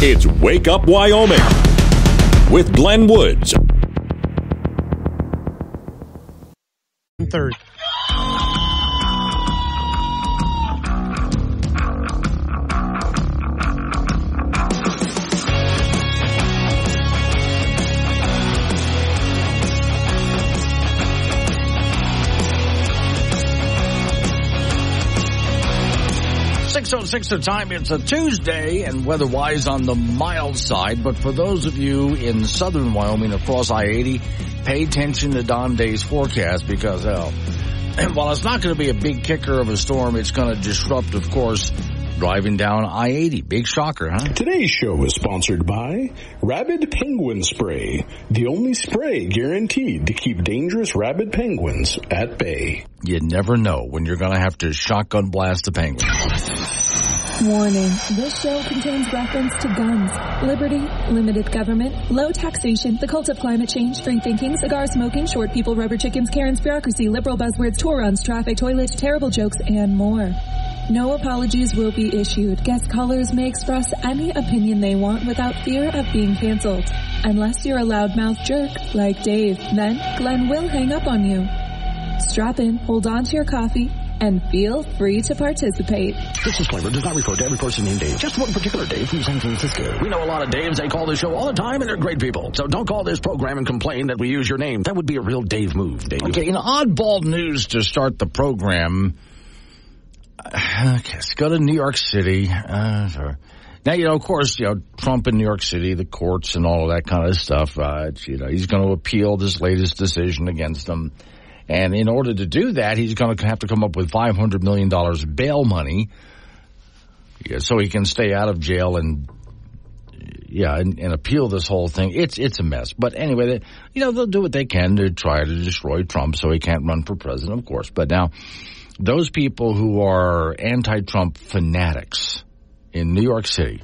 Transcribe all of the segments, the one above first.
It's Wake Up Wyoming with Glenn Woods. Third. Six the time. It's a Tuesday and weather-wise on the mild side, but for those of you in southern Wyoming across I-80, pay attention to Don Day's forecast because, while it's not going to be a big kicker of a storm, it's going to disrupt, of course, driving down I-80. Big shocker, huh? Today's show is sponsored by Rabid Penguin Spray, the only spray guaranteed to keep dangerous rabid penguins at bay. You never know when you're going to have to shotgun blast a penguin. Warning, this show contains reference to guns, liberty, limited government, low taxation, the cult of climate change, free thinking, cigar smoking, short people, rubber chickens, Karen's bureaucracy, liberal buzzwords, tour runs, traffic, toilet, terrible jokes, and more. No apologies will be issued. Guest callers may express any opinion they want without fear of being canceled. Unless you're a loudmouth jerk like Dave, then Glenn will hang up on you. Strap in, hold on to your coffee, and feel free to participate. This disclaimer does not refer to every person named Dave, just one particular Dave from San Francisco. We know a lot of Daves. They call this show all the time, and they're great people. So don't call this program and complain that we use your name. That would be a real Dave move, Dave. Okay, in oddball news to start the program, let's go to New York City. Now, of course, Trump in New York City, the courts and all of that kind of stuff, he's going to appeal this latest decision against them. And in order to do that, he's going to have to come up with $500 million bail money so he can stay out of jail and appeal this whole thing. It's a mess. But anyway, they'll do what they can to try to destroy Trump so he can't run for president, of course. But now, those people who are anti-Trump fanatics in New York City,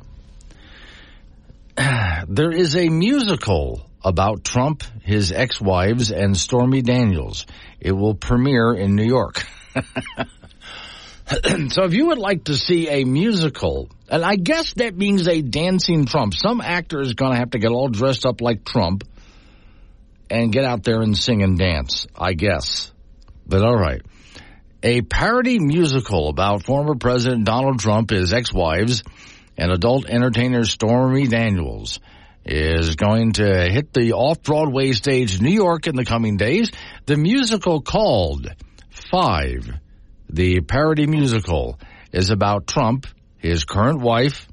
there is a musical about Trump, his ex-wives, and Stormy Daniels. It will premiere in New York. So if you would like to see a musical, and I guess that means a dancing Trump. Some actor is going to have to get all dressed up like Trump and get out there and sing and dance, I guess. But all right. A parody musical about former President Donald Trump, his ex-wives, and adult entertainer Stormy Daniels is going to hit the off-Broadway stage in New York in the coming days. The musical called 5, the parody musical, is about Trump, his current wife,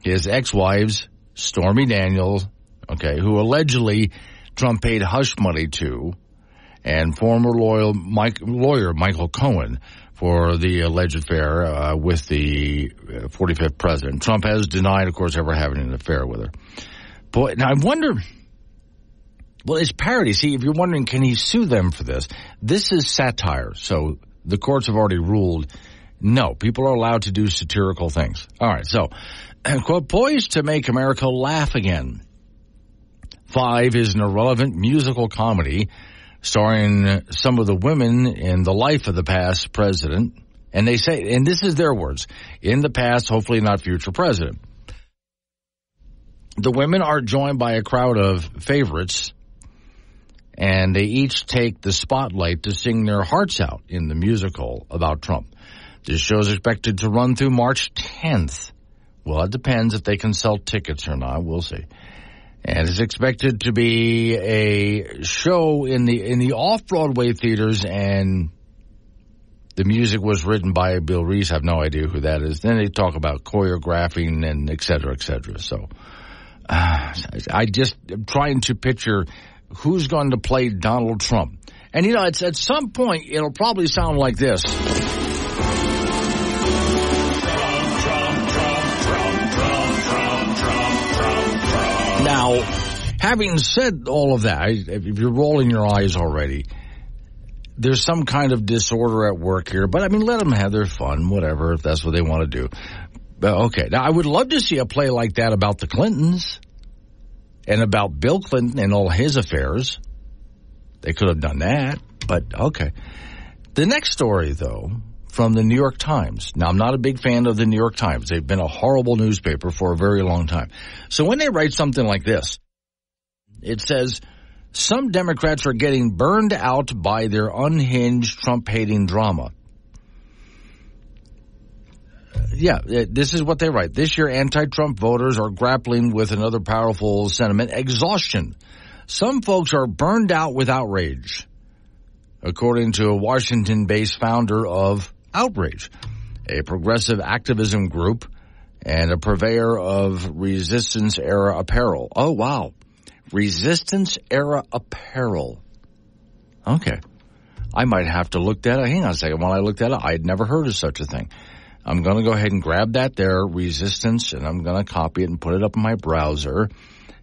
his ex-wives, Stormy Daniels, who allegedly Trump paid hush money to, and former lawyer Michael Cohen for the alleged affair with the 45th president. Trump has denied, of course, ever having an affair with her. Boy, now I wonder, well, it's parody. See, if you're wondering, can he sue them for this? This is satire, so the courts have already ruled, no, people are allowed to do satirical things. All right, so, quote, poised to make America laugh again. 5 is an irrelevant musical comedy starring some of the women in the life of the past president. And they say, and this is their words, in the past, hopefully not future president. The women are joined by a crowd of favorites, and they each take the spotlight to sing their hearts out in the musical about Trump. This show is expected to run through March 10th. Well, it depends if they can sell tickets or not. We'll see. And it's expected to be a show in the off-Broadway theaters, and the music was written by Bill Reese. I have no idea who that is. Then they talk about choreographing and et cetera, et cetera. So I just am trying to picture who's going to play Donald Trump. And, it's at some point, it'll probably sound like this. Now, having said all of that, if you're rolling your eyes already, there's some kind of disorder at work here. But, let them have their fun, whatever, if that's what they want to do. Okay, now I would love to see a play like that about the Clintons and about Bill Clinton and all his affairs. They could have done that, but okay. The next story, though, from the New York Times. Now, I'm not a big fan of the New York Times. They've been a horrible newspaper for a very long time. So when they write something like this, it says, some Democrats are getting burned out by their unhinged Trump-hating drama. Yeah, this is what they write. This year, anti-Trump voters are grappling with another powerful sentiment, exhaustion. Some folks are burned out with outrage, according to a Washington-based founder of Outrage, a progressive activism group and a purveyor of resistance-era apparel. Oh, wow. Resistance-era apparel. Okay. I might have to look that up. Hang on a second. When I looked that up, I had never heard of such a thing. I'm going to go ahead and grab that there, resistance, and I'm going to copy it and put it up in my browser.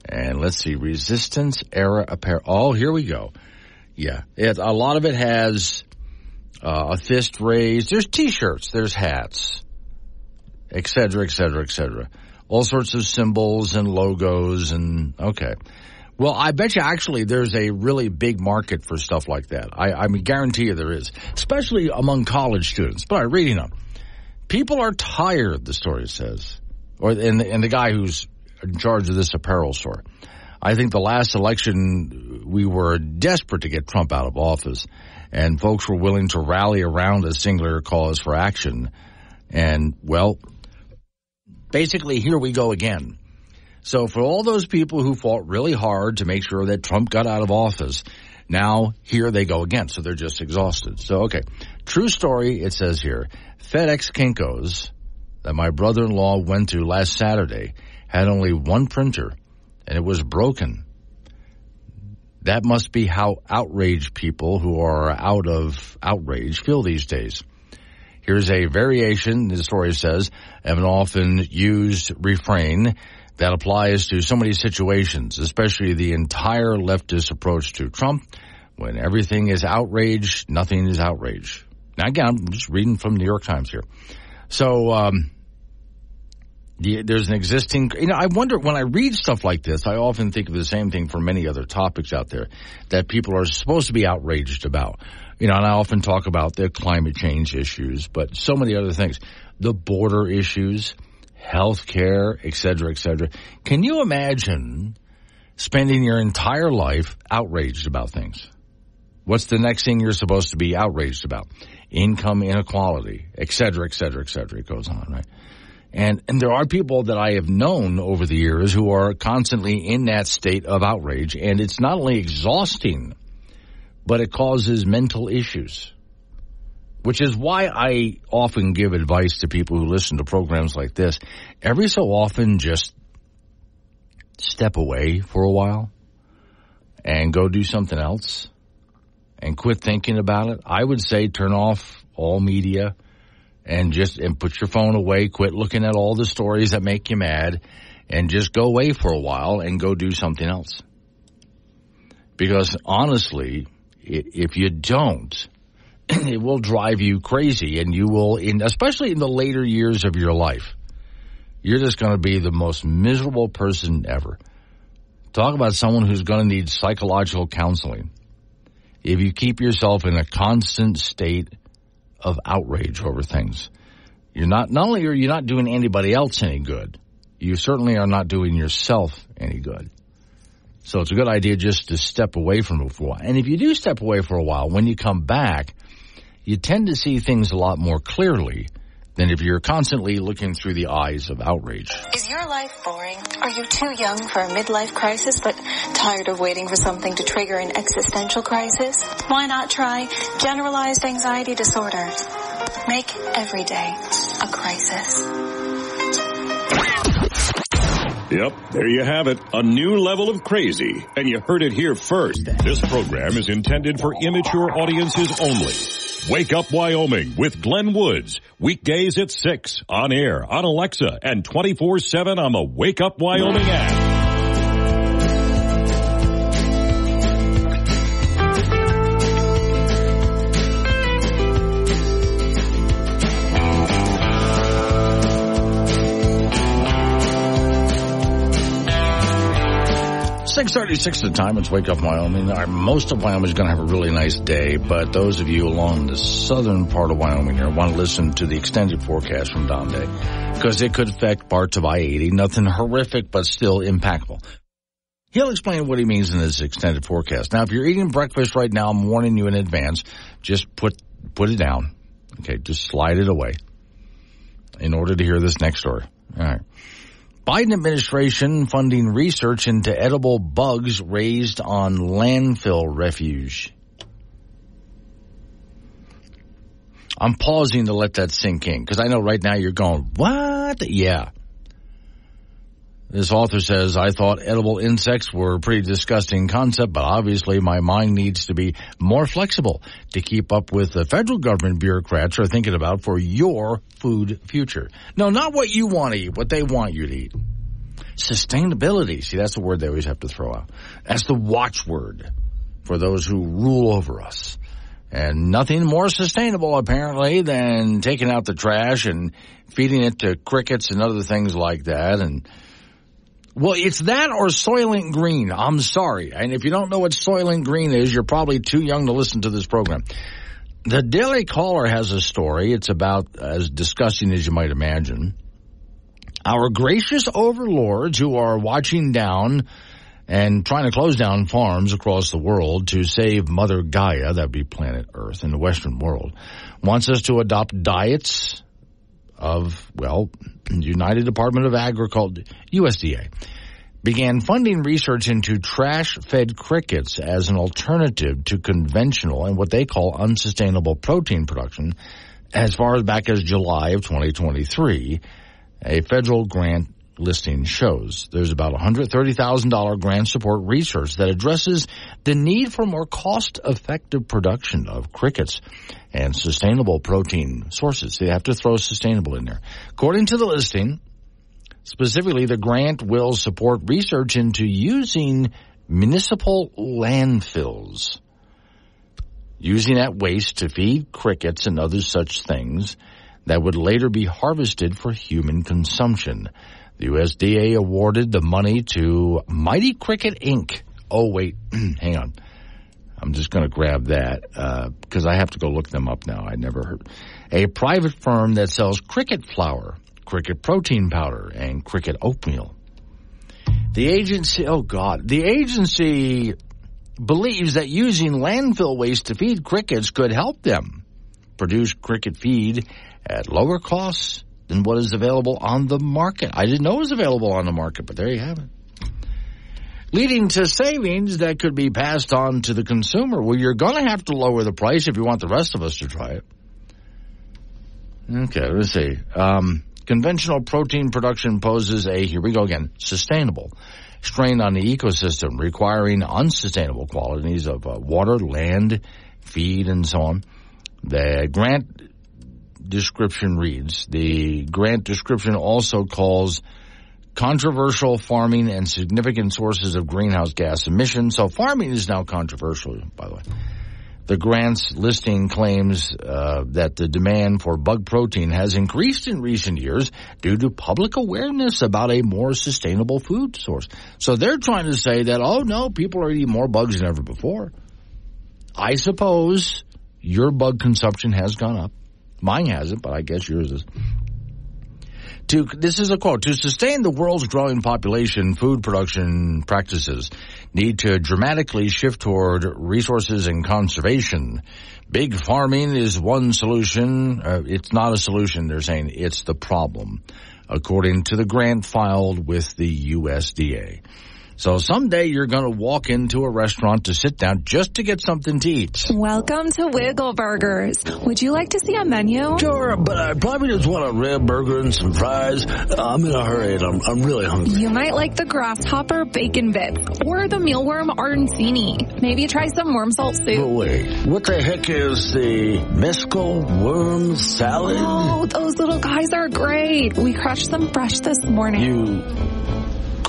And let's see, resistance-era apparel. Oh, here we go. Yeah, a lot of it has a fist raised. There's T-shirts, there's hats, et cetera, et cetera, et cetera. All sorts of symbols and logos and, okay. Well, I bet you actually there's a really big market for stuff like that. I mean, guarantee you there is, especially among college students. But I'm reading them. People are tired, the story says, and the guy who's in charge of this apparel store. I think the last election we were desperate to get Trump out of office, and folks were willing to rally around a singular cause for action. And, well, basically here we go again. So for all those people who fought really hard to make sure that Trump got out of office, now here they go again. So they're just exhausted. So, okay, true story, it says here. FedEx Kinko's that my brother-in-law went to last Saturday had only one printer, and it was broken. That must be how outraged people who are out of outrage feel these days. Here's a variation, the story says, of an often used refrain that applies to so many situations, especially the entire leftist approach to Trump. When everything is outrage, nothing is outrage. Now, again, I'm just reading from the New York Times here. So, there's an existing, I wonder, when I read stuff like this, I often think of the same thing for many other topics out there that people are supposed to be outraged about. And I often talk about the climate change issues, but so many other things. The border issues, health care, et cetera, et cetera. Can you imagine spending your entire life outraged about things? What's the next thing you're supposed to be outraged about? Income inequality, et cetera, et cetera, et cetera. It goes on, right? And there are people that I have known over the years who are constantly in that state of outrage, and it's not only exhausting, but it causes mental issues, which is why I often give advice to people who listen to programs like this. Every so often, just step away for a while and go do something else and quit thinking about it. I would say turn off all media and put your phone away, quit looking at all the stories that make you mad, and just go away for a while and go do something else. Because honestly, if you don't, it will drive you crazy, and you will, especially in the later years of your life, you're just going to be the most miserable person ever. Talk about someone who's going to need psychological counseling. If you keep yourself in a constant state of outrage over things, not only are you not doing anybody else any good, you certainly are not doing yourself any good. So it's a good idea just to step away from it for a while. And if you do step away for a while, when you come back, you tend to see things a lot more clearly than if you're constantly looking through the eyes of outrage. Is your life boring? Are you too young for a midlife crisis but tired of waiting for something to trigger an existential crisis? Why not try generalized anxiety disorder? Make every day a crisis. Yep, there you have it. A new level of crazy. And you heard it here first. This program is intended for immature audiences only. Wake Up Wyoming with Glenn Woods. Weekdays at 6 on air, on Alexa, and 24/7 on the Wake Up Wyoming app. 6:36 the time. It's Wake Up Wyoming. Most of Wyoming is going to have a really nice day, but those of you along the southern part of Wyoming here want to listen to the extended forecast from Don Day because it could affect parts of I-80. Nothing horrific, but still impactful. He'll explain what he means in this extended forecast. Now, if you're eating breakfast right now, I'm warning you in advance. Just put it down. Okay, just slide it away in order to hear this next story. All right. Biden administration funding research into edible bugs raised on landfill refuse. I'm pausing to let that sink in because I know right now you're going, what? Yeah. This author says, I thought edible insects were a pretty disgusting concept, but obviously my mind needs to be more flexible to keep up with the federal government bureaucrats are thinking about for your food future. No, not what you want to eat, what they want you to eat. Sustainability. See, that's the word they always have to throw out. That's the watchword for those who rule over us. And nothing more sustainable, apparently, than taking out the trash and feeding it to crickets and other things like that. And well, it's that or Soylent Green. I'm sorry. And if you don't know what Soylent Green is, you're probably too young to listen to this program. The Daily Caller has a story. It's about as disgusting as you might imagine. Our gracious overlords who are watching down and trying to close down farms across the world to save Mother Gaia, that would be planet Earth in the Western world, wants us to adopt diets of, well, United Department of Agriculture, USDA, began funding research into trash-fed crickets as an alternative to conventional and what they call unsustainable protein production as far back as July of 2023. A federal grant listing shows there's about $130,000 grant support research that addresses the need for more cost-effective production of crickets and sustainable protein sources. They have to throw sustainable in there. According to the listing, specifically, the grant will support research into using municipal landfills, using that waste to feed crickets and other such things that would later be harvested for human consumption. The USDA awarded the money to Mighty Cricket, Inc. Oh, wait, hang on. I'm just going to grab that because I have to go look them up now. I never heard. A private firm that sells cricket flour, cricket protein powder, and cricket oatmeal. The agency believes that using landfill waste to feed crickets could help them produce cricket feed at lower costs than what is available on the market. I didn't know it was available on the market, but there you have it. Leading to savings that could be passed on to the consumer. Well, you're going to have to lower the price if you want the rest of us to try it. Okay, let's see. Conventional protein production poses here we go again, sustainable strain on the ecosystem, requiring unsustainable qualities of water, land, feed, and so on. The grant description reads, the grant description also calls controversial farming and significant sources of greenhouse gas emissions. So farming is now controversial, by the way. The grant's listing claims that the demand for bug protein has increased in recent years due to public awareness about a more sustainable food source. So they're trying to say that, oh, no, people are eating more bugs than ever before. I suppose your bug consumption has gone up. Mine hasn't, but I guess yours is. This is a quote, to sustain the world's growing population, food production practices need to dramatically shift toward resources and conservation. Big farming is one solution. It's not a solution, they're saying. It's the problem, according to the grant filed with the USDA. So someday you're going to walk into a restaurant to sit down just to get something to eat. Welcome to Wiggle Burgers. Would you like to see a menu? Sure, but I probably just want a rib burger and some fries. I'm in a hurry and I'm really hungry. You might like the grasshopper bacon bits or the mealworm arancini. Maybe try some worm salt soup. But wait, what the heck is the mescal worm salad? Oh, those little guys are great. We crushed them fresh this morning. You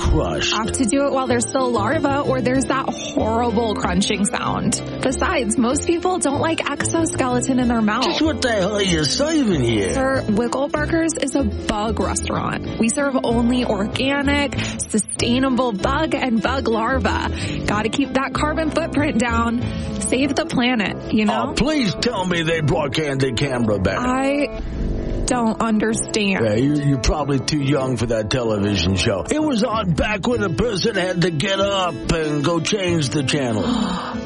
crushed. Have to do it while they're still larvae, or there's that horrible crunching sound. Besides, most people don't like exoskeleton in their mouth. Just what the hell are you serving here? Sir, Wiggleburgers is a bug restaurant. We serve only organic, sustainable bug and bug larvae. Gotta keep that carbon footprint down. Save the planet, you know? Oh, please tell me they brought Candid Camera back. I don't understand. Yeah, you're probably too young for that television show. It was on back when a person had to get up and go change the channel.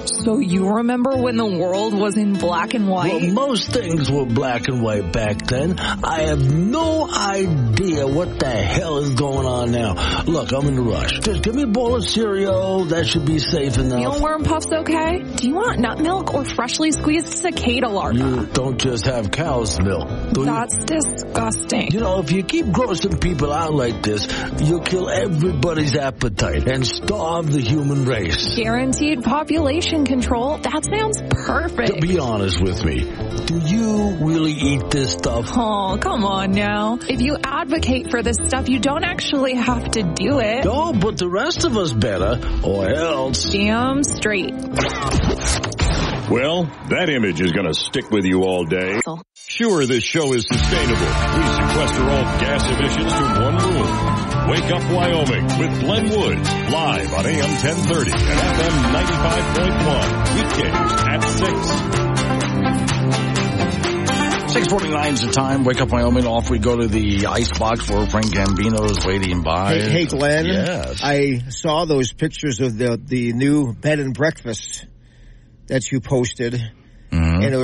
So you remember when the world was in black and white? Well, most things were black and white back then. I have no idea what the hell is going on now. Look, I'm in a rush. Just give me a bowl of cereal. That should be safe enough. Mealworm puffs okay? Do you want nut milk or freshly squeezed cicada larvae? You don't just have cow's milk. That's disgusting. You know, if you keep grossing people out like this, you'll kill everybody's appetite and starve the human race. Guaranteed population control? That sounds perfect. To be honest with me, do you really eat this stuff? Oh, come on now. If you advocate for this stuff, you don't actually have to do it. No, but the rest of us better, or else. Damn straight. Well, that image is going to stick with you all day. Sure, this show is sustainable. We sequester all gas emissions to one room. Wake Up Wyoming with Glenn Woods, live on AM 1030 and FM 95.1, weekdays at 6. 6:49 is the time. Wake Up Wyoming. Off we go to the icebox where Frank Gambino is waiting by. Hey, Glenn. Yes. I saw those pictures of the new bed and breakfast that you posted. Mm-hmm. And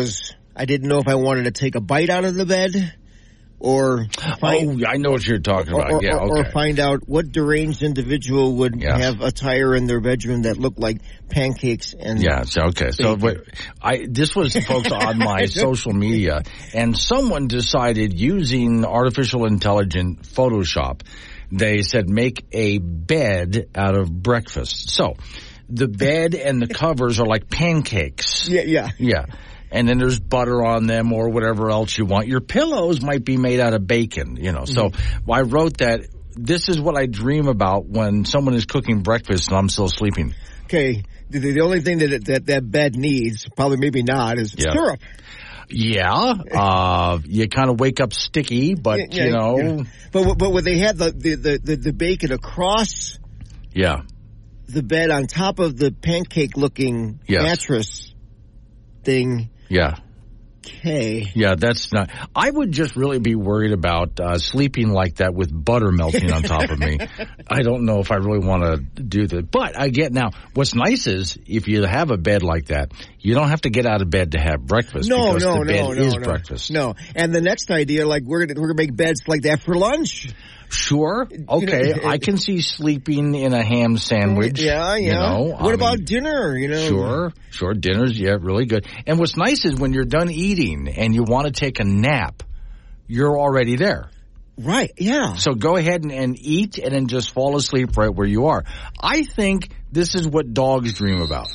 I didn't know if I wanted to take a bite out of the bed or find, I know what you're talking about. or find out what deranged individual would have attire in their bedroom that looked like pancakes and okay. So this was, folks, on my social media, and someone decided using artificial intelligence Photoshop, they said make a bed out of breakfast. So the bed and the covers are like pancakes. Yeah. And then there's butter on them or whatever else you want. Your pillows might be made out of bacon, you know. So I wrote that this is what I dream about when someone is cooking breakfast and I'm still sleeping. Okay. The only thing that bed needs, probably maybe not, is syrup. Yeah. You kind of wake up sticky, but, you know. Yeah. But when they had the bacon across the bed on top of the pancake-looking mattress thing. Yeah. Okay. Yeah, that's not. I would just really be worried about sleeping like that with butter melting on top of me. I don't know if I really want to do that. But I get now, what's nice is if you have a bed like that, you don't have to get out of bed to have breakfast. No, the bed is breakfast. No. And the next idea, like we're gonna make beds like that for lunch. Sure. Okay. I can see sleeping in a ham sandwich. Yeah. You know, what about dinner? You know. Sure. Dinner's really good. And what's nice is when you're done eating and you want to take a nap, you're already there. Right. Yeah. So go ahead and eat and then just fall asleep right where you are. I think this is what dogs dream about.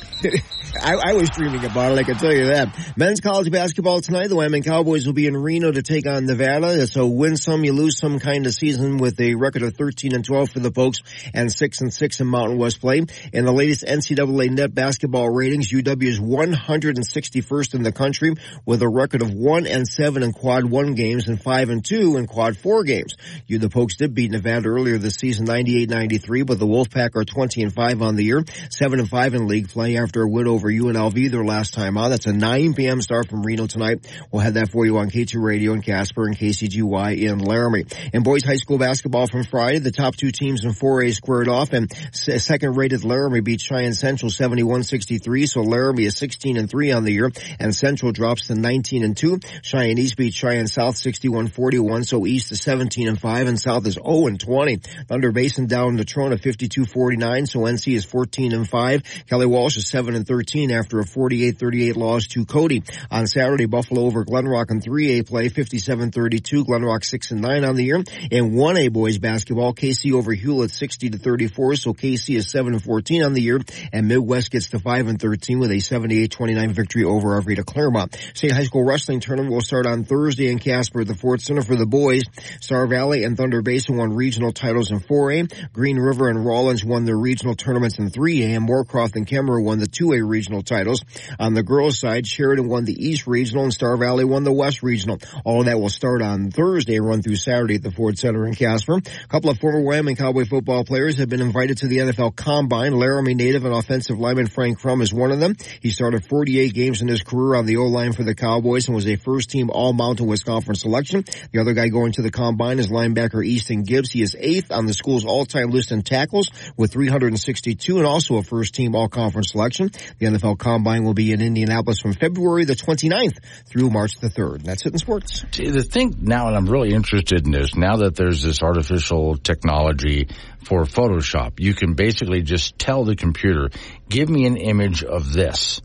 I was dreaming about it, I can tell you that. Men's college basketball tonight. The Wyoming Cowboys will be in Reno to take on Nevada. It's a win some, you lose some kind of season with a record of 13-12 for the Pokes and 6-6 in Mountain West play. In the latest NCAA net basketball ratings, UW is 161st in the country with a record of 1-7 in quad 1 games and 5-2 in quad 4 games. The Pokes did beat Nevada earlier this season 98-93, but the Wolfpack are 20-5 on the year, 7-5 in league play after a win over UNLV their last time on. That's a 9 p.m. start from Reno tonight. We'll have that for you on K2 Radio in Casper and KCGY in Laramie. In boys high school basketball from Friday, the top two teams in 4A squared off, and second-rated Laramie beat Cheyenne Central 71-63, so Laramie is 16-3 on the year, and Central drops to 19-2. Cheyenne East beat Cheyenne South 61-41, so East is 17-5, and South is 0-20. Thunder Basin down to Trona 52-49, so NC is 14-5. Kelly Walsh is 7-13 after a 48-38 loss to Cody. On Saturday, Buffalo over Glenrock in 3A play, 57-32. Glenrock 6-9 on the year. In 1A boys basketball, KC over Hewlett 60-34. So KC is 7-14 on the year, and Midwest gets to 5-13 with a 78-29 victory over Arvada Claremont. State High School Wrestling Tournament will start on Thursday in Casper at the Ford Center for the boys. Star Valley and Thunder Basin won regional titles in 4A. Green River and Rawlins won their regional tournaments in 3A, and Moorcroft and Kemmerer won the 2A regional titles. On the girls' side, Sheridan won the East Regional and Star Valley won the West Regional. All of that will start on Thursday and run through Saturday at the Ford Center in Casper. A couple of former Wyoming Cowboy football players have been invited to the NFL Combine. Laramie native and offensive lineman Frank Crum is one of them. He started 48 games in his career on the O-line for the Cowboys and was a first-team All-Mountain West Conference selection. The other guy going to the Combine is linebacker Easton Gibbs. He is 8th on the school's all-time list in tackles with 362 and also a first-team All-Conference selection. The NFL Combine will be in Indianapolis from February the 29th through March the 3rd. That's it in sports. The thing now, and I'm really interested in this, now that there's this artificial technology for Photoshop, you can basically just tell the computer, give me an image of this.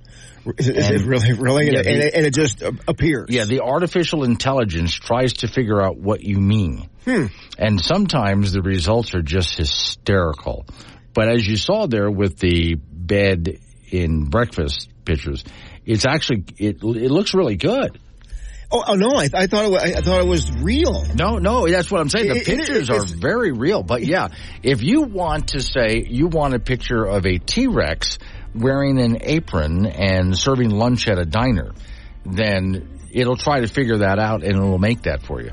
Is it really? Yeah, and it just appears. Yeah, the artificial intelligence tries to figure out what you mean. And sometimes the results are just hysterical. But as you saw there with the bed in breakfast pictures, it's actually, it looks really good. Oh no! I thought it was real. No, that's what I'm saying. The pictures are very real. But yeah, if you want to say you want a picture of a T-Rex wearing an apron and serving lunch at a diner, then it'll try to figure that out and it'll make that for you.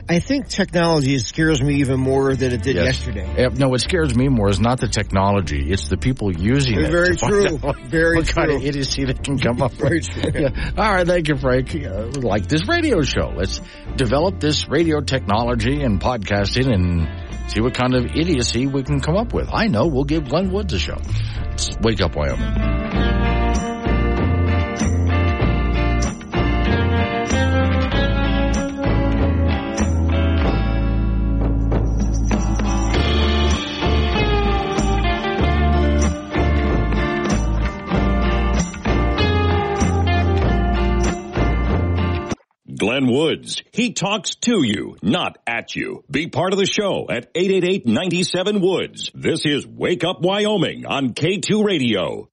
I think technology scares me even more than it did yesterday. No, what scares me more is not the technology. It's the people using it. Very true. Very true. What kind of idiocy they can come up with. Yeah. All right, thank you, Frank. Like this radio show. Let's develop this radio technology and podcasting and see what kind of idiocy we can come up with. I know. We'll give Glenn Woods a show. It's Wake Up Wyoming. Glenn Woods. He talks to you, not at you. Be part of the show at 888-97-WOODS. This is Wake Up Wyoming on K2 Radio.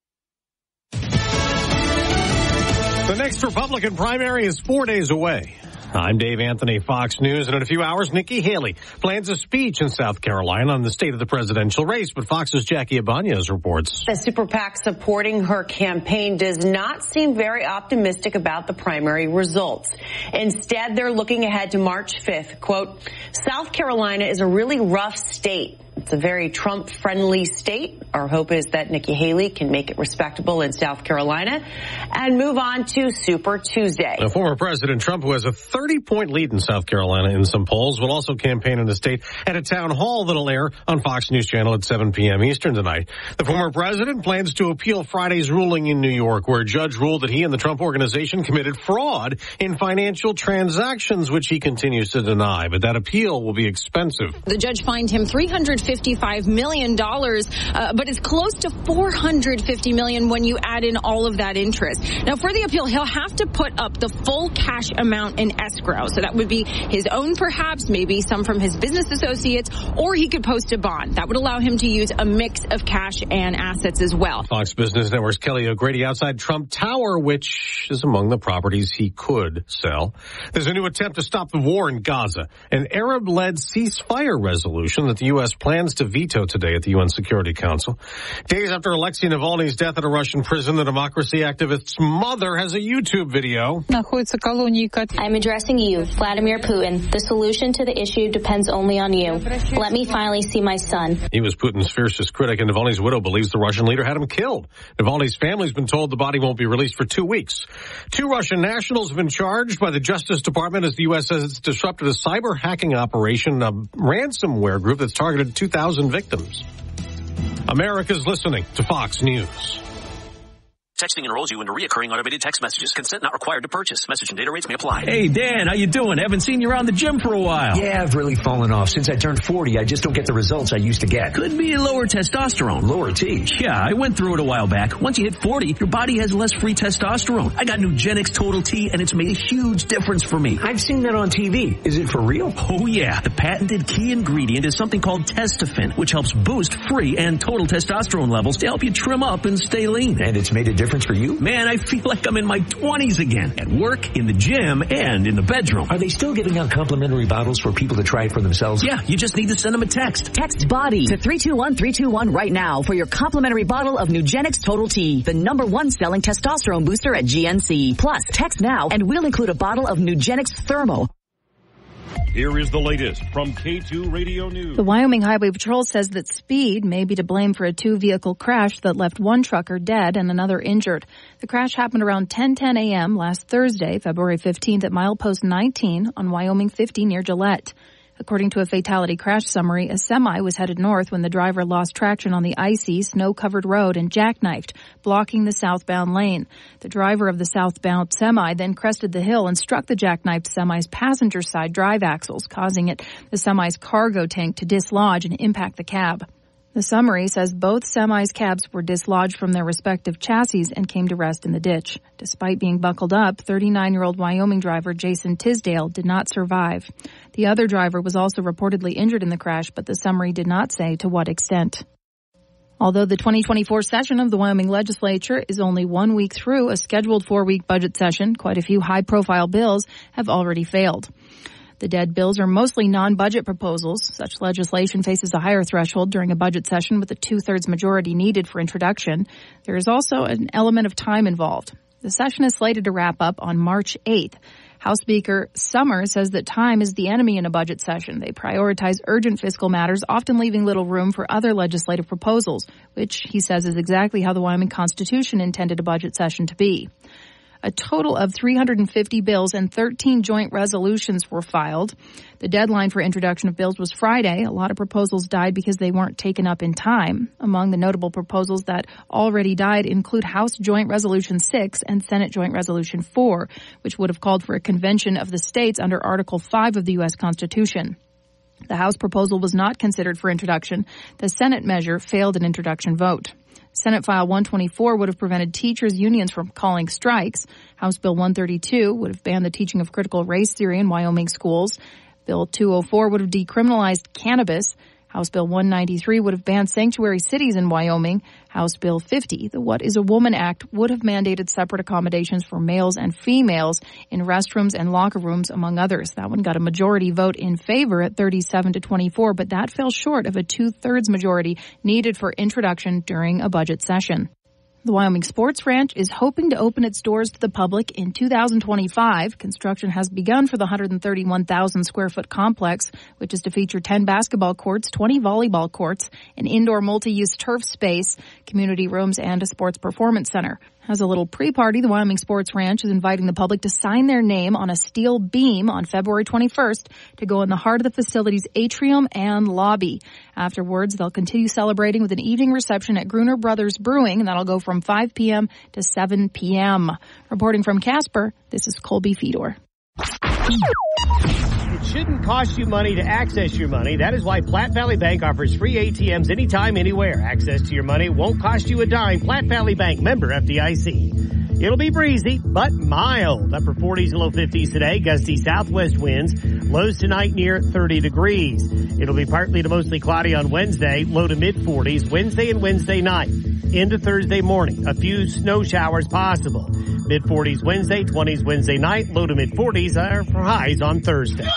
The next Republican primary is 4 days away. I'm Dave Anthony, Fox News, and in a few hours, Nikki Haley plans a speech in South Carolina on the state of the presidential race, but Fox's Jackie Ibanez reports. The super PAC supporting her campaign does not seem very optimistic about the primary results. Instead, they're looking ahead to March 5th. Quote, South Carolina is a really rough state. It's a very Trump-friendly state. Our hope is that Nikki Haley can make it respectable in South Carolina and move on to Super Tuesday. Now, former President Trump, who has a 30-point lead in South Carolina in some polls, will also campaign in the state at a town hall that'll air on Fox News Channel at 7 p.m. Eastern tonight. The former president plans to appeal Friday's ruling in New York, where a judge ruled that he and the Trump organization committed fraud in financial transactions, which he continues to deny. But that appeal will be expensive. The judge fined him $355 million, but it's close to $450 million when you add in all of that interest. Now, for the appeal, he'll have to put up the full cash amount in escrow. So that would be his own, perhaps, maybe some from his business associates, or he could post a bond. That would allow him to use a mix of cash and assets as well. Fox Business Network's Kelly O'Grady outside Trump Tower, which is among the properties he could sell. There's a new attempt to stop the war in Gaza, an Arab-led ceasefire resolution that the U.S. plans to veto today at the UN Security Council. Days after Alexei Navalny's death at a Russian prison, the democracy activist's mother has a YouTube video. I'm addressing you, Vladimir Putin. The solution to the issue depends only on you. Let me finally see my son. He was Putin's fiercest critic, and Navalny's widow believes the Russian leader had him killed. Navalny's family's been told the body won't be released for 2 weeks. 2 Russian nationals have been charged by the Justice Department as the U.S. says it's disrupted a cyber hacking operation, a ransomware group that's targeted 2,000 victims. America's listening to Fox News. Texting enrolls you into recurring automated text messages. Consent not required to purchase. Message and data rates may apply. Hey, Dan, how you doing? Haven't seen you around the gym for a while. Yeah, I've really fallen off. Since I turned 40, I just don't get the results I used to get. Could be lower testosterone. Lower T. Yeah, I went through it a while back. Once you hit 40, your body has less free testosterone. I got Nugenix Total T, and it's made a huge difference for me. I've seen that on TV. Is it for real? Oh, yeah. The patented key ingredient is something called Testofen, which helps boost free and total testosterone levels to help you trim up and stay lean. And it's made a difference for you? Man, I feel like I'm in my 20s again. At work, in the gym, and in the bedroom. Are they still giving out complimentary bottles for people to try it for themselves? Yeah, you just need to send them a text. Text BODY to 321-321 right now for your complimentary bottle of Nugenix Total T, the #1 selling testosterone booster at GNC. Plus, text now and we'll include a bottle of Nugenix Thermo. Here is the latest from K2 Radio News. The Wyoming Highway Patrol says that speed may be to blame for a 2-vehicle crash that left one trucker dead and another injured. The crash happened around 10:10 a.m. last Thursday, February 15th at milepost 19 on Wyoming 50 near Gillette. According to a fatality crash summary, a semi was headed north when the driver lost traction on the icy, snow-covered road and jackknifed, blocking the southbound lane. The driver of the southbound semi then crested the hill and struck the jackknifed semi's passenger side drive axles, causing the semi's cargo tank to dislodge and impact the cab. The summary says both semis' cabs were dislodged from their respective chassis and came to rest in the ditch. Despite being buckled up, 39-year-old Wyoming driver Jason Tisdale did not survive. The other driver was also reportedly injured in the crash, but the summary did not say to what extent. Although the 2024 session of the Wyoming legislature is only 1 week through a scheduled 4-week budget session, quite a few high-profile bills have already failed. The dead bills are mostly non-budget proposals. Such legislation faces a higher threshold during a budget session with a 2/3 majority needed for introduction. There is also an element of time involved. The session is slated to wrap up on March 8th. House Speaker Summers says that time is the enemy in a budget session. They prioritize urgent fiscal matters, often leaving little room for other legislative proposals, which he says is exactly how the Wyoming Constitution intended a budget session to be. A total of 350 bills and 13 joint resolutions were filed. The deadline for introduction of bills was Friday. A lot of proposals died because they weren't taken up in time. Among the notable proposals that already died include House Joint Resolution 6 and Senate Joint Resolution 4, which would have called for a convention of the states under Article 5 of the U.S. Constitution. The House proposal was not considered for introduction. The Senate measure failed an introduction vote. Senate File 124 would have prevented teachers' unions from calling strikes. House Bill 132 would have banned the teaching of critical race theory in Wyoming schools. Bill 204 would have decriminalized cannabis. House Bill 193 would have banned sanctuary cities in Wyoming. House Bill 50, the What is a Woman Act, would have mandated separate accommodations for males and females in restrooms and locker rooms, among others. That one got a majority vote in favor at 37-24, but that fell short of a 2/3 majority needed for introduction during a budget session. The Wyoming Sports Ranch is hoping to open its doors to the public in 2025. Construction has begun for the 131,000 square foot complex, which is to feature 10 basketball courts, 20 volleyball courts, an indoor multi-use turf space, community rooms, and a sports performance center. As a little pre-party, the Wyoming Sports Ranch is inviting the public to sign their name on a steel beam on February 21st to go in the heart of the facility's atrium and lobby. Afterwards, they'll continue celebrating with an evening reception at Gruner Brothers Brewing, and that'll go from 5 p.m. to 7 p.m. Reporting from Casper, this is Colby Fedor. It shouldn't cost you money to access your money. That is why Platte Valley Bank offers free ATMs anytime, anywhere. Access to your money won't cost you a dime. Platte Valley Bank, member FDIC. It'll be breezy, but mild. Upper 40s and low 50s today. Gusty southwest winds. Lows tonight near 30 degrees. It'll be partly to mostly cloudy on Wednesday. Low to mid 40s Wednesday and Wednesday night. Into Thursday morning. A few snow showers possible. Mid 40s Wednesday, 20s Wednesday night. Low to mid 40s are for highs on Thursday.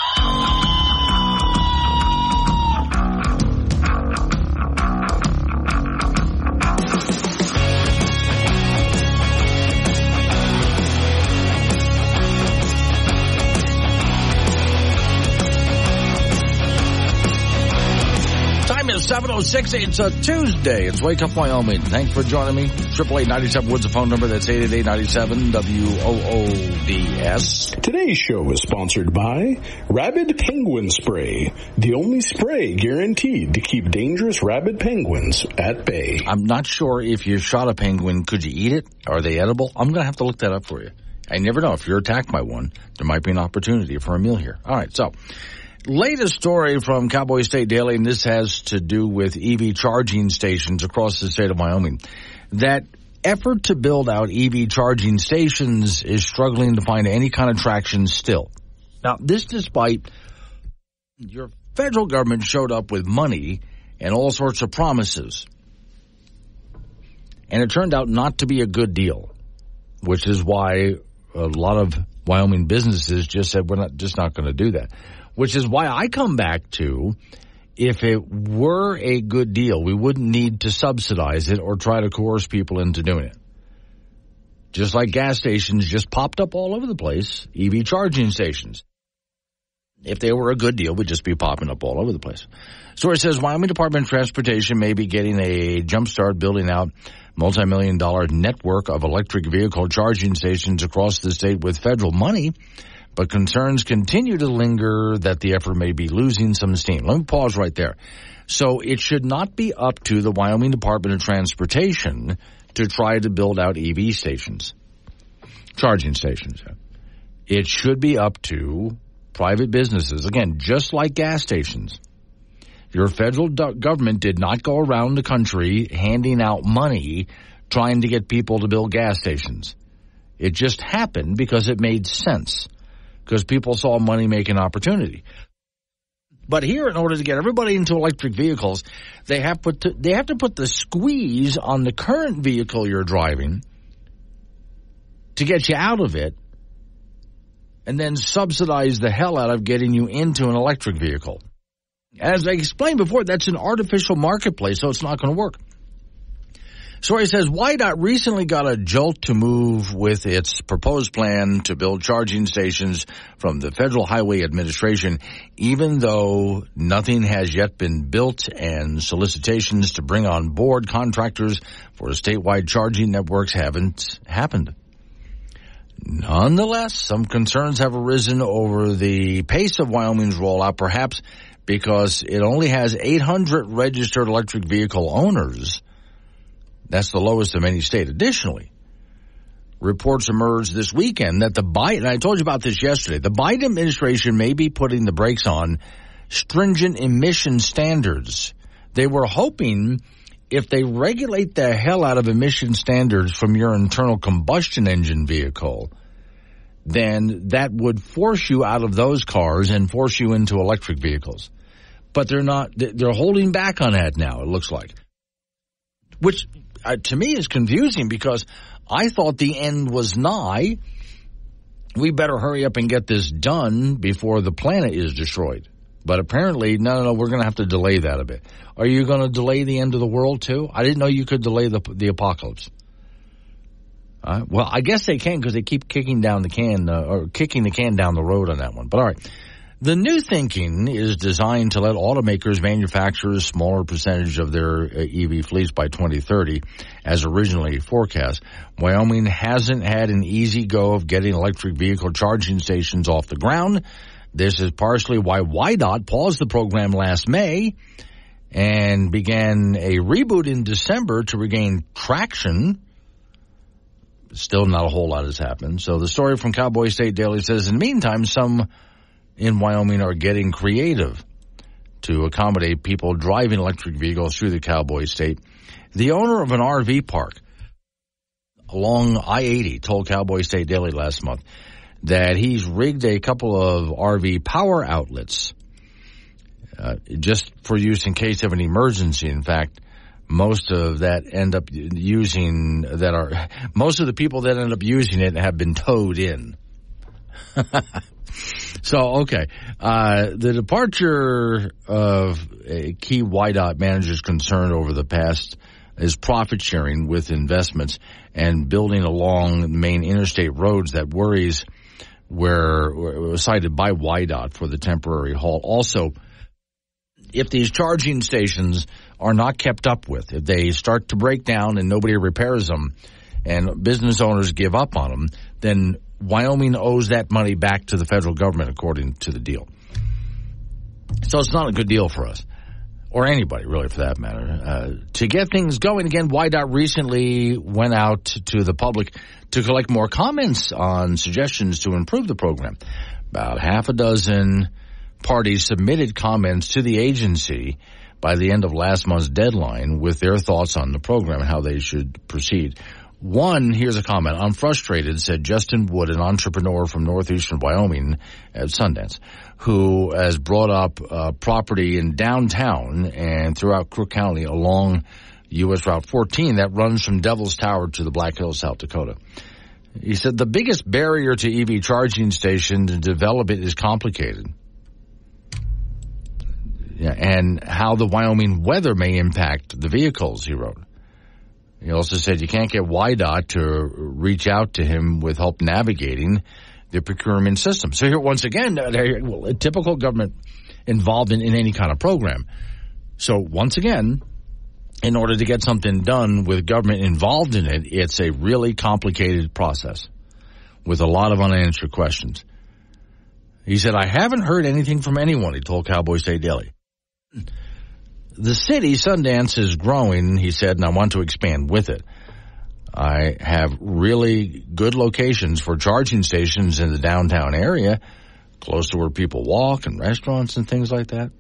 7:06. It's a Tuesday. It's Wake Up Wyoming. Thanks for joining me. 888-97 Woods, the phone number. That's 888-97-WOODS. Today's show is sponsored by Rabid Penguin Spray, the only spray guaranteed to keep dangerous rabid penguins at bay. I'm not sure if you shot a penguin, could you eat it? Are they edible? I'm going to have to look that up for you. I never know. If you're attacked by one, there might be an opportunity for a meal here. All right, so latest story from Cowboy State Daily, and this has to do with EV charging stations across the state of Wyoming. That effort to build out EV charging stations is struggling to find any kind of traction still. Now, this despite your federal government showed up with money and all sorts of promises. And it turned out not to be a good deal, which is why a lot of Wyoming businesses just said, we're not going to do that. Which is why I come back to, if it were a good deal, we wouldn't need to subsidize it or try to coerce people into doing it. Just like gas stations just popped up all over the place, EV charging stations. If they were a good deal, we'd just be popping up all over the place. Story says Wyoming Department of Transportation may be getting a jump start building out multi-million-dollar network of electric vehicle charging stations across the state with federal money, but concerns continue to linger that the effort may be losing some steam. Let me pause right there. So it should not be up to the Wyoming Department of Transportation to try to build out EV stations, charging stations. It should be up to private businesses, again, just like gas stations. Your federal government did not go around the country handing out money trying to get people to build gas stations. It just happened because it made sense, because people saw a money-making opportunity. But here, in order to get everybody into electric vehicles, they have to put the squeeze on the current vehicle you're driving to get you out of it, and then subsidize the hell out of getting you into an electric vehicle. As I explained before, that's an artificial marketplace, so it's not going to work. Story says WYDOT recently got a jolt to move with its proposed plan to build charging stations from the Federal Highway Administration, even though nothing has yet been built and solicitations to bring on board contractors for statewide charging networks haven't happened. Nonetheless, some concerns have arisen over the pace of Wyoming's rollout, perhaps because it only has 800 registered electric vehicle owners. That's the lowest of any state. Additionally, reports emerged this weekend that and I told you about this yesterday, the Biden administration may be putting the brakes on stringent emission standards. They were hoping if they regulate the hell out of emission standards from your internal combustion engine vehicle, then that would force you out of those cars and force you into electric vehicles. But they're not. They're holding back on that now, it looks like. Which, to me, is confusing because I thought the end was nigh. We better hurry up and get this done before the planet is destroyed. But apparently, no, we're going to have to delay that a bit. Are you going to delay the end of the world, too? I didn't know you could delay the apocalypse. Well, I guess they can because they keep kicking the can down the road on that one. But all right. The new thinking is designed to let automakers manufacture a smaller percentage of their EV fleets by 2030, as originally forecast. Wyoming hasn't had an easy go of getting electric vehicle charging stations off the ground. This is partially why WYDOT paused the program last May and began a reboot in December to regain traction. Still not a whole lot has happened. So the story from Cowboy State Daily says, in the meantime, some in Wyoming are getting creative to accommodate people driving electric vehicles through the Cowboy State. The owner of an RV park along I-80 told Cowboy State Daily last month that he's rigged a couple of RV power outlets just for use in case of an emergency. In fact, most of the people that end up using it have been towed in. So, okay. The departure of a key WYDOT manager's concern over the past is profit sharing with investments and building along main interstate roads that worries were cited by WYDOT for the temporary halt. Also, if these charging stations are not kept up with, if they start to break down and nobody repairs them and business owners give up on them, then Wyoming owes that money back to the federal government according to the deal. So it's not a good deal for us, or anybody really for that matter. To get things going again, WYDOT recently went out to the public to collect more comments on suggestions to improve the program. About half a dozen parties submitted comments to the agency by the end of last month's deadline with their thoughts on the program and how they should proceed. One, here's a comment. I'm frustrated, said Justin Wood, an entrepreneur from northeastern Wyoming at Sundance, who has brought up property in downtown and throughout Crook County along U.S. Route 14 that runs from Devil's Tower to the Black Hills, South Dakota. He said the biggest barrier to EV charging stations to develop it is complicated. Yeah, and how the Wyoming weather may impact the vehicles, he wrote. He also said you can't get WYDOT to reach out to him with help navigating the procurement system. So here, once again, a typical government involvement in any kind of program. So once again, in order to get something done with government involved in it, it's a really complicated process with a lot of unanswered questions. He said, I haven't heard anything from anyone, he told Cowboy State Daily. The city, Sundance, is growing, he said, and I want to expand with it. I have really good locations for charging stations in the downtown area, close to where people walk and restaurants and things like that.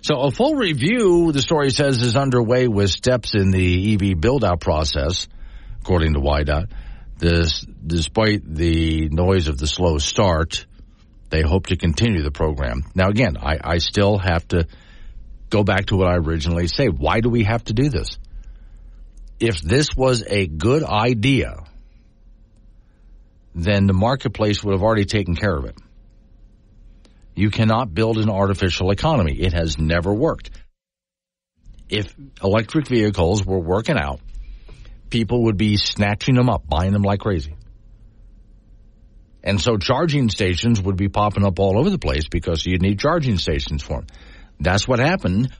So a full review, the story says, is underway with steps in the EV build-out process, according to WYDOT. Despite the noise of the slow start, they hope to continue the program. Now, again, I still have to go back to what I originally said. Why do we have to do this? If this was a good idea, then the marketplace would have already taken care of it. You cannot build an artificial economy. It has never worked. If electric vehicles were working out, people would be snatching them up, buying them like crazy. And so charging stations would be popping up all over the place because you'd need charging stations for them. That's what happened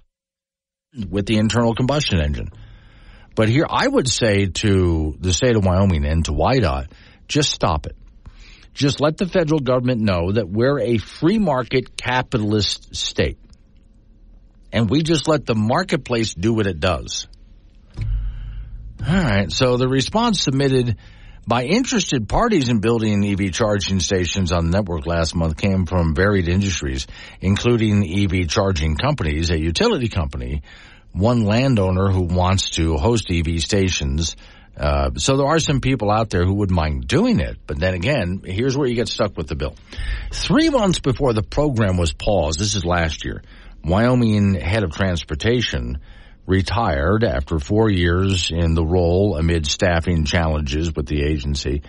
with the internal combustion engine. But here I would say to the state of Wyoming and to WYDOT, just stop it. Just let the federal government know that we're a free market capitalist state. And we just let the marketplace do what it does. All right, so the response submitted by interested parties in building EV charging stations on the network last month came from varied industries, including EV charging companies, a utility company, one landowner who wants to host EV stations. So there are some people out there who wouldn't mind doing it. But then again, here's where you get stuck with the bill. 3 months before the program was paused, this is last year, Wyoming head of transportation retired after 4 years in the role amid staffing challenges with the agency.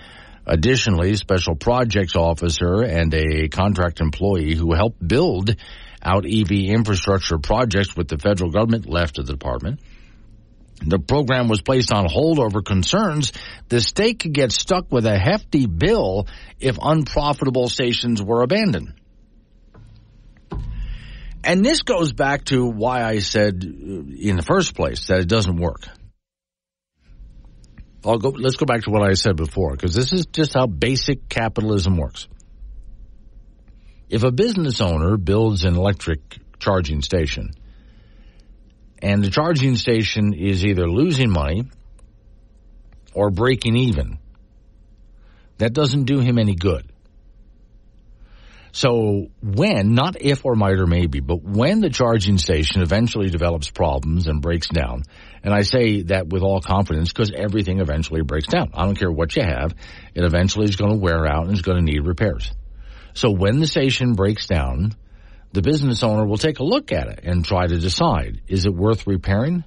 Additionally, special projects officer and a contract employee who helped build out EV infrastructure projects with the federal government left the department. The program was placed on hold over concerns the state could get stuck with a hefty bill if unprofitable stations were abandoned. And this goes back to why I said in the first place that it doesn't work. Let's go back to what I said before, because this is just how basic capitalism works. If a business owner builds an electric charging station, and the charging station is either losing money or breaking even, that doesn't do him any good. So when, not if or might or maybe, but when the charging station eventually develops problems and breaks down, and I say that with all confidence because everything eventually breaks down. I don't care what you have. It eventually is going to wear out and is going to need repairs. So when the station breaks down, the business owner will take a look at it and try to decide, is it worth repairing?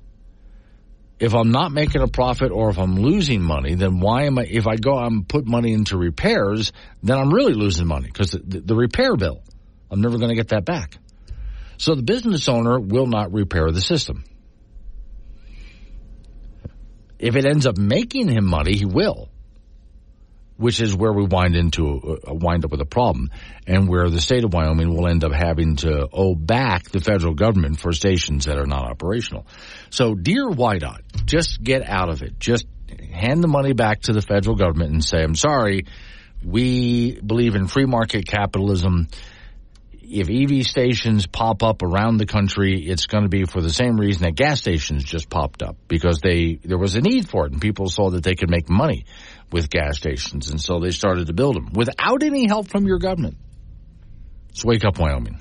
If I'm not making a profit or if I'm losing money, then why am I, if I go out and put money into repairs, then I'm really losing money because the repair bill, I'm never going to get that back. So the business owner will not repair the system. If it ends up making him money, he will. which is where we wind up with a problem, and where the state of Wyoming will end up having to owe back the federal government for stations that are not operational. So, dear WYDOT, just get out of it. Just hand the money back to the federal government and say, I'm sorry, we believe in free market capitalism. If EV stations pop up around the country, it's going to be for the same reason that gas stations just popped up, because there was a need for it, and people saw that they could make money with gas stations, and so they started to build them without any help from your government. Let's Wake Up Wyoming.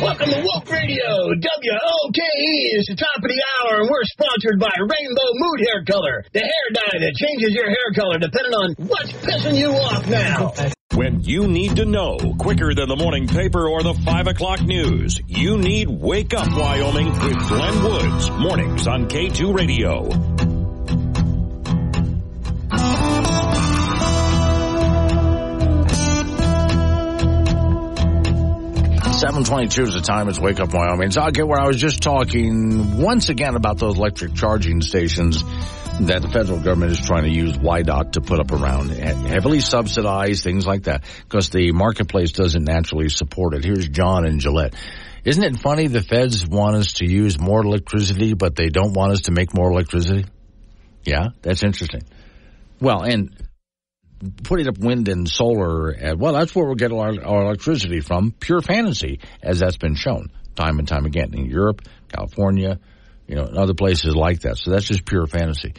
Welcome to Woke Radio, WOKE. It's the top of the hour, and we're sponsored by Rainbow Mood Hair Color, the hair dye that changes your hair color depending on what's pissing you off now. When you need to know quicker than the morning paper or the 5 o'clock news, you need Wake Up Wyoming with Glenn Woods. Mornings on K2 Radio. 7:22 is the time. It's Wake Up Wyoming. So I'll get where I was just talking once again about those electric charging stations that the federal government is trying to use WYDOT to put up around, heavily subsidized, things like that, because the marketplace doesn't naturally support it. Here's John in Gillette. Isn't it funny the feds want us to use more electricity, but they don't want us to make more electricity? Yeah, that's interesting. Well, and putting up wind and solar, that's where we'll get our electricity from. Pure fantasy, as that's been shown time and time again in Europe, California, and other places like that. So that's just pure fantasy.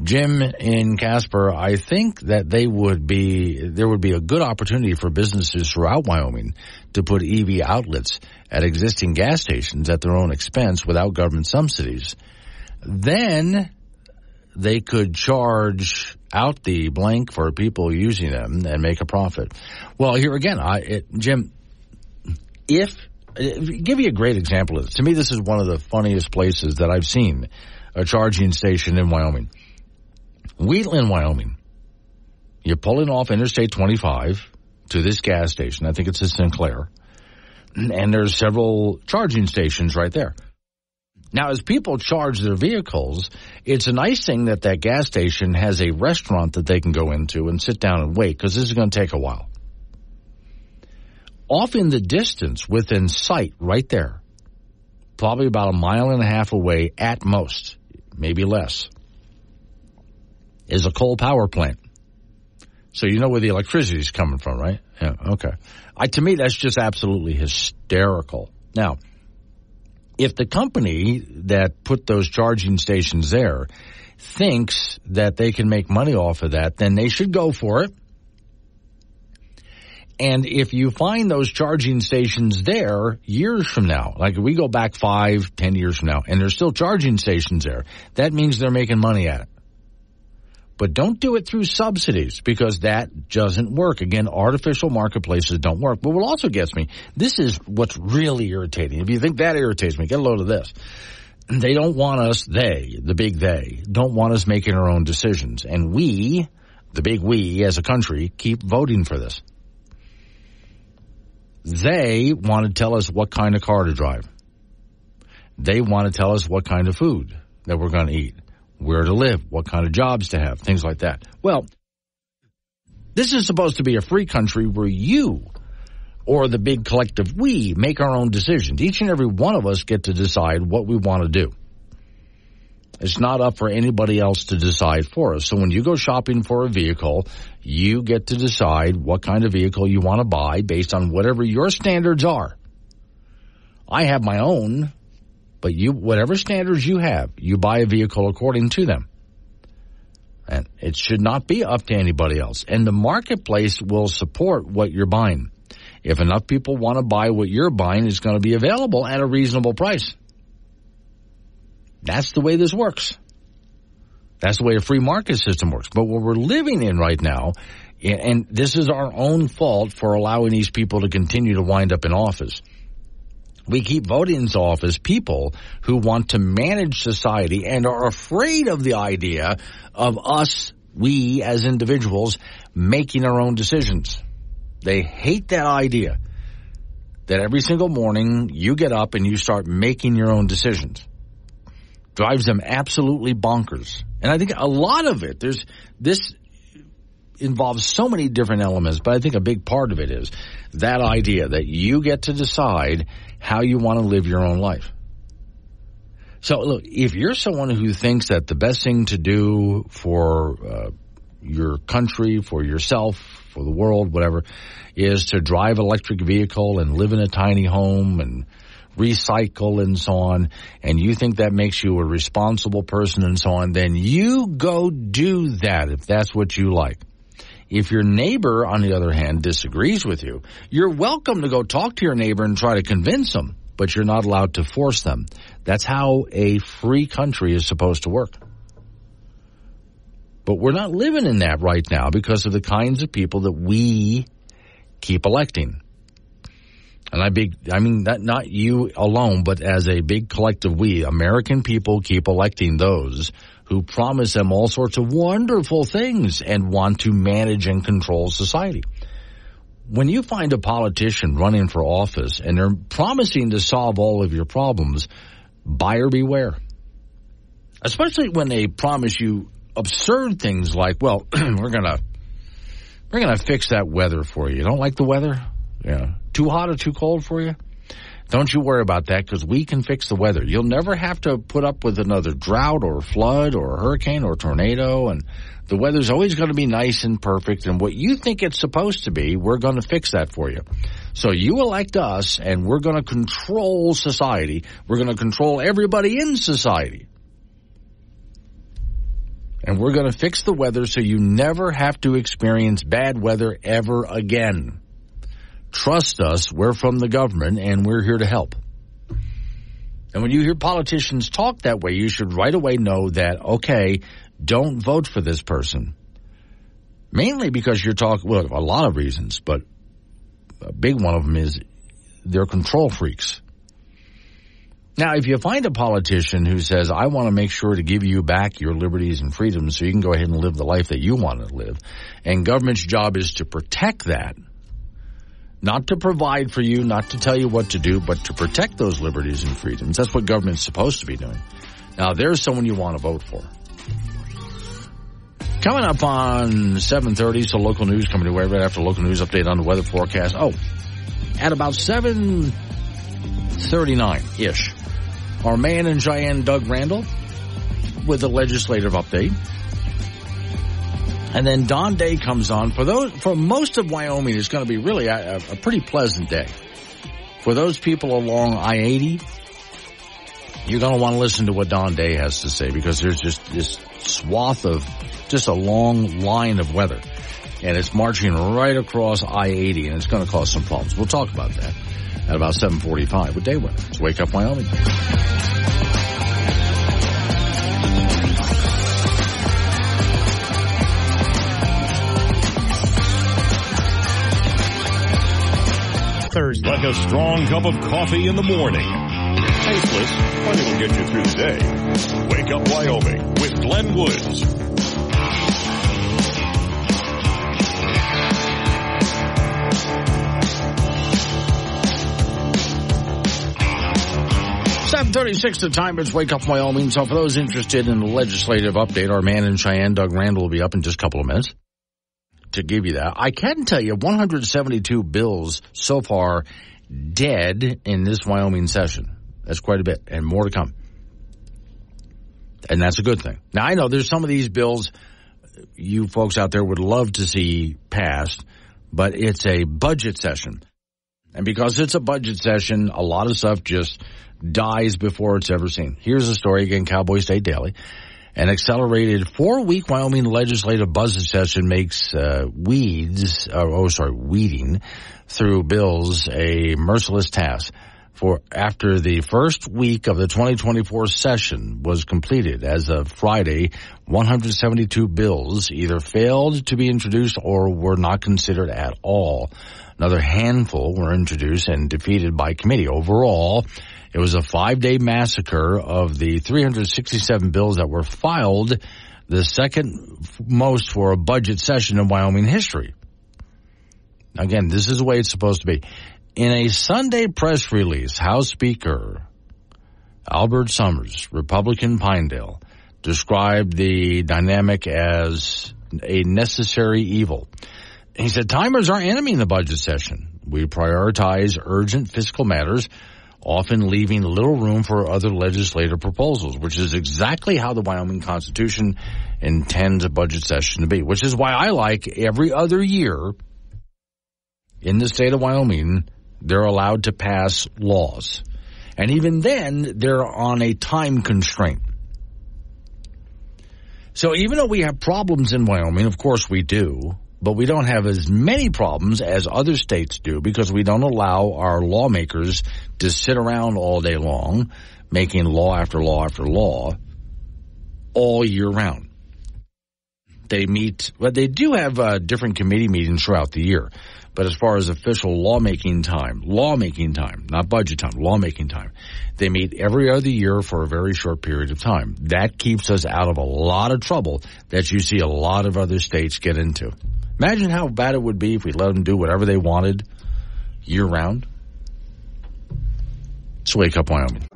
Jim in Casper, I think that there would be a good opportunity for businesses throughout Wyoming to put EV outlets at existing gas stations at their own expense without government subsidies. Then they could charge out the blank for people using them and make a profit. Well, here again, Jim, give you a great example of this. To me, this is one of the funniest places that I've seen a charging station in Wyoming. Wheatland, Wyoming. You're pulling off Interstate 25 to this gas station. I think it's a Sinclair. And there's several charging stations right there. Now, as people charge their vehicles, it's a nice thing that gas station has a restaurant that they can go into and sit down and wait, because this is going to take a while. Off in the distance, within sight, right there, probably about 1.5 miles away at most, maybe less, is a coal power plant. So you know where the electricity is coming from, right? Yeah, okay. To me, that's just absolutely hysterical. Now, if the company that put those charging stations there thinks that they can make money off of that, then they should go for it. And if you find those charging stations there years from now, like we go back 5-10 years from now, and there's still charging stations there, that means they're making money at it. But don't do it through subsidies, because that doesn't work. Again, artificial marketplaces don't work. But what also gets me, this is what's really irritating. If you think that irritates me, get a load of this. They don't want us, the big they, don't want us making our own decisions. And we, the big we as a country, keep voting for this. They want to tell us what kind of car to drive. They want to tell us what kind of food that we're going to eat, where to live, what kind of jobs to have, things like that. Well, this is supposed to be a free country where you, or the big collective we, make our own decisions. Each and every one of us get to decide what we want to do. It's not up for anybody else to decide for us. So when you go shopping for a vehicle, you get to decide what kind of vehicle you want to buy based on whatever your standards are. I have my own, but whatever standards you have, you buy a vehicle according to them. And it should not be up to anybody else. And the marketplace will support what you're buying. If enough people want to buy what you're buying, it's going to be available at a reasonable price. That's the way this works. That's the way a free market system works. But what we're living in right now, and this is our own fault for allowing these people to continue to wind up in office. We keep voting into office people who want to manage society and are afraid of the idea of us, we as individuals, making our own decisions. They hate that idea that every single morning you get up and you start making your own decisions. Drives them absolutely bonkers. And I think a lot of it, there's this involves so many different elements, but I think a big part of it is that idea that you get to decide how you want to live your own life. So, look, if you're someone who thinks that the best thing to do for your country, for yourself, for the world, whatever, is to drive an electric vehicle and live in a tiny home and recycle and so on, and you think that makes you a responsible person and so on, then you go do that if that's what you like. If your neighbor, on the other hand, disagrees with you, you're welcome to go talk to your neighbor and try to convince them, but you're not allowed to force them. That's how a free country is supposed to work. But we're not living in that right now because of the kinds of people that we keep electing. And I mean that not you alone, but as a big collective we, American people keep electing those who promise them all sorts of wonderful things and want to manage and control society. When you find a politician running for office and they're promising to solve all of your problems, buyer beware. Especially when they promise you absurd things like, well, we're gonna fix that weather for you. You don't like the weather? Yeah. Too hot or too cold for you? Don't you worry about that because we can fix the weather. You'll never have to put up with another drought or flood or hurricane or tornado, and the weather's always going to be nice and perfect, and what you think it's supposed to be, we're going to fix that for you. So you elect us, and we're going to control society. We're going to control everybody in society. And we're going to fix the weather so you never have to experience bad weather ever again. Trust us, we're from the government, and we're here to help. And when you hear politicians talk that way, you should right away know that, okay, don't vote for this person. Mainly because you're talking, well, a lot of reasons, but a big one of them is they're control freaks. Now, if you find a politician who says, I want to make sure to give you back your liberties and freedoms so you can go ahead and live the life that you want to live, and government's job is to protect that, not to provide for you, not to tell you what to do, but to protect those liberties and freedoms. That's what government's supposed to be doing. Now, there's someone you want to vote for. Coming up on 7:30, so local news coming to you right after local news update on the weather forecast. Oh, at about 7:39-ish, our man in Cheyenne, Doug Randall, with a legislative update. And then Don Day comes on. For most of Wyoming, it's going to be really a pretty pleasant day. For those people along I-80, you're going to want to listen to what Don Day has to say because there's just this swath of just a long line of weather. And it's marching right across I-80, and it's going to cause some problems. We'll talk about that at about 7:45 with Day Weather. It's Wake Up Wyoming. Thursday. Like a strong cup of coffee in the morning. Tasteless, but it'll get you through the day. Wake Up Wyoming with Glenn Woods. 7:36 the time. It's Wake Up Wyoming. So for those interested in the legislative update, our man in Cheyenne, Doug Randall, will be up in just a couple of minutes to give you that. I can tell you 172 bills so far dead in this Wyoming session. That's quite a bit, and more to come. And that's a good thing. Now, I know there's some of these bills you folks out there would love to see passed, but it's a budget session. And because it's a budget session, a lot of stuff just dies before it's ever seen. Here's a story, again, Cowboy State Daily. An accelerated 4-week Wyoming legislative budget session makes weeding through bills a merciless task. For after the first week of the 2024 session was completed as of Friday, 172 bills either failed to be introduced or were not considered at all. Another handful were introduced and defeated by committee. Overall, it was a 5-day massacre of the 367 bills that were filed, the second most for a budget session in Wyoming history. Again, this is the way it's supposed to be. In a Sunday press release, House Speaker Albert Summers, Republican Pinedale, described the dynamic as a necessary evil. He said, timers are enemy in the budget session. We prioritize urgent fiscal matters, often leaving little room for other legislative proposals, which is exactly how the Wyoming Constitution intends a budget session to be, which is why I like every other year in the state of Wyoming, they're allowed to pass laws. And even then, they're on a time constraint. So even though we have problems in Wyoming, of course we do, but we don't have as many problems as other states do because we don't allow our lawmakers to sit around all day long making law after law after law all year round. They meet, but they do have different committee meetings throughout the year. But as far as official lawmaking time, not budget time, lawmaking time, they meet every other year for a very short period of time. That keeps us out of a lot of trouble that you see a lot of other states get into. Imagine how bad it would be if we let them do whatever they wanted year-round. It's Wake Up Wyoming.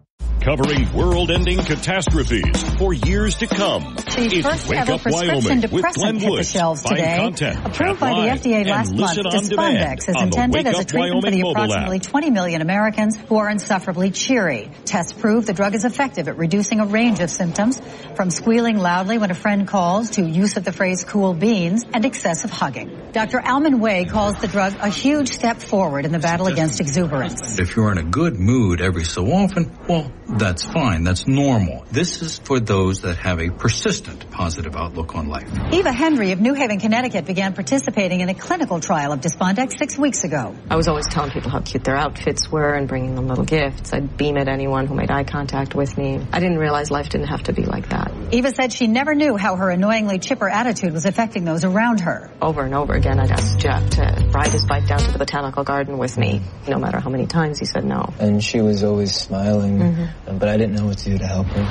Covering world-ending catastrophes for years to come. The first ever prescription depressant hit the shelves today. Approved by the FDA last month, Despondex is intended as a treatment for the approximately 20 million Americans who are insufferably cheery. Tests prove the drug is effective at reducing a range of symptoms, from squealing loudly when a friend calls to use of the phrase cool beans and excessive hugging. Dr. Alman Way calls the drug a huge step forward in the battle against exuberance. If you're in a good mood every so often, well, that's fine. That's normal. This is for those that have a persistent positive outlook on life. Eva Henry of New Haven, Connecticut began participating in a clinical trial of Despondex 6 weeks ago. I was always telling people how cute their outfits were and bringing them little gifts. I'd beam at anyone who made eye contact with me. I didn't realize life didn't have to be like that. Eva said she never knew how her annoyingly chipper attitude was affecting those around her. Over and over again, I'd ask Jeff to ride his bike down to the botanical garden with me, no matter how many times he said no. And she was always smiling, but I didn't know what to do to help her.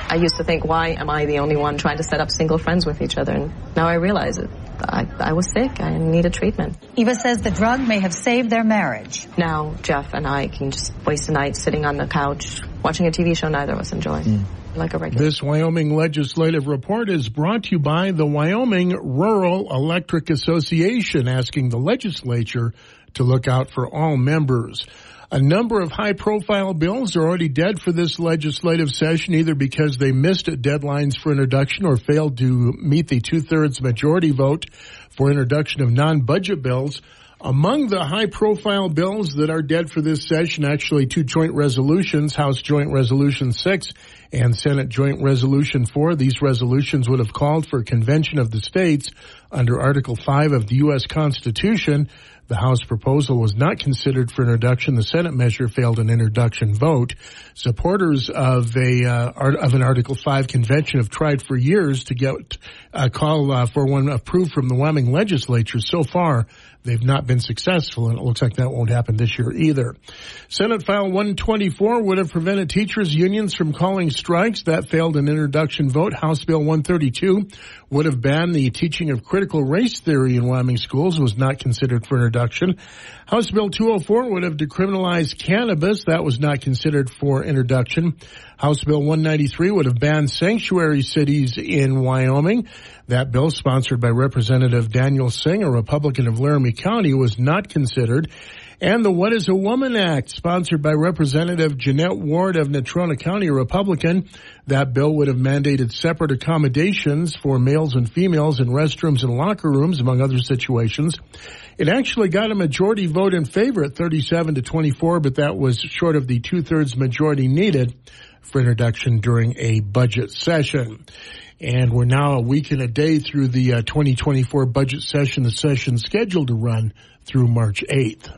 I used to think, why am I the only one trying to set up single friends with each other? And now I realize it. I was sick. I needed treatment. Eva says the drug may have saved their marriage. Now Jeff and I can just waste a night sitting on the couch watching a TV show neither of us enjoy. Like a regular. This Wyoming legislative report is brought to you by the Wyoming Rural Electric Association, asking the legislature to look out for all members. A number of high-profile bills are already dead for this legislative session, either because they missed deadlines for introduction or failed to meet the two-thirds majority vote for introduction of non-budget bills. Among the high-profile bills that are dead for this session, actually two joint resolutions, House Joint Resolution 6 and Senate Joint Resolution 4. These resolutions would have called for a convention of the states under Article 5 of the U.S. Constitution. The House proposal was not considered for introduction. The Senate measure failed an introduction vote. Supporters of an Article 5 convention have tried for years to get a call for one approved from the Wyoming legislature. So far, they've not been successful, and it looks like that won't happen this year either. Senate File 124 would have prevented teachers' unions from calling strikes. That failed an introduction vote. House Bill 132 would have banned the teaching of critical race theory in Wyoming schools. It was not considered for introduction. House Bill 204 would have decriminalized cannabis. That was not considered for introduction. House Bill 193 would have banned sanctuary cities in Wyoming. That bill, sponsored by Representative Daniel Singh, a Republican of Laramie County, was not considered. And the What is a Woman Act, sponsored by Representative Jeanette Ward of Natrona County, a Republican. That bill would have mandated separate accommodations for males and females in restrooms and locker rooms, among other situations. It actually got a majority vote in favor at 37-24, but that was short of the two-thirds majority needed for introduction during a budget session. And we're now a week and a day through the 2024 budget session, the session scheduled to run through March 8th.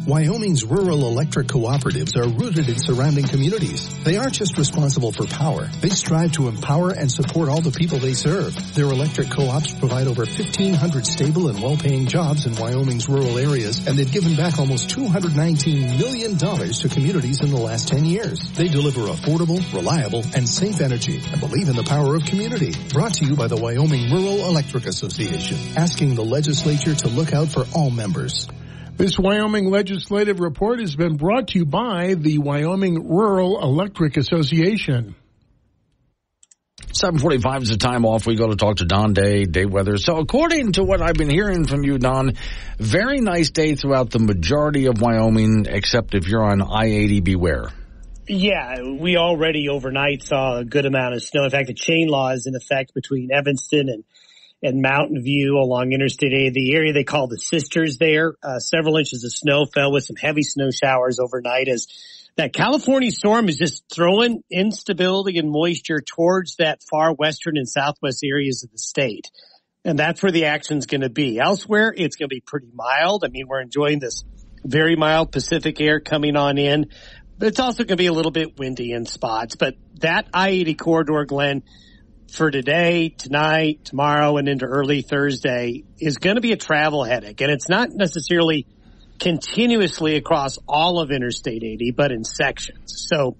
Wyoming's rural electric cooperatives are rooted in surrounding communities. They aren't just responsible for power. They strive to empower and support all the people they serve. Their electric co-ops provide over 1,500 stable and well-paying jobs in Wyoming's rural areas, and they've given back almost $219 million to communities in the last 10 years. They deliver affordable, reliable, and safe energy and believe in the power of community. Brought to you by the Wyoming Rural Electric Association, asking the legislature to look out for all members. This Wyoming legislative report has been brought to you by the Wyoming Rural Electric Association. 7:45 is the time off. We go to talk to Don Day weather. So according to what I've been hearing from you, Don, very nice day throughout the majority of Wyoming, except if you're on I-80, beware. Yeah, we already overnight saw a good amount of snow. In fact, the chain law is in effect between Evanston and Mountain View along Interstate 80. The area they call the Sisters there. Several inches of snow fell with some heavy snow showers overnight as that California storm is just throwing instability and moisture towards that far western and southwest areas of the state. And that's where the action's going to be. Elsewhere, it's going to be pretty mild. I mean, we're enjoying this very mild Pacific air coming on in. But it's also going to be a little bit windy in spots. But that I-80 corridor, Glenn, for today, tonight, tomorrow, and into early Thursday is going to be a travel headache. And it's not necessarily continuously across all of Interstate 80, but in sections. So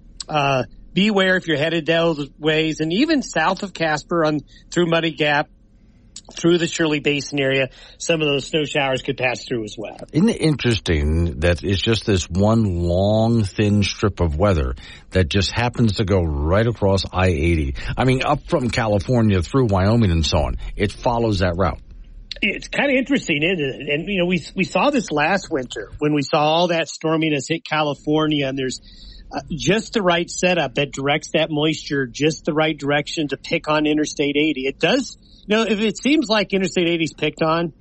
beware if you're headed those ways. And even south of Casper through Muddy Gap, through the Shirley Basin area, some of those snow showers could pass through as well. Isn't it interesting that it's just this one long, thin strip of weather that just happens to go right across I-80? I mean, up from California through Wyoming and so on. It follows that route. It's kind of interesting, isn't it? And, you know, we saw this last winter when we saw all that storminess hit California, and there's just the right setup that directs that moisture just the right direction to pick on Interstate 80. It does. You know, if it seems like Interstate 80 is picked on,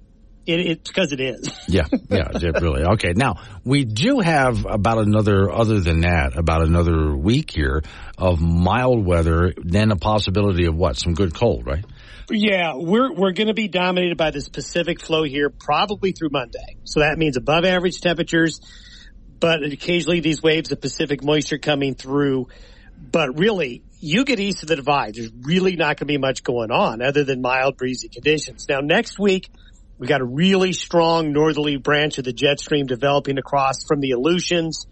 it's because it is. Yeah, really. Okay, now, we do have about another week here of mild weather, then a possibility of what? Some good cold, right? Yeah, we're going to be dominated by this Pacific flow here probably through Monday. So that means above average temperatures, but occasionally these waves of Pacific moisture coming through. But really, you get east of the divide, there's really not going to be much going on other than mild breezy conditions. Now, next week, we got a really strong northerly branch of the jet stream developing across from the Aleutians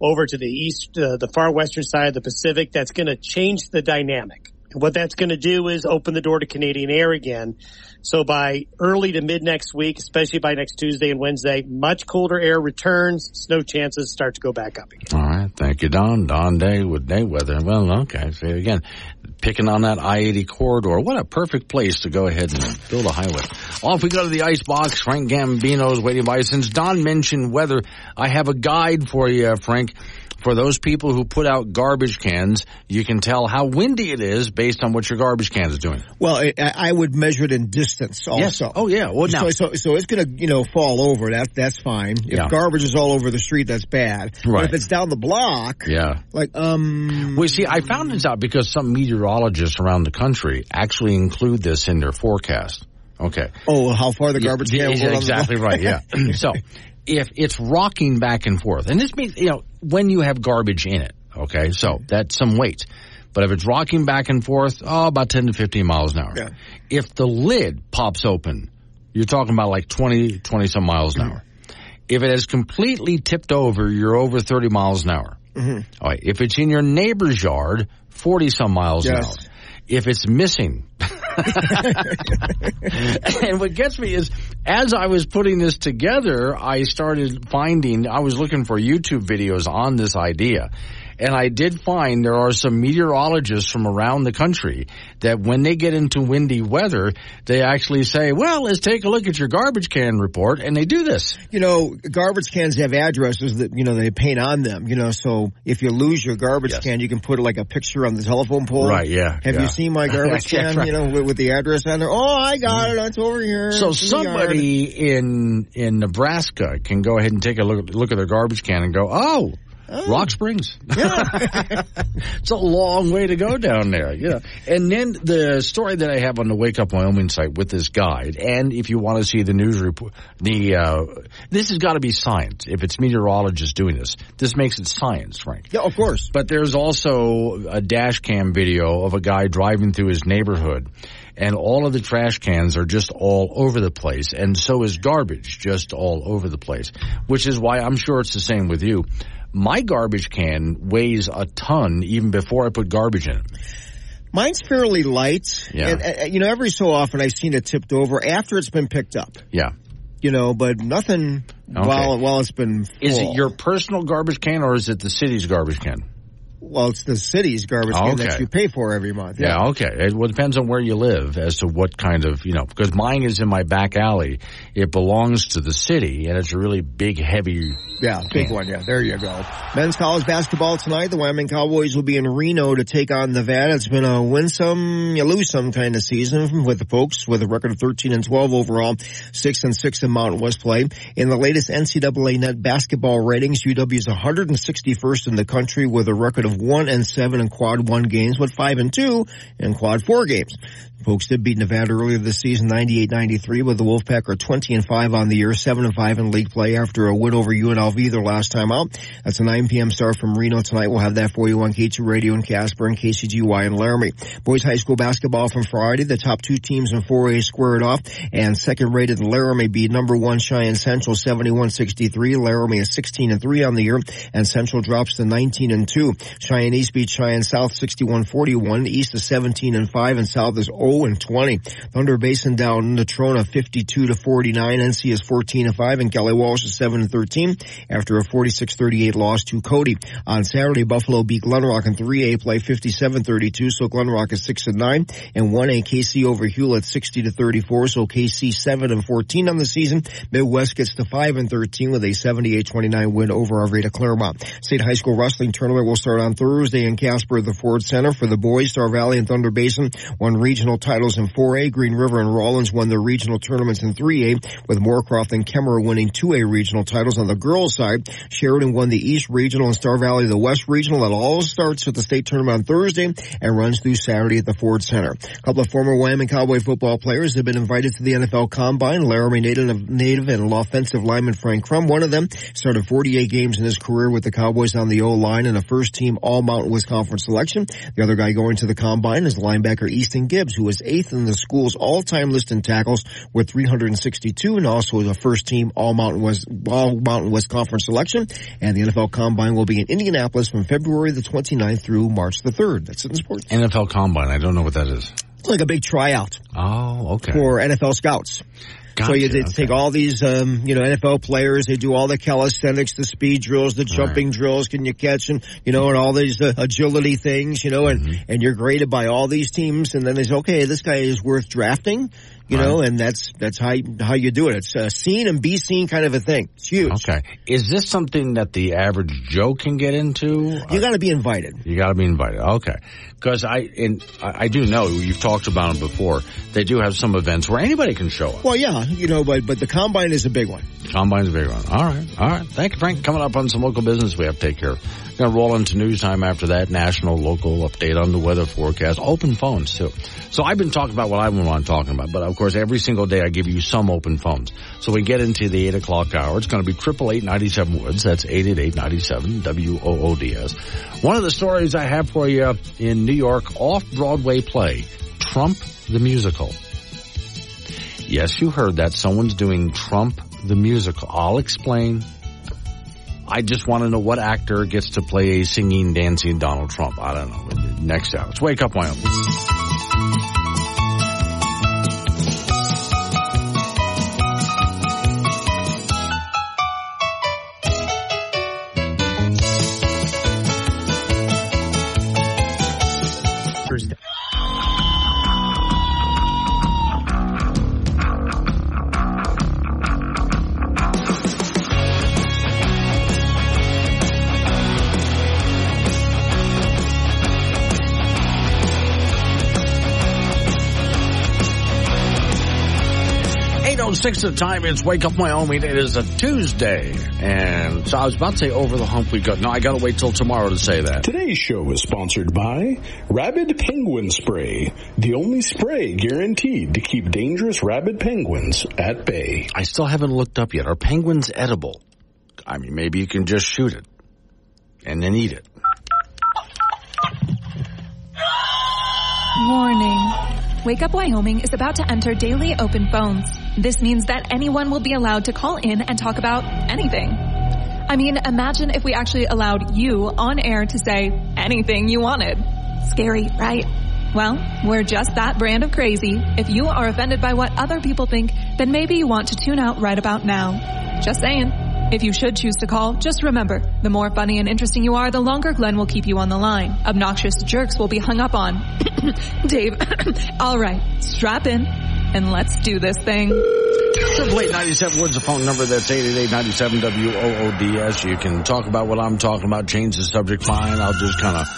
over to the east, the far western side of the Pacific. That's going to change the dynamic. And what that's going to do is open the door to Canadian air again. So by early to mid next week, especially by next Tuesday and Wednesday, much colder air returns. Snow chances start to go back up again. All right. Thank you, Don. Don Day with day weather. Well, okay. So again, picking on that I-80 corridor. What a perfect place to go ahead and build a highway. Off we go to the ice box. Frank Gambino's waiting by. Since Don mentioned weather, I have a guide for you, Frank. For those people who put out garbage cans, you can tell how windy it is based on what your garbage can is doing. Well, I would measure it in distance also. Yes. Oh, yeah. Well, now. So it's going to, fall over. That's fine. If garbage is all over the street, that's bad. Right. But if it's down the block. Yeah. Well, see, I found this out because some meteorologists around the country actually include this in their forecast. Okay. Oh, how far the garbage can will go exactly right, yeah. So, if it's rocking back and forth, and this means, when you have garbage in it, okay, so that's some weight. But if it's rocking back and forth, about 10 to 15 miles an hour. Yeah. If the lid pops open, you're talking about like 20 some miles an hour. If it has completely tipped over, you're over 30 miles an hour. Mm-hmm. All right. If it's in your neighbor's yard, 40 some miles an hour. If it's missing. And what gets me is, as I was putting this together, I was looking for YouTube videos on this idea. And I did find there are some meteorologists from around the country that when they get into windy weather, they actually say, well, let's take a look at your garbage can report. And they do this. Garbage cans have addresses that, they paint on them, so if you lose your garbage can, you can put like a picture on the telephone pole. Right, yeah. Have you seen my garbage can, right. With the address on there? Oh, I got it. It's over here. So somebody in Nebraska can go ahead and take a look at their garbage can and go, oh, Rock Springs. Yeah. It's a long way to go down there. Yeah. And then the story that I have on the Wake Up Wyoming site with this guide, and if you want to see the news report, this has got to be science. If it's meteorologists doing this makes it science, Frank. Yeah, of course. But there's also a dash cam video of a guy driving through his neighborhood, and all of the trash cans are just all over the place, and so is garbage, just all over the place, which is why I'm sure it's the same with you. My garbage can weighs a ton even before I put garbage in it. Mine's fairly light. Yeah. And, every so often I've seen it tipped over after it's been picked up. Yeah. But nothing while it's been full. Is it your personal garbage can or is it the city's garbage can? Well, it's the city's garbage can that you pay for every month. Yeah, okay. It depends on where you live as to what kind of, because mine is in my back alley. It belongs to the city, and it's a really big, heavy big one. Yeah, there you go. Men's college basketball tonight. The Wyoming Cowboys will be in Reno to take on Nevada. It's been a win some, you lose some kind of season with the Pokes with a record of 13-12 overall, 6-6 in Mountain West play. In the latest NCAA net basketball ratings, UW is 161st in the country with a record of 1-7 in quad 1 games, but 5-2 in quad 4 games. Folks did beat Nevada earlier this season, 98-93, but the Wolfpack are 20-5 on the year, 7-5 in league play after a win over UNLV their last time out. That's a 9 p.m. start from Reno tonight. We'll have that for you on K2 Radio in Casper and KCGY in Laramie. Boys high school basketball from Friday. The top 2 teams in 4A squared off, and second-rated Laramie beat number 1 Cheyenne Central 71-63. Laramie is 16-3 on the year, and Central drops to 19-2. Cheyenne East beat Cheyenne South 61-41. East is 17-5, and South is 0-20. Thunder Basin down Natrona 52-49. NC is 14-5, and Kelly Walsh is 7-13 after a 46-38 loss to Cody. On Saturday, Buffalo beat Glenrock in 3A play 57-32, so Glenrock is 6-9, and 1A KC over Hewlett 60-34, so KC 7-14 on the season. Midwest gets to 5-13 with a 78-29 win over Arvada Claremont. State High School Wrestling Tournament will start on Thursday in Casper at the Ford Center. For the boys, Star Valley and Thunder Basin won regional titles in 4A. Green River and Rawlins won their regional tournaments in 3A, with Moorcroft and Kemmerer winning 2A regional titles. On the girls' side, Sheridan won the East Regional and Star Valley the West Regional. That all starts with the state tournament on Thursday and runs through Saturday at the Ford Center. A couple of former Wyoming Cowboy football players have been invited to the NFL Combine. Laramie native and offensive lineman Frank Crum, one of them, started 48 games in his career with the Cowboys on the O-line and a first-team All-Mountain West Conference selection. The other guy going to the Combine is linebacker Easton Gibbs, who was 8th in the school's all-time list in tackles with 362, and also a first-team All-Mountain West Conference selection. And the NFL Combine will be in Indianapolis from February the 29th through March the 3rd. That's it in sports. NFL Combine, I don't know what that is. It's like a big tryout. Oh, okay. For NFL scouts. Gotcha, so you take all these, NFL players. They do all the calisthenics, the speed drills, the jumping drills. Can you catch and all these agility things, and you're graded by all these teams. And then they say, okay, this guy is worth drafting, and that's how you do it. It's a seen and be seen kind of a thing. It's huge. Okay. Is this something that the average Joe can get into? You got to be invited. You got to be invited. Okay. Because I do know, you've talked about them before, they do have some events where anybody can show up. Well, yeah, but the Combine is a big one. Combine's a big one. All right. Thank you, Frank. Coming up on some local business we have to take care of. Going to roll into news time after that, national, local, update on the weather forecast, open phones too. So I've been talking about what I want talking about, but of course every single day I give you some open phones. So we get into the 8 o'clock hour. It's going to be 888-97 Woods. That's 888-97 WOODS. One of the stories I have for you in New York, off-Broadway play, Trump the Musical. Yes, you heard that. Someone's doing Trump the Musical. I'll explain. I just want to know what actor gets to play a singing, dancing Donald Trump. I don't know. Next hour. It's Wake Up Wyoming. Six at the time. It's Wake Up Wyoming. It is a Tuesday. And so I was about to say over the hump we go. No, I got to wait till tomorrow to say that. Today's show is sponsored by Rabid Penguin Spray, the only spray guaranteed to keep dangerous rabid penguins at bay. I still haven't looked up yet. Are penguins edible? I mean, maybe you can just shoot it and then eat it. Warning. Wake Up Wyoming is about to enter daily open phones. This means that anyone will be allowed to call in and talk about anything. I mean, imagine if we actually allowed you on air to say anything you wanted. Scary, right? Well, we're just that brand of crazy. If you are offended by what other people think, then maybe you want to tune out right about now. Just saying. If you should choose to call, just remember, the more funny and interesting you are, the longer Glenn will keep you on the line. Obnoxious jerks will be hung up on. Dave, all right, strap in, and let's do this thing. 888-97 Woods, the phone number. That's 888-97-WOODS. You can talk about what I'm talking about, change the subject line. I'll just kind of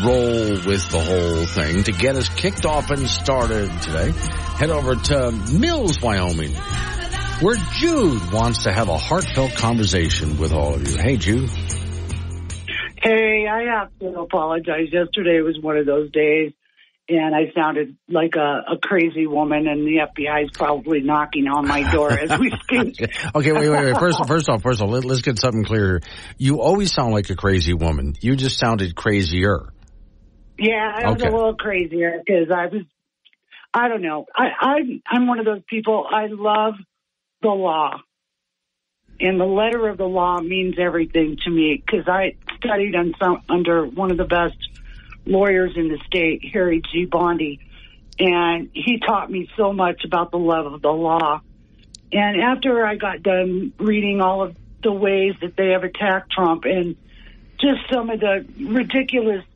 roll with the whole thing. To get us kicked off and started today, head over to Mills, Wyoming, where Jude wants to have a heartfelt conversation with all of you. Hey, Jude. Hey, I have to apologize. Yesterday was one of those days, and I sounded like a crazy woman, and the FBI is probably knocking on my door as we speak. Okay, wait. First off, let's get something clear. You always sound like a crazy woman. You just sounded crazier. Yeah, I was a little crazier because I don't know. I'm one of those people. I love the law, and the letter of the law means everything to me because I studied under one of the best lawyers in the state, Harry G. Bondi, and he taught me so much about the love of the law. And after I got done reading all of the ways that they have attacked Trump and just some of the ridiculous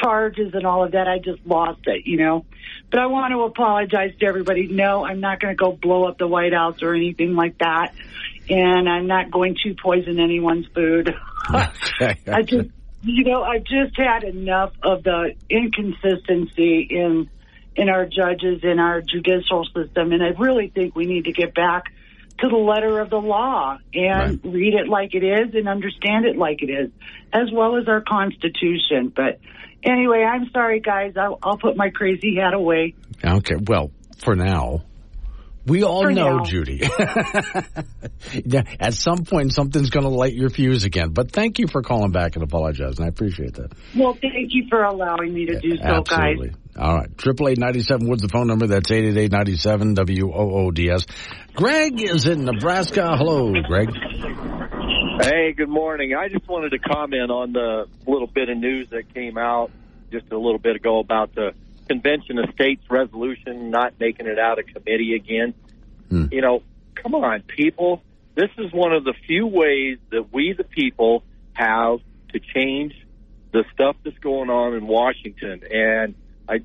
charges and all of that, I just lost it, But I want to apologize to everybody. No, I'm not going to go blow up the White House or anything like that. And I'm not going to poison anyone's food. I just had enough of the inconsistency in our judges, in our judicial system. And I really think we need to get back to the letter of the law and read it like it is and understand it like it is, as well as our Constitution. But anyway, I'm sorry, guys. I'll put my crazy hat away. Okay. Well, for now. We all know, Judy. At some point, something's going to light your fuse again. But thank you for calling back and apologizing. I appreciate that. Well, thank you for allowing me to do so, Absolutely. Guys. All right. 888-97 Woods, the phone number. That's 888-97-WOODS. Greg is in Nebraska. Hello, Greg. Hey, good morning. I just wanted to comment on the little bit of news that came out just a little bit ago about the Convention of States resolution not making it out of committee again. Come on, people. This is one of the few ways that we, the people, have to change the stuff that's going on in Washington. And I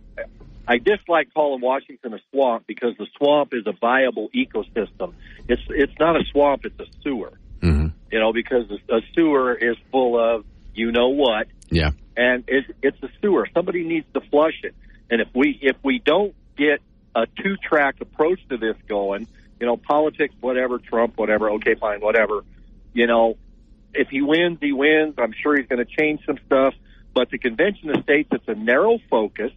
dislike calling Washington a swamp because the swamp is a viable ecosystem. It's not a swamp, it's a sewer. Mm-hmm. Because a sewer is full of what. Yeah. And it's a sewer. Somebody needs to flush it. And if we don't get a two-track approach to this going, politics, whatever, Trump, whatever, okay, fine, whatever, if he wins, he wins. I'm sure he's going to change some stuff. But the Convention of States, it's a narrow focus.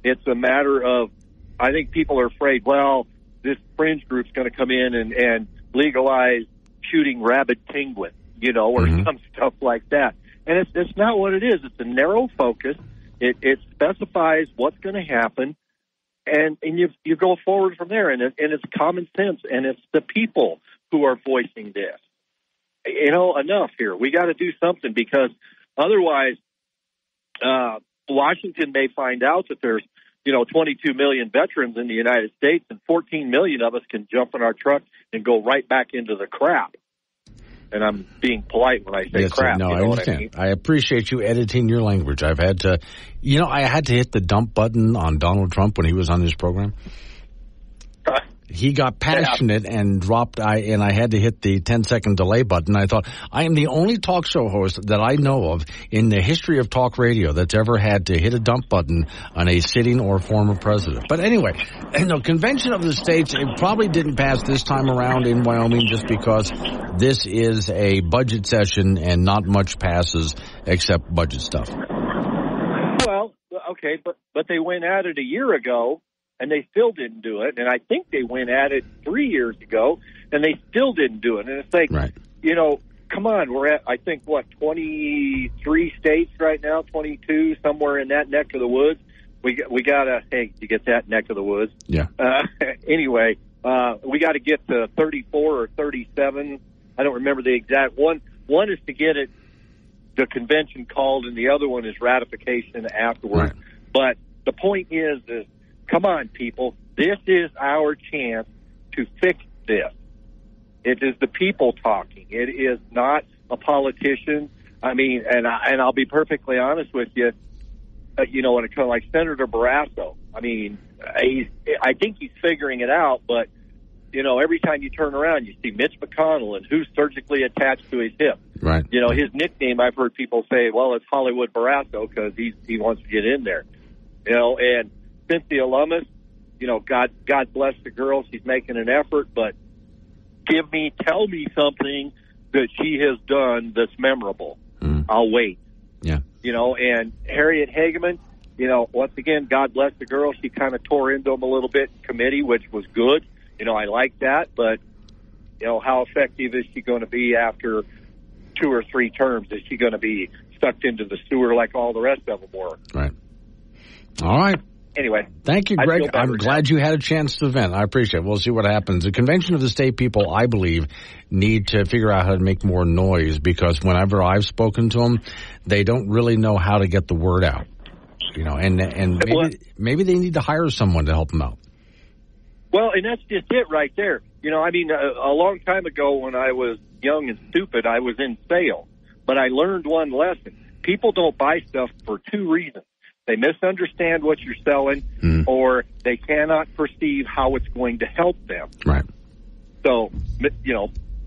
It's a matter of, I think people are afraid, well, this fringe group's going to come in and legalize shooting rabid penguins, or some stuff like that. And it's not what it is. It's a narrow focus. It specifies what's going to happen, and you go forward from there. And it's common sense, and it's the people who are voicing this. Enough here. We got to do something because otherwise, Washington may find out that there's 22 million veterans in the United States, and 14 million of us can jump in our truck and go right back into the crap. And I'm being polite when I say crap. No, I understand. I appreciate you editing your language. I've had to, I had to hit the dump button on Donald Trump when he was on this program. He got passionate and dropped, and I had to hit the 10-second delay button. I thought, I am the only talk show host that I know of in the history of talk radio that's ever had to hit a dump button on a sitting or former president. But anyway, Convention of the States, it probably didn't pass this time around in Wyoming just because this is a budget session and not much passes except budget stuff. Well, okay, but they went at it a year ago. And they still didn't do it. And I think they went at it 3 years ago, and they still didn't do it. And it's like, come on, we're at, I think, 23 states right now, 22, somewhere in that neck of the woods. We got to, hey, you get that neck of the woods? Yeah. Anyway, we got to get to 34 or 37. I don't remember the exact one. One is to get the convention called, and the other one is ratification afterwards. Right. But the point is come on, people. This is our chance to fix this. It is the people talking. It is not a politician. I mean, and I'll be perfectly honest with you. When it comes like Senator Barrasso, I mean, I think he's figuring it out. But every time you turn around, you see Mitch McConnell and who's surgically attached to his hip. Right. His nickname, I've heard people say, well, it's Hollywood Barrasso because he wants to get in there. And Cynthia Lummis, God bless the girl. She's making an effort, but tell me something that she has done that's memorable. I'll wait. Yeah. And Harriet Hageman, once again, God bless the girl. She kind of tore into him a little bit in committee, which was good. I like that, but, how effective is she going to be after 2 or 3 terms? Is she going to be sucked into the sewer like all the rest of them were? Right. All right. Anyway. Thank you, Greg. I'm glad you had a chance to vent. I appreciate it. We'll see what happens. The Convention of the State people, I believe, need to figure out how to make more noise because whenever I've spoken to them, they don't really know how to get the word out. And maybe they need to hire someone to help them out. Well, and that's just it right there. A long time ago when I was young and stupid, I was in sales. But I learned one lesson. People don't buy stuff for 2 reasons. They misunderstand what you're selling, or they cannot perceive how it's going to help them. Right. So,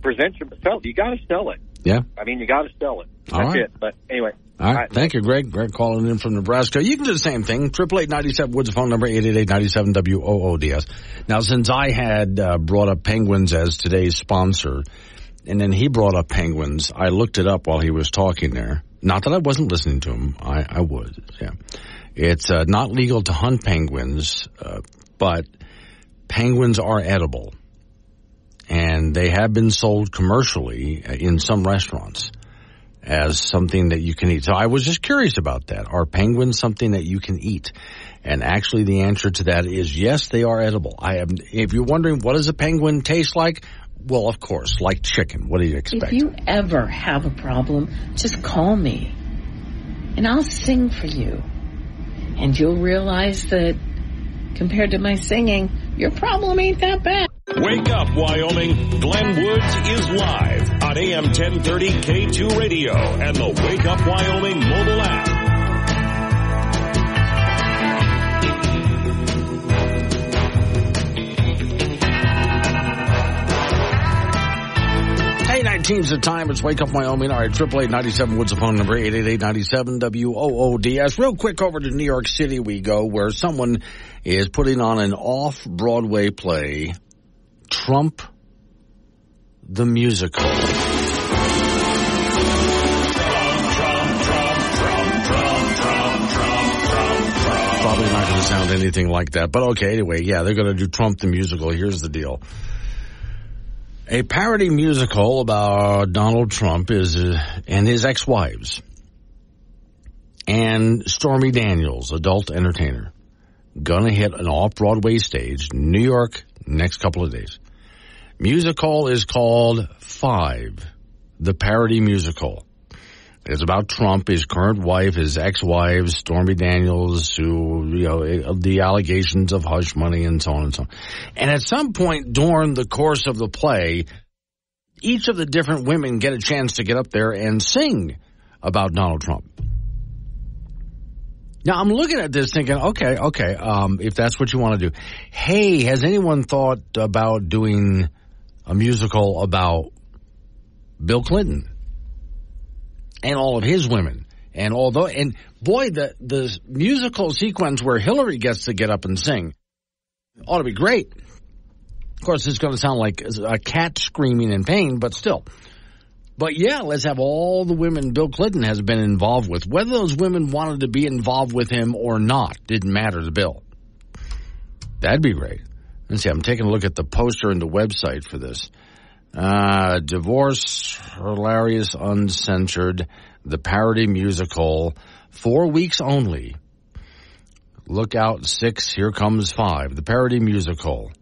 present yourself. You got to sell it. Yeah. You got to sell it. That's it. But anyway. All right. Thank you, Greg. Greg calling in from Nebraska. You can do the same thing. 888-97 Woods, phone number 888-97-WOODS. Now, since I had brought up Penguins as today's sponsor, and then he brought up Penguins, I looked it up while he was talking there. Not that I wasn't listening to him. I was, yeah. It's not legal to hunt penguins, but penguins are edible. And they have been sold commercially in some restaurants as something that you can eat. So I was just curious about that. Are penguins something that you can eat? And actually the answer to that is yes, they are edible. If you're wondering what does a penguin taste like, well, of course, like chicken. What do you expect? If you ever have a problem, just call me, and I'll sing for you. And you'll realize that, compared to my singing, your problem ain't that bad. Wake up, Wyoming. Glenn Woods is live on AM 1030 K2 Radio and the Wake Up Wyoming mobile app. 8:19's the time. It's Wake Up Wyoming. All right, 888-97 Woods, the phone number, 888-97-WOODS. Real quick over to New York City we go, where someone is putting on an off-Broadway play, Trump the Musical. Probably not going to sound anything like that, but okay, anyway, yeah, they're going to do Trump the Musical. Here's the deal. A parody musical about Donald Trump and his ex-wives. And Stormy Daniels, adult entertainer, gonna hit an off-Broadway stage, New York, next couple of days. Musical is called Five, the parody musical. It's about Trump, his current wife, his ex-wives, Stormy Daniels, who, the allegations of hush money and so on and so on. And at some point during the course of the play, each of the different women get a chance to get up there and sing about Donald Trump. Now, I'm looking at this thinking, okay, if that's what you want to do. Hey, has anyone thought about doing a musical about Bill Clinton and all of his women? And boy, the musical sequence where Hillary gets to get up and sing ought to be great. Of course, it's going to sound like a cat screaming in pain, but still. But yeah, let's have all the women Bill Clinton has been involved with. Whether those women wanted to be involved with him or not didn't matter to Bill. That'd be great. Let's see, I'm taking a look at the poster and the website for this. Divorce, Hilarious, Uncensored, the parody musical, 4 weeks only. Look out, 6, here comes 5, the parody musical.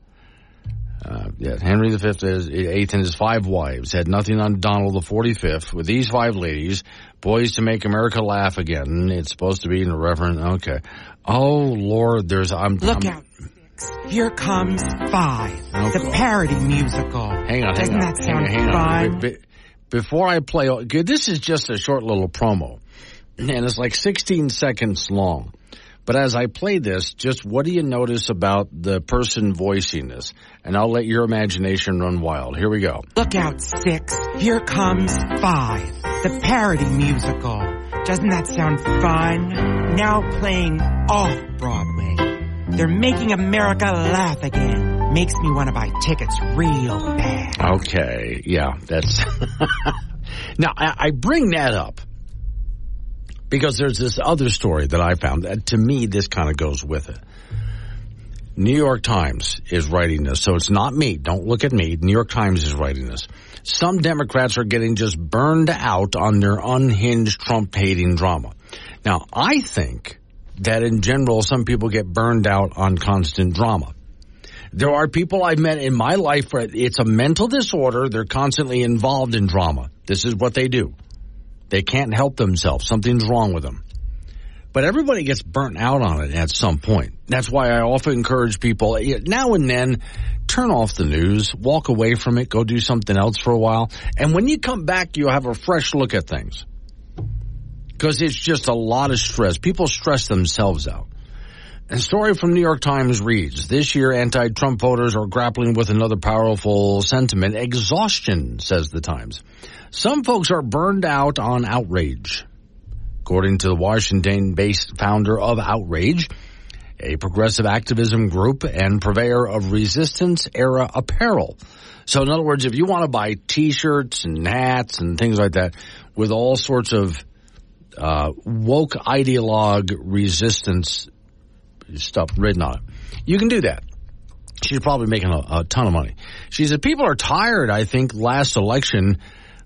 Henry V is 8th and his 5 wives had nothing on Donald the 45th. With these 5 ladies, poised to make America laugh again. It's supposed to be in a reference. Okay. Oh Lord, look out. here comes 5. The parody musical. Doesn't that sound fun? Before I play, this is just a short little promo, and it's like 16 seconds long. But as I play this, just what do you notice about the person voicing this? And I'll let your imagination run wild. Here we go. Look out, 6. Here comes 5. The parody musical. Doesn't that sound fun? Now playing off-Broadway. They're making America laugh again. Makes me want to buy tickets real bad. Okay, yeah, that's... Now, I bring that up because there's this other story that I found that, to me, this kind of goes with it. New York Times is writing this, so it's not me. Don't look at me. New York Times is writing this. Some Democrats are getting just burned out on their unhinged Trump-hating drama. Now, I think that in general, some people get burned out on constant drama. There are people I've met in my life where it's a mental disorder. They're constantly involved in drama. This is what they do. They can't help themselves. Something's wrong with them. But everybody gets burnt out on it at some point. That's why I often encourage people, now and then, turn off the news, walk away from it, go do something else for a while. And when you come back, you'll have a fresh look at things. Because it's just a lot of stress. People stress themselves out. A story from New York Times reads, this year anti-Trump voters are grappling with another powerful sentiment, exhaustion, says the Times. Some folks are burned out on outrage. According to the Washington-based founder of Outrage, a progressive activism group and purveyor of resistance-era apparel. So in other words, if you want to buy T-shirts and hats and things like that with all sorts of woke ideologue resistance stuff written on it, you can do that. She's probably making a ton of money. She said, people are tired. I think last election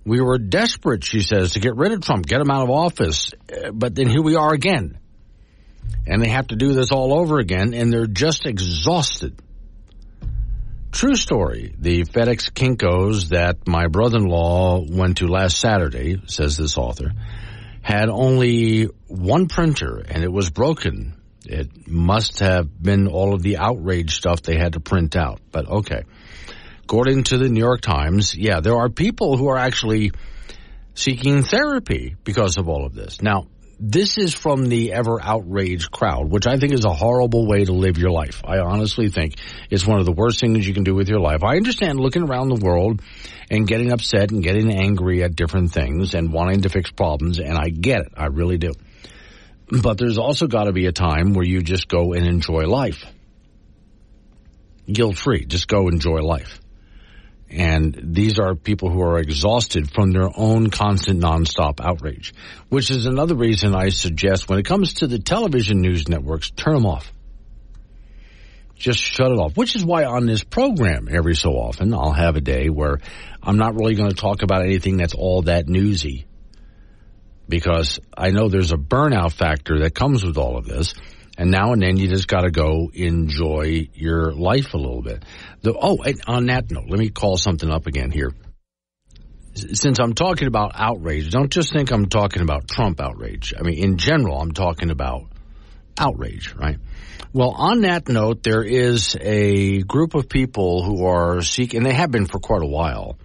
we were desperate, she says, to get rid of Trump, get him out of office. But then here we are again. And they have to do this all over again, and they're just exhausted. True story. The FedEx Kinko's that my brother-in-law went to last Saturday, says this author, had only one printer, and it was broken. It must have been all of the outrage stuff they had to print out. But okay. According to the New York Times, yeah, there are people who are actually seeking therapy because of all of this. Now, this is from the ever outraged crowd, which I think is a horrible way to live your life. I honestly think it's one of the worst things you can do with your life. I understand looking around the world and getting upset and getting angry at different things and wanting to fix problems, and I get it. I really do. But there's also got to be a time where you just go and enjoy life. Guilt-free. Just go enjoy life. And these are people who are exhausted from their own constant nonstop outrage, which is another reason I suggest when it comes to the television news networks, turn them off. Just shut it off, which is why on this program every so often I'll have a day where I'm not really going to talk about anything that's all that newsy, because I know there's a burnout factor that comes with all of this. And now and then you just got to go enjoy your life a little bit. And on that note, let me call something up again here. Since I'm talking about outrage, don't just think I'm talking about Trump outrage. I mean, in general, I'm talking about outrage, right? Well, on that note, there is a group of people who are seeking, and they have been for quite a while,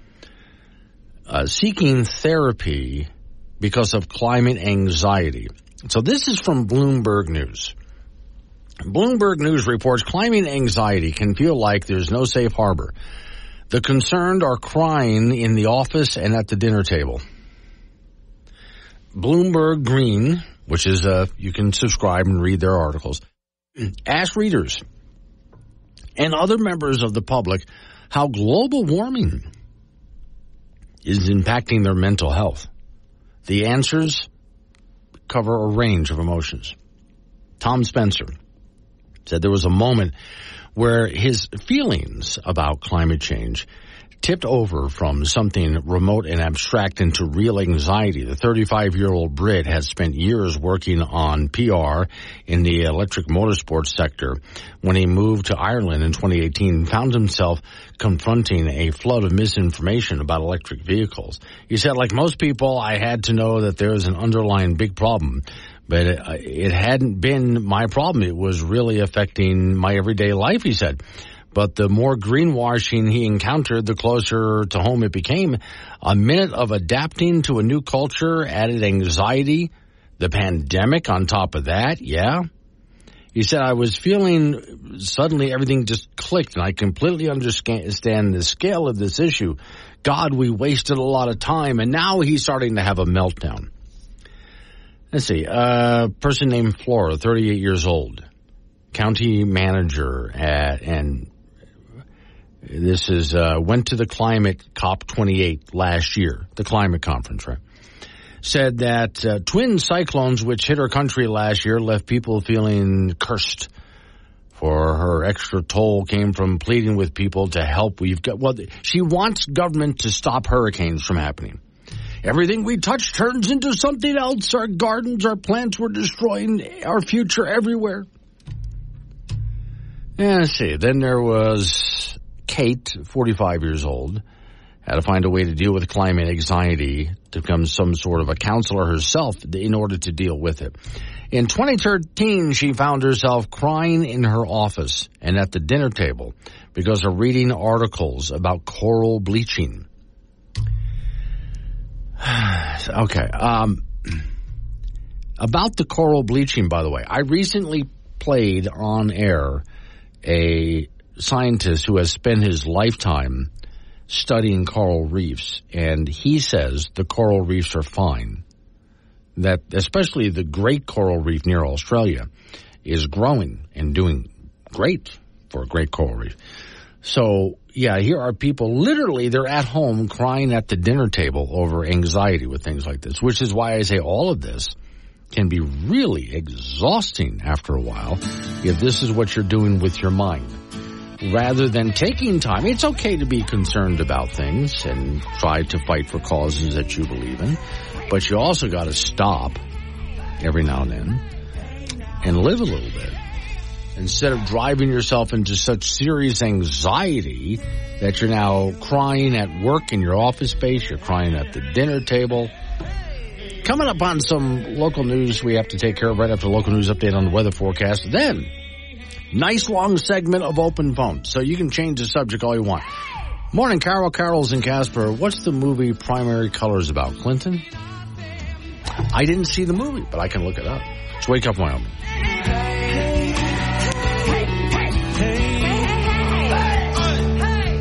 seeking therapy because of climate anxiety. So this is from Bloomberg News. Bloomberg News reports climate anxiety can feel like there's no safe harbor. The concerned are crying in the office and at the dinner table. Bloomberg Green, which is you can subscribe and read their articles, asked readers and other members of the public how global warming is impacting their mental health. The answers cover a range of emotions. Tom Spencer said there was a moment where his feelings about climate change tipped over from something remote and abstract into real anxiety. The 35-year-old Brit has spent years working on PR in the electric motorsports sector. When he moved to Ireland in 2018, found himself confronting a flood of misinformation about electric vehicles. He said, like most people, I had to know that there is an underlying big problem, But it hadn't been my problem. It was really affecting my everyday life, he said. But the more greenwashing he encountered, the closer to home it became. A minute of adapting to a new culture added anxiety. The pandemic on top of that, yeah. He said, I was feeling suddenly everything just clicked, and I completely understand the scale of this issue. God, we wasted a lot of time, and now he's starting to have a meltdown. Let's see. A person named Flora, 38 years old, county manager and this is went to the climate COP28 last year, the climate conference, right? Said that twin cyclones which hit her country last year left people feeling cursed. For her extra toll came from pleading with people to help. She wants government to stop hurricanes from happening. Everything we touch turns into something else. Our gardens, our plants, we're destroying our future everywhere. Yeah, let's see. Then there was Kate, 45 years old. Had to find a way to deal with climate anxiety to become some sort of a counselor herself in order to deal with it. In 2013, she found herself crying in her office and at the dinner table because of reading articles about coral bleaching. Okay. About the coral bleaching, by the way, I recently played on air a scientist who has spent his lifetime studying coral reefs, and he says the coral reefs are fine. That especially the great coral reef near Australia is growing and doing great for a great coral reef. So, yeah, here are people, literally, they're at home crying at the dinner table over anxiety with things like this, which is why I say all of this can be really exhausting after a while if this is what you're doing with your mind. Rather than taking time, it's okay to be concerned about things and try to fight for causes that you believe in, but you also got to stop every now and then and live a little bit instead of driving yourself into such serious anxiety that you're now crying at work in your office space, you're crying at the dinner table. Coming up on some local news we have to take care of right after local news update on the weather forecast. Then, nice long segment of open phone, so you can change the subject all you want. Morning, Carol. Carol's in Casper. What's the movie Primary Colors about? Clinton? I didn't see the movie, but I can look it up. It's Wake Up Wyoming.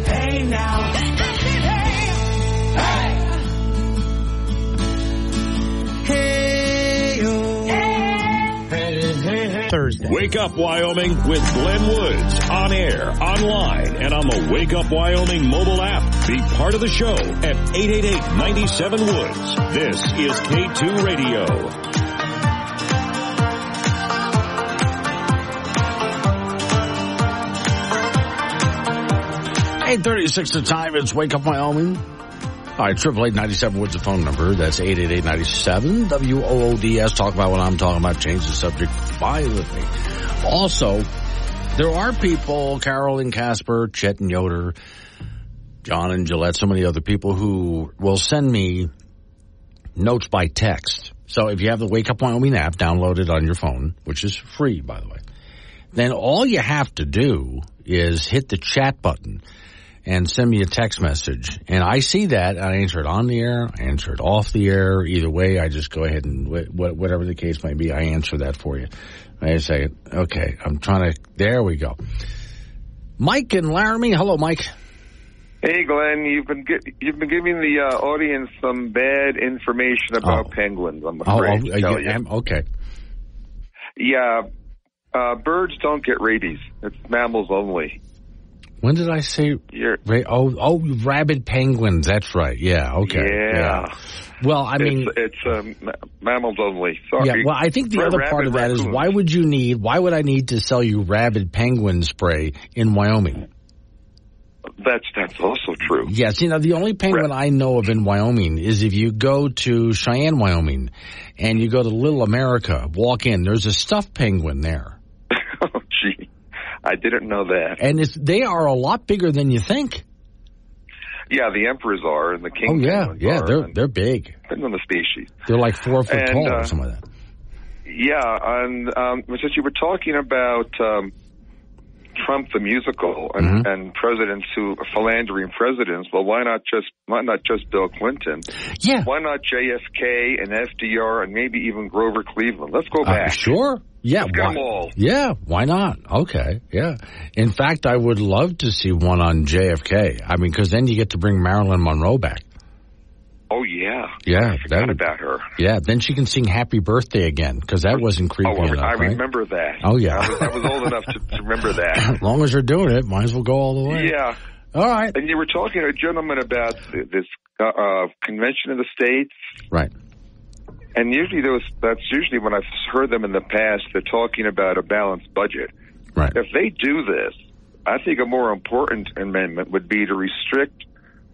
Hey now. Thursday. Wake Up Wyoming with Glenn Woods on air, online, and on the Wake Up Wyoming mobile app. Be part of the show at 888-97-WOODS. This is K2 Radio. 8:36 the time. It's Wake Up Wyoming. All right, 888-97-WOODS the phone number. That's 888-97-WOODS. Talk about what I'm talking about. Change the subject. Fine with me. Also, there are people, Carol and Casper, Chet and Yoder, John and Gillette, so many other people who will send me notes by text. So if you have the Wake Up Wyoming app, download it on your phone, which is free, by the way. Then all you have to do is hit the chat button and send me a text message. And I see that, and I answer it on the air, I answer it off the air. Either way, I just go ahead and, whatever the case may be, I answer that for you. I say, okay, I'm trying to, there we go. Mike and Laramie. Hello, Mike. Hey, Glenn, you've been giving the audience some bad information about penguins, I'm afraid to tell you. Okay. Yeah, birds don't get rabies. It's mammals only. When did I say? Rabid penguins. That's right. Yeah. Okay. Yeah. Well, I mean, it's mammals only. Sorry. Yeah. Well, I think the other part of that is why would I need to sell you rabid penguin spray in Wyoming? That's also true. Yes. You know, the only penguin I know of in Wyoming is if you go to Cheyenne, Wyoming, and you go to Little America, walk in, there's a stuffed penguin there. Oh, gee. I didn't know that. And they are a lot bigger than you think. Yeah, the emperors are, and the king. Oh, yeah, they're big. Depends on the species. They're like 4 foot tall or something like that. Yeah, and since you were talking about Trump the musical and presidents who philandering presidents, well, why not just Bill Clinton? Yeah. Why not JFK and FDR and maybe even Grover Cleveland? Let's go back. Sure. Yeah. Let's get them all. Yeah. Why not? Okay. Yeah. In fact, I would love to see one on JFK. I mean, because then you get to bring Marilyn Monroe back. Oh, yeah. Yeah. I forgot about her. Yeah. Then she can sing Happy Birthday again, because that wasn't creepy enough, I right? remember that. Oh, yeah. I was old enough to remember that. As long as you're doing it, might as well go all the way. Yeah. All right. And you were talking to a gentleman about this convention of the states. Right. And usually that's usually when I've heard them in the past, they're talking about a balanced budget. Right. If they do this, I think a more important amendment would be to restrict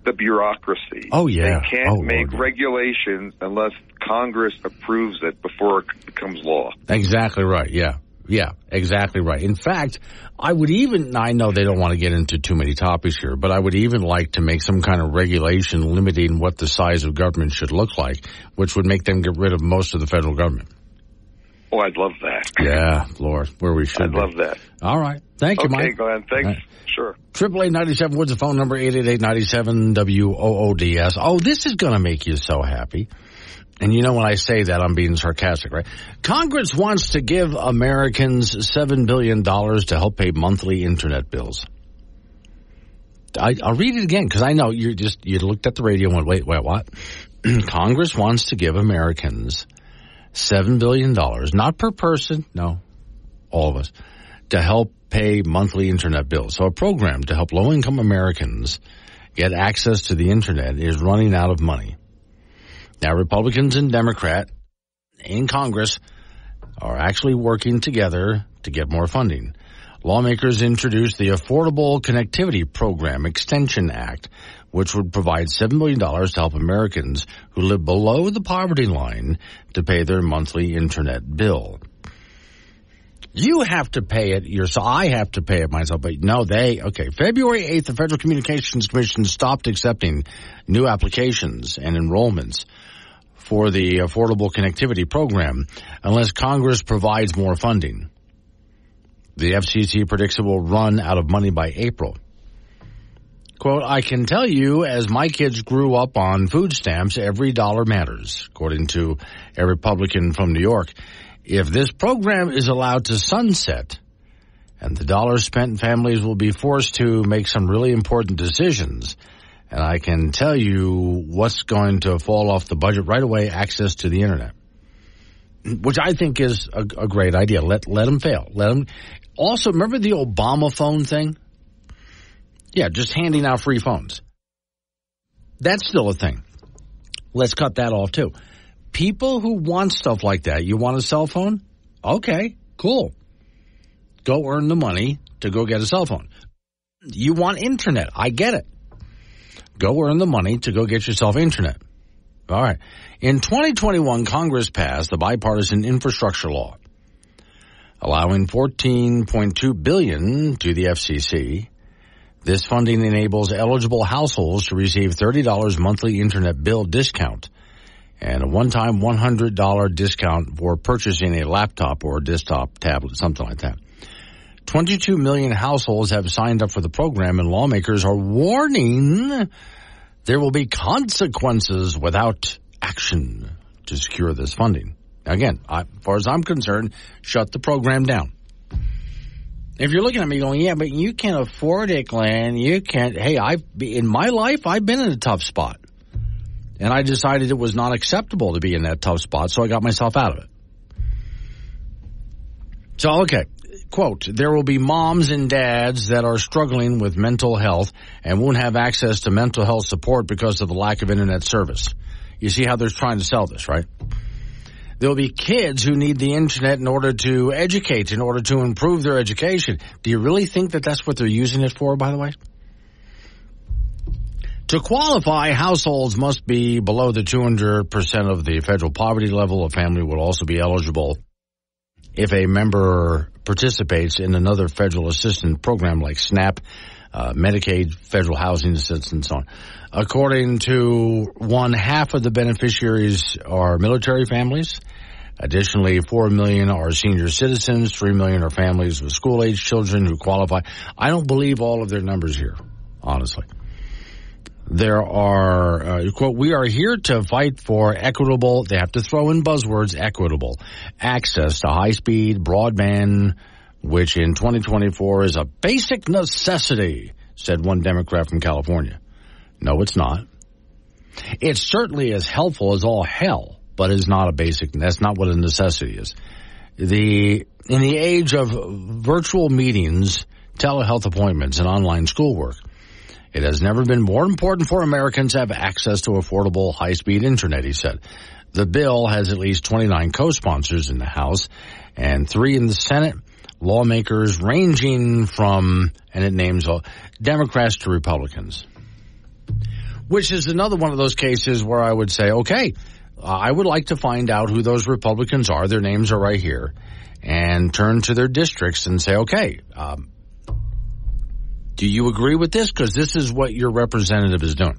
the bureaucracy. Oh, yeah. They can't make regulations unless Congress approves it before it becomes law. Exactly right, yeah. Yeah, exactly right. In fact, I know they don't want to get into too many topics here, but I would even like to make some kind of regulation limiting what the size of government should look like, which would make them get rid of most of the federal government. Oh, I'd love that. Yeah, Lord, where we should I'd love that. All right. Thank you, Mike. Okay, Glenn. Thanks. Right. Sure. 888-97 Woods, the phone number, 888-97-WOODS. Oh, this is going to make you so happy. And you know when I say that, I'm being sarcastic, right? Congress wants to give Americans $7 billion to help pay monthly Internet bills. I'll read it again, because I know you looked at the radio and went, wait, what? Congress wants to give Americans $7 billion, not per person, no, all of us, to help pay monthly Internet bills. So a program to help low-income Americans get access to the Internet is running out of money. Now, Republicans and Democrats in Congress are actually working together to get more funding. Lawmakers introduced the Affordable Connectivity Program Extension Act, which would provide $7 billion to help Americans who live below the poverty line to pay their monthly Internet bill. You have to pay it yourself. I have to pay it myself, but no, February 8th, the Federal Communications Commission stopped accepting new applications and enrollments for the Affordable Connectivity Program unless Congress provides more funding. The FCC predicts it will run out of money by April. Quote, I can tell you, as my kids grew up on food stamps, every dollar matters, according to a Republican from New York. If this program is allowed to sunset, and the dollars spent, families will be forced to make some really important decisions. And I can tell you what's going to fall off the budget right away, access to the Internet, which I think is a great idea. Let them fail. Let them. Also, remember the Obama phone thing? Yeah, just handing out free phones. That's still a thing. Let's cut that off, too. People who want stuff like that, you want a cell phone? Okay, cool. Go earn the money to go get a cell phone. You want Internet? I get it. Go earn the money to go get yourself Internet. All right. In 2021, Congress passed the bipartisan infrastructure law, allowing $14.2 billion to the FCC. This funding enables eligible households to receive $30 monthly Internet bill discount and a one-time $100 discount for purchasing a laptop or a desktop tablet, something like that. 22 million households have signed up for the program, and lawmakers are warning there will be consequences without action to secure this funding. Again, as far as I'm concerned, shut the program down. If you're looking at me going, yeah, but you can't afford it, Glenn. You can't. Hey, in my life, I've been in a tough spot. And I decided it was not acceptable to be in that tough spot, so I got myself out of it. So, okay. Quote, there will be moms and dads that are struggling with mental health and won't have access to mental health support because of the lack of Internet service. You see how they're trying to sell this, right? There will be kids who need the Internet in order to educate, in order to improve their education. Do you really think that that's what they're using it for, by the way? To qualify, households must be below the 200% of the federal poverty level. A family would also be eligible if a member participates in another federal assistance program like SNAP, Medicaid, federal housing assistance, and so on. According to one, half of the beneficiaries are military families. Additionally, 4 million are senior citizens, 3 million are families with school-age children who qualify. I don't believe all of their numbers here, honestly. There are, quote, we are here to fight for equitable, they have to throw in buzzwords, equitable, access to high-speed broadband, which in 2024 is a basic necessity, said one Democrat from California. No, it's not. It's certainly as helpful as all hell, but is not a basic, that's not what a necessity is. In the age of virtual meetings, telehealth appointments, and online schoolwork, it has never been more important for Americans to have access to affordable high-speed internet, he said. The bill has at least 29 co-sponsors in the House and 3 in the Senate, lawmakers ranging from, and it names Democrats to Republicans. Which is another one of those cases where I would say, okay, I would like to find out who those Republicans are. Their names are right here. And turn to their districts and say, okay, do you agree with this? Because this is what your representative is doing.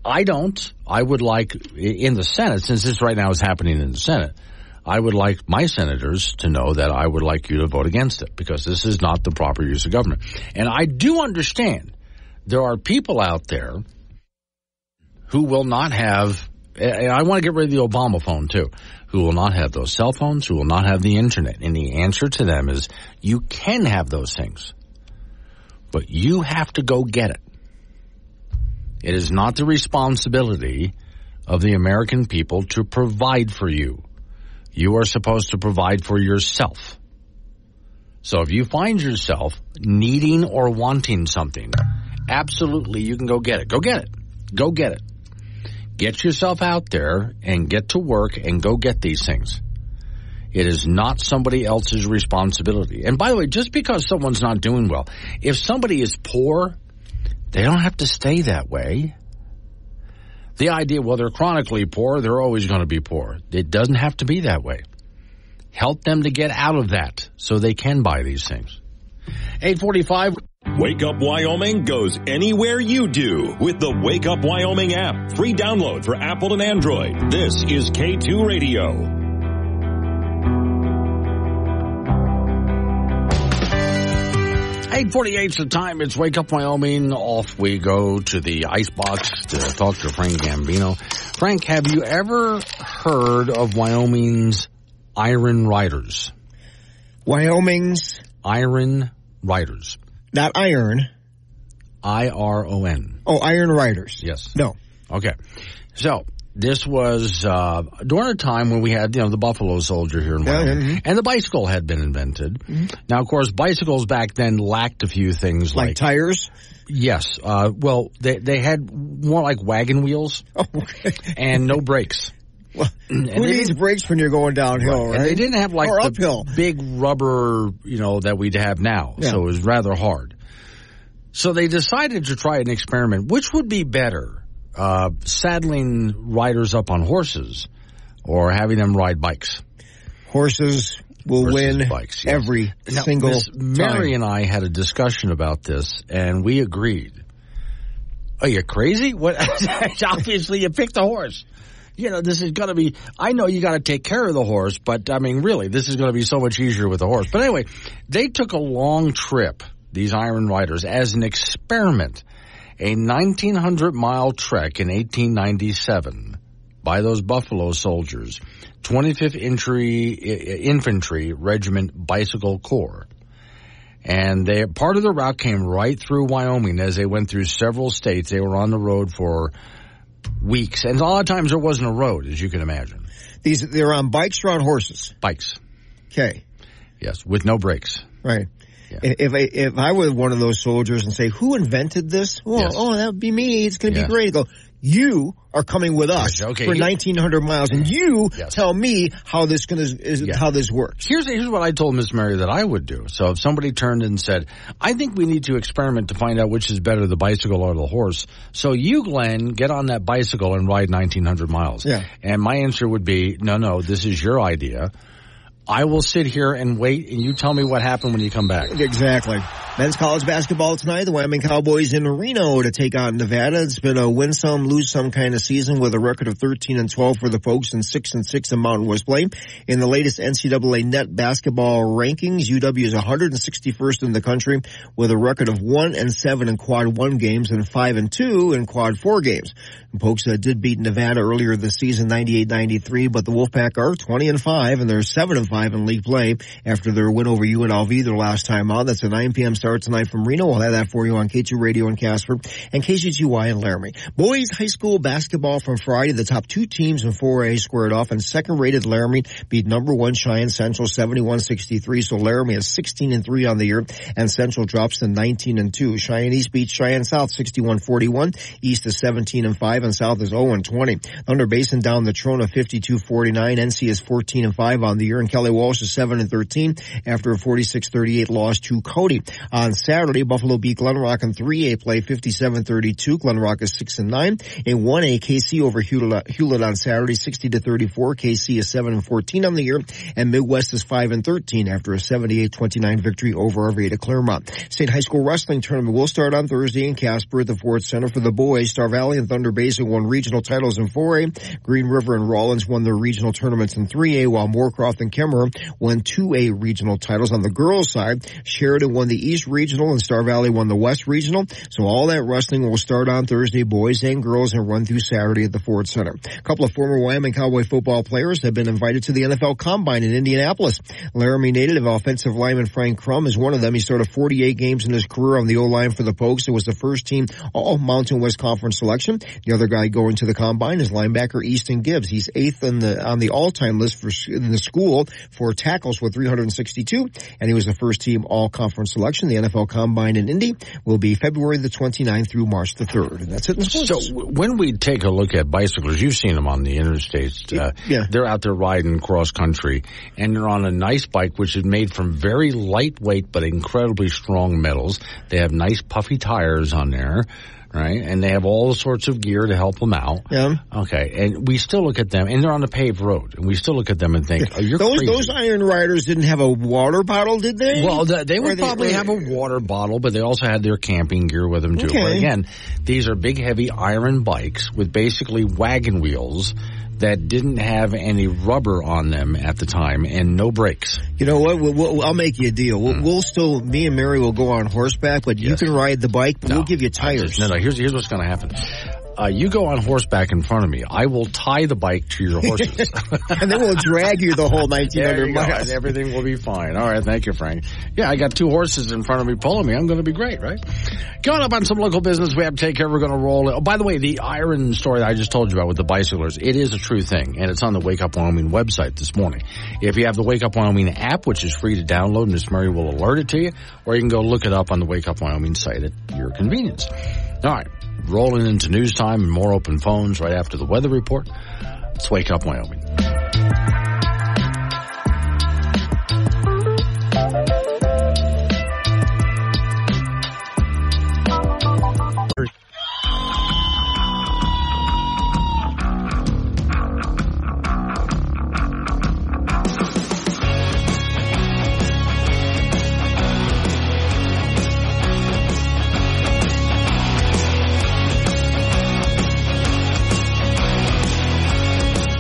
I don't. I would like, in the Senate, since this right now is happening in the Senate, I would like my senators to know that I would like you to vote against it, because this is not the proper use of government. And I do understand there are people out there who will not have, and I want to get rid of the Obama phone too, who will not have those cell phones, who will not have the internet. And the answer to them is you can have those things, but you have to go get it. It is not the responsibility of the American people to provide for you. You are supposed to provide for yourself. So if you find yourself needing or wanting something, absolutely you can go get it. Go get it. Go get it. Get yourself out there and get to work and go get these things. It is not somebody else's responsibility. And by the way, just because someone's not doing well, if somebody is poor, they don't have to stay that way. The idea, well, they're chronically poor, they're always going to be poor. It doesn't have to be that way. Help them to get out of that so they can buy these things. 8:45. Wake Up Wyoming goes anywhere you do with the Wake Up Wyoming app. Free download for Apple and Android. This is K2 Radio. 8:48's the time. It's Wake Up Wyoming. Off we go to the icebox to talk to Frank Gambino. Frank, have you ever heard of Wyoming's Iron Riders? Wyoming's? Iron Riders. Not iron. I-R-O-N. Oh, Iron Riders. Yes. No. Okay. So, this was during a time when we had, the Buffalo Soldier here in Wyoming, and the bicycle had been invented. Mm-hmm. Now, of course, bicycles back then lacked a few things like tires? Yes. Well, they had more like wagon wheels and no brakes. Well, who needs brakes when you're going downhill, right? And they didn't have like or the uphill. Big rubber, that we'd have now. Yeah. So it was rather hard. So they decided to try an experiment. Which would be better, saddling riders up on horses or having them ride bikes? Horses will win bikes, yes. Every single time. Mary and I had a discussion about this, and we agreed. Are you crazy? What? Obviously, you picked the horse. This is going to be, I know you got to take care of the horse, but really, this is going to be so much easier with the horse. But anyway, they took a long trip, these Iron Riders, as an experiment, a 1,900-mile trek in 1897 by those Buffalo Soldiers, 25th Infantry Regiment Bicycle Corps. And part of the route came right through Wyoming as they went through several states. They were on the road for weeks. And a lot of times there wasn't a road, as you can imagine. They're on bikes or on horses? Bikes. Okay. Yes, with no brakes. Right. Yeah. If I were one of those soldiers and say, who invented this? Well, yes. Oh, that would be me. It's going to be great. I go, you are coming with us for 1,900 miles, and you tell me how this how this works. Here's what I told Miss Mary that I would do. So if somebody turned and said, I think we need to experiment to find out which is better, the bicycle or the horse. So you, Glenn, get on that bicycle and ride 1,900 miles. Yeah. And my answer would be, no, this is your idea. I will sit here and wait, and you tell me what happened when you come back. Exactly. Men's college basketball tonight. The Wyoming Cowboys in Reno to take on Nevada. It's been a win some, lose some kind of season with a record of 13-12 for the Pokes and 6-6 in Mountain West play. In the latest NCAA net basketball rankings, UW is 161st in the country with a record of 1-7 in quad 1 games and 5-2 in quad 4 games. The Pokes did beat Nevada earlier this season, 98-93, but the Wolfpack are 20-5 and they're 7-5 in league play after their win over UNLV their last time out. That's a 9 p.m. start tonight from Reno. We'll have that for you on K2 Radio in Casper and KCGY in Laramie. Boys high school basketball from Friday. The top 2 teams in 4A squared off, and second-rated Laramie beat number 1 Cheyenne Central 71-63. So Laramie is 16-3 on the year, and Central drops to 19-2. Cheyenne East beats Cheyenne South 61-41. East is 17-5, and South is 0-20. Thunder Basin down the Trona 52-49. NC is 14-5 on the year, and Kelly Walsh is 7-13 after a 46-38 loss to Cody. On Saturday, Buffalo beat Glenrock in 3A play 57-32. Glenrock is 6-9. In 1A, KC over Hewlett on Saturday 60-34. KC is 7-14 on the year, and Midwest is 5-13 after a 78-29 victory over Arvada Claremont. State High School Wrestling Tournament will start on Thursday in Casper at the Ford Center for the boys. Star Valley and Thunder Basin won regional titles in 4A. Green River and Rawlins won their regional tournaments in 3A, while Moorcroft and Kemmerer won 2A regional titles. On the girls' side, Sheridan won the East Regional and Star Valley won the West Regional. So all that wrestling will start on Thursday, boys and girls, and run through Saturday at the Ford Center. A couple of former Wyoming Cowboy football players have been invited to the NFL Combine in Indianapolis. Laramie native offensive lineman Frank Crum is one of them. He started 48 games in his career on the O-line for the Pokes. It was the first team all Mountain West Conference selection. The other guy going to the Combine is linebacker Easton Gibbs. He's 8th on the all-time list in the school for tackles with 362, and he was the first team all-conference selection. The NFL Combine in Indy will be February the 29th through March the 3rd. And that's it in sports. So when we take a look at bicyclers, you've seen them on the interstates. Yeah. They're out there riding cross country, and they're on a nice bike, which is made from very lightweight but incredibly strong metals. They have nice puffy tires on there. Right, and they have all sorts of gear to help them out. Yeah. Okay, and we still look at them, and they're on a paved road, and we still look at them and think, "Oh, you're crazy." Those Iron Riders didn't have a water bottle, did they? Well, they would probably have a water bottle, but they also had their camping gear with them too. Okay. But again, these are big, heavy iron bikes with basically wagon wheels that didn't have any rubber on them at the time and no brakes. You know what? I'll make you a deal. We'll still, me and Mary will go on horseback, but you can ride the bike, but we'll give you tires. Here's what's going to happen. You go on horseback in front of me. I will tie the bike to your horses. And then we'll drag you the whole 1,900 miles. Everything will be fine. All right, thank you, Frank. Yeah, I got 2 horses in front of me pulling me. I'm going to be great, right? Coming up on some local business we have to take care of. We're going to roll it. Oh, by the way, the iron story that I just told you about with the bicyclers, it is a true thing, and it's on the Wake Up Wyoming website this morning. If you have the Wake Up Wyoming app, which is free to download, Miss Mary will alert it to you, or you can go look it up on the Wake Up Wyoming site at your convenience. All right. Rolling into news time and more open phones right after the weather report. Let's Wake Up Wyoming.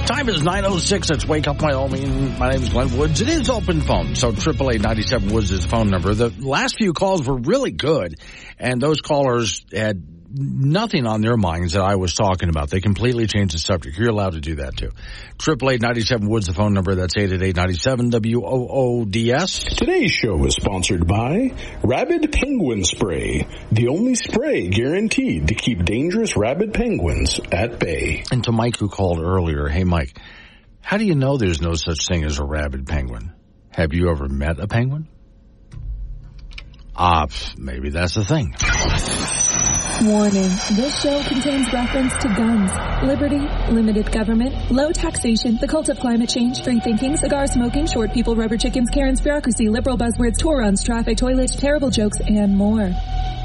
Time is 9:06. It's Wake Up Wyoming. My name is Glenn Woods. It is open phone, so 888-97 Woods is the phone number. The last few calls were really good, and those callers had nothing on their minds that I was talking about. They completely changed the subject. You're allowed to do that, too. 888-97 Woods, the phone number. That's 888-97 WOODS. Today's show is sponsored by Rabid Penguin Spray, the only spray guaranteed to keep dangerous rabid penguins at bay. And to Mike, who called earlier, hey, Mike, how do you know there's no such thing as a rabid penguin? Have you ever met a penguin? Maybe that's the thing. Warning, this show contains reference to guns, liberty, limited government, low taxation, the cult of climate change, free thinking, cigar smoking, short people, rubber chickens, Karen's bureaucracy, liberal buzzwords, tour runs, traffic, toilets, terrible jokes, and more.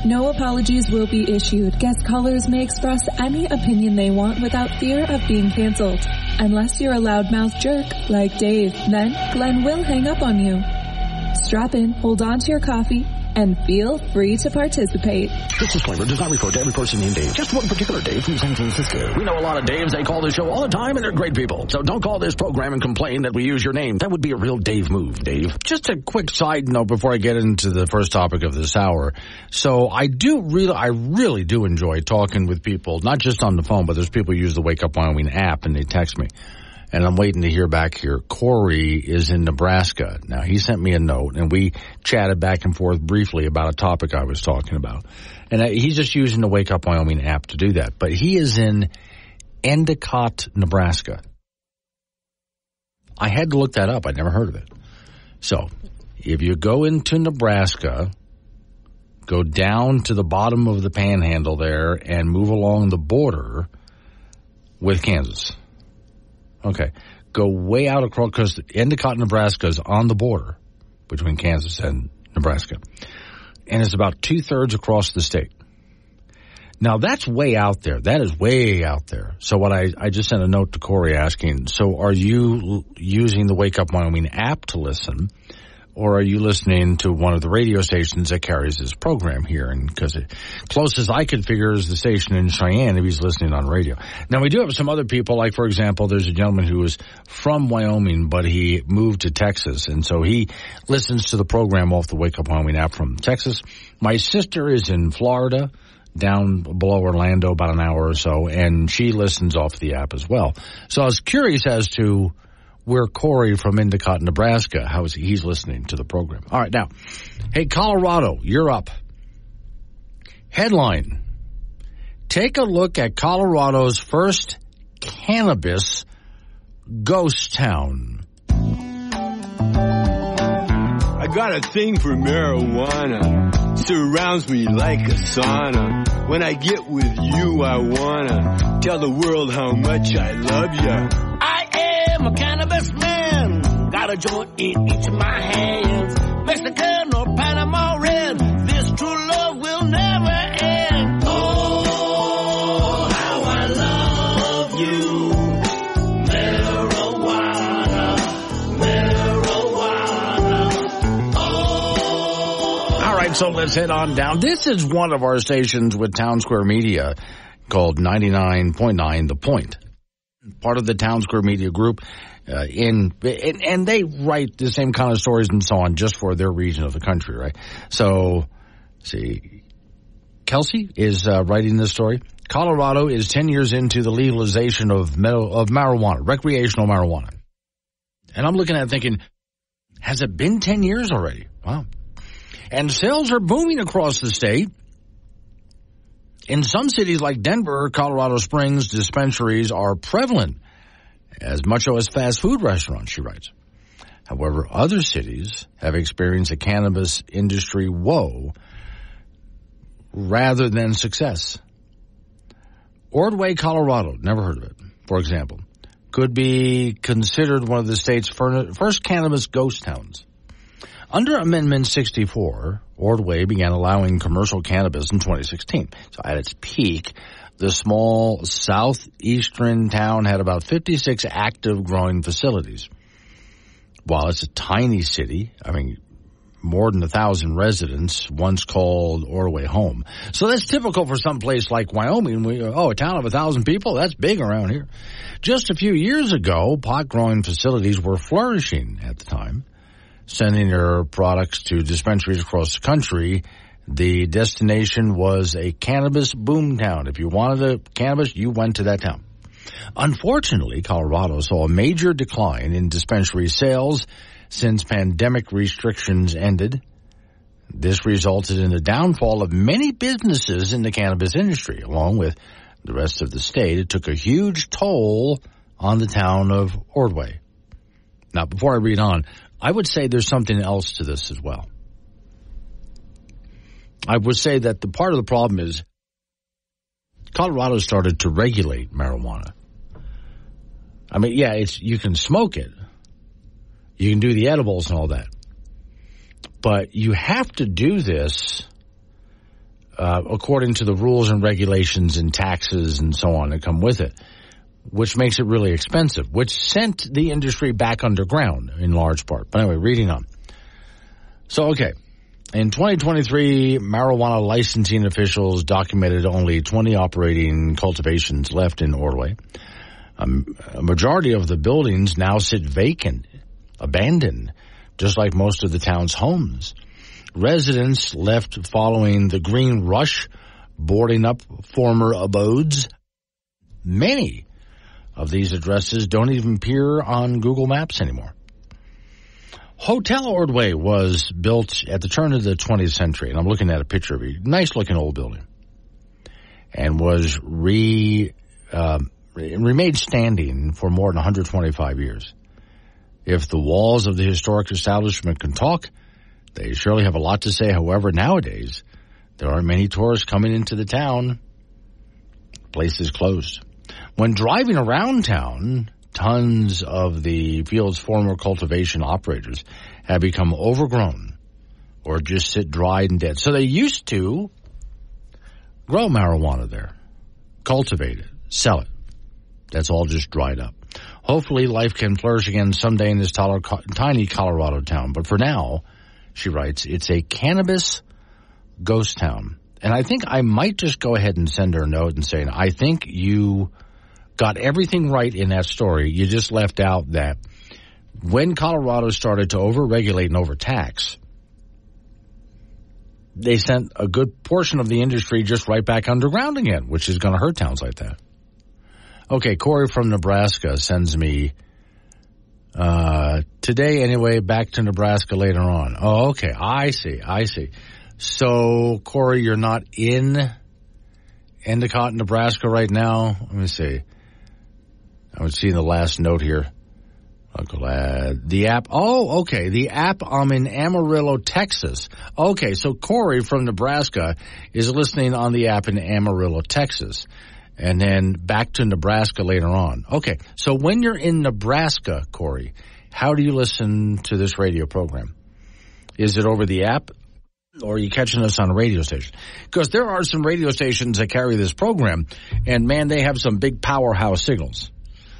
No apologies will be issued. Guest callers may express any opinion they want without fear of being canceled. Unless you're a loudmouth jerk like Dave, then Glenn will hang up on you. Strap in, hold on to your coffee, and feel free to participate. This disclaimer does not refer to every person named Dave, just one particular Dave from San Francisco. We know a lot of Daves. They call this show all the time, and they're great people. So don't call this program and complain that we use your name. That would be a real Dave move, Dave. Just a quick side note before I get into the first topic of this hour. So I really do enjoy talking with people, not just on the phone, but there's people who use the Wake Up Wyoming app, and they text me. And I'm waiting to hear back here. Corey is in Nebraska. Now, he sent me a note, and we chatted back and forth briefly about a topic I was talking about. And he's just using the Wake Up Wyoming app to do that. But he is in Endicott, Nebraska. I had to look that up. I'd never heard of it. So, if you go into Nebraska, go down to the bottom of the panhandle there and move along the border with Kansas. Okay. Go way out across, because Endicott, Nebraska is on the border between Kansas and Nebraska. And it's about 2/3 across the state. Now, that's way out there. That is way out there. So what I just sent a note to Corey asking, so are you using the Wake Up Wyoming app to listen? Or are you listening to one of the radio stations that carries this program here? And because closest I could figure is the station in Cheyenne if he's listening on radio. Now, we do have some other people, like, for example, there's a gentleman who is from Wyoming, but he moved to Texas. And so he listens to the program off the Wake Up Wyoming app from Texas. My sister is in Florida, down below Orlando, about an hour or so, and she listens off the app as well. So I was curious as to where Corey from Endicott, Nebraska, how is he's listening to the program. All right, now, hey, Colorado, you're up. Headline, take a look at Colorado's first cannabis ghost town. I got a thing for marijuana, surrounds me like a sauna. When I get with you, I wanna tell the world how much I love ya. I'm a cannabis man, got a joint in each of my hands. Mexican or Panama red, this true love will never end. Oh, how I love you. Marijuana, marijuana. Oh. All right, so let's head on down. This is one of our stations with Town Square Media called 99.9 The Point. Part of the Town Square Media Group, and they write the same kind of stories and so on just for their region of the country, right? So, see, Kelsey is writing this story. Colorado is 10 years into the legalization of marijuana, recreational marijuana. And I'm looking at it thinking, has it been 10 years already? Wow. And sales are booming across the state. In some cities like Denver, Colorado Springs, dispensaries are prevalent, as much as fast food restaurants, she writes. However, other cities have experienced a cannabis industry woe rather than success. Ordway, Colorado, never heard of it, for example, could be considered one of the state's first cannabis ghost towns. Under Amendment 64, Ordway began allowing commercial cannabis in 2016. So at its peak, the small southeastern town had about 56 active growing facilities. While it's a tiny city, more than 1,000 residents, once called Ordway home. So that's typical for some place like Wyoming. A town of 1,000 people? That's big around here. Just a few years ago, pot growing facilities were flourishing at the time, sending their products to dispensaries across the country. The destination was a cannabis boom town. If you wanted a cannabis, you went to that town. Unfortunately, Colorado saw a major decline in dispensary sales since pandemic restrictions ended. This resulted in the downfall of many businesses in the cannabis industry. Along with the rest of the state, it took a huge toll on the town of Ordway. Now, before I read on, I would say there's something else to this as well. I would say that the part of the problem is Colorado started to regulate marijuana. You can smoke it. You can do the edibles and all that. But you have to do this according to the rules and regulations and taxes and so on that come with it, which makes it really expensive, which sent the industry back underground in large part. But anyway, reading on. So, okay. In 2023, marijuana licensing officials documented only 20 operating cultivations left in Ordway. A majority of the buildings now sit vacant, abandoned, just like most of the town's homes. Residents left following the Green Rush, boarding up former abodes. Many of these addresses don't even appear on Google Maps anymore. Hotel Ordway was built at the turn of the 20th century, and I'm looking at a picture of a nice-looking old building, and was remained standing for more than 125 years. If the walls of the historic establishment can talk, they surely have a lot to say. However, nowadays, there aren't many tourists coming into the town. The place is closed. When driving around town, tons of the field's former cultivation operators have become overgrown or just sit dried and dead. So they used to grow marijuana there, cultivate it, sell it. That's all just dried up. Hopefully life can flourish again someday in this tiny Colorado town. But for now, she writes, it's a cannabis ghost town. And I think I might just go ahead and send her a note and say, I think you got everything right in that story. You just left out that when Colorado started to overregulate and overtax, they sent a good portion of the industry just right back underground again, which is going to hurt towns like that. Okay, Corey from Nebraska sends me, today anyway, back to Nebraska later on. Oh, okay, I see. So, Corey, you're not in Endicott, Nebraska right now? Let me see. I would see the last note here. The app. Oh, okay. The app. I'm in Amarillo, Texas. Okay, so Corey from Nebraska is listening on the app in Amarillo, Texas. And then back to Nebraska later on. Okay, so when you're in Nebraska, Corey, how do you listen to this radio program? Is it over the app, or are you catching us on a radio station? Because there are some radio stations that carry this program, and, man, they have some big powerhouse signals.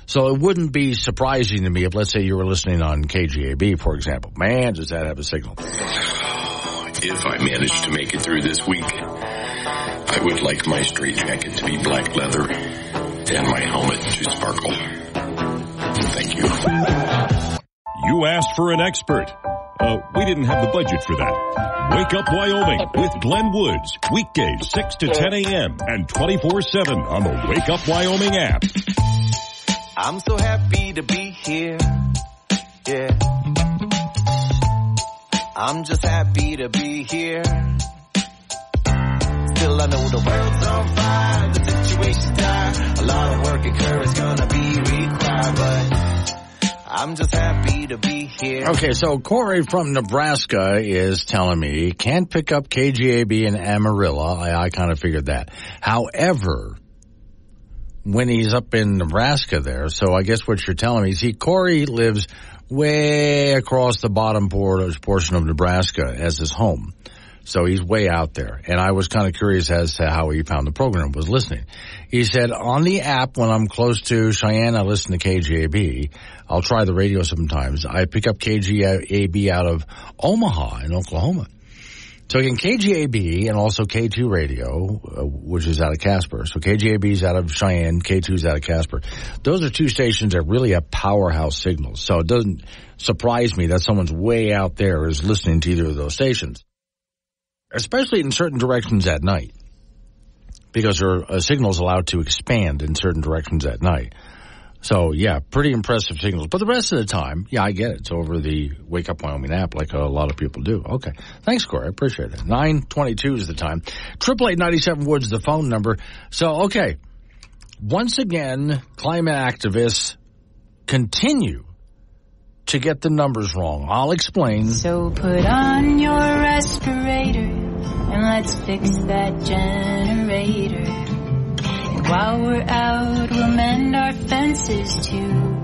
So it wouldn't be surprising to me if, let's say, you were listening on KGAB, for example. Man, does that have a signal. If I manage to make it through this week, I would like my straitjacket to be black leather and my helmet to sparkle. Thank you. You asked for an expert. We didn't have the budget for that. Wake Up Wyoming with Glenn Woods. Weekdays 6 to 10 a.m. and 24/7 on the Wake Up Wyoming app. I'm so happy to be here. Yeah. I'm just happy to be here. Still I know the world's on fire, the situation's dire. A lot of work and courage gonna be required, but I'm just happy to be here. Okay, so Corey from Nebraska is telling me can't pick up KGAB in Amarillo. I kind of figured that. However, when he's up in Nebraska there, so I guess what you're telling me, see, Corey lives way across the bottom portion of Nebraska as his home. So he's way out there. And I was kind of curious as to how he found the program, was listening. He said, on the app, when I'm close to Cheyenne, I listen to KGAB. I'll try the radio sometimes. I pick up KGAB out of Omaha in Oklahoma. So again, KGAB and also K2 Radio, which is out of Casper. So KGAB is out of Cheyenne, K2 is out of Casper. Those are two stations that really have powerhouse signals. So it doesn't surprise me that someone's way out there is listening to either of those stations, especially in certain directions at night, because their signals allowed to expand in certain directions at night. So, yeah, pretty impressive signals. But the rest of the time, yeah, I get it. It's over the Wake Up Wyoming app like a lot of people do. Okay. Thanks, Corey. I appreciate it. 9:22 is the time. 888-97-WOODS is the phone number. So, okay. Once again, climate activists continue to get the numbers wrong. I'll explain. So put on your respirator and let's fix that generator. And while we're out, we'll mend our fences too.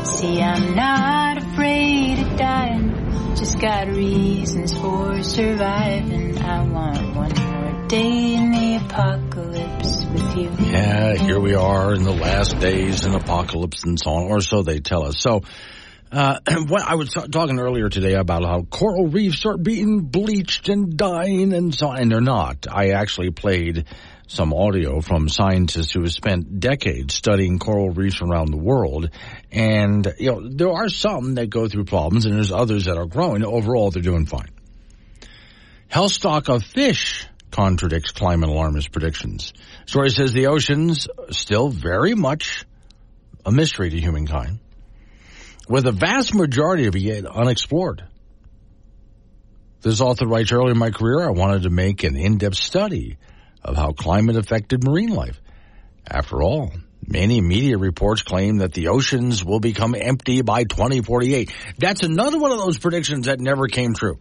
See, I'm not afraid of dying, just got reasons for surviving. I want one more day in the apocalypse with you. Yeah, here we are in the last days in apocalypse and so on, or so they tell us. So What I was talking earlier today about how coral reefs are being bleached and dying and so on, and they're not. I actually played some audio from scientists who have spent decades studying coral reefs around the world, and there are some that go through problems, and there's others that are growing. Overall, they're doing fine. Health stock of fish contradicts climate alarmist predictions. Story says the oceans still very much a mystery to humankind, with a vast majority of it yet unexplored. This author writes, early in my career, I wanted to make an in-depth study of how climate affected marine life. After all, many media reports claim that the oceans will become empty by 2048. That's another one of those predictions that never came true.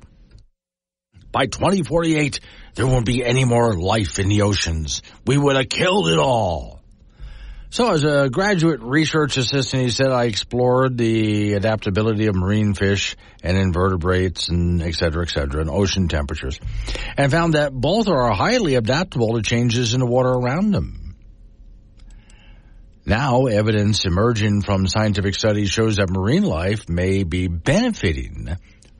By 2048, there won't be any more life in the oceans. We would have killed it all. So as a graduate research assistant, he said, I explored the adaptability of marine fish and invertebrates and et cetera, and ocean temperatures, and found that both are highly adaptable to changes in the water around them. Now, evidence emerging from scientific studies shows that marine life may be benefiting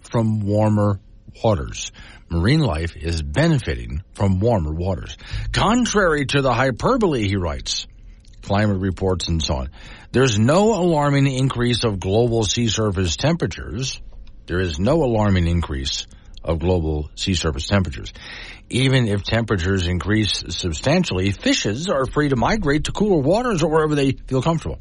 from warmer waters. Marine life is benefiting from warmer waters. Contrary to the hyperbole, he writes, climate reports and so on, there's no alarming increase of global sea surface temperatures. There is no alarming increase of global sea surface temperatures. Even if temperatures increase substantially, fishes are free to migrate to cooler waters or wherever they feel comfortable.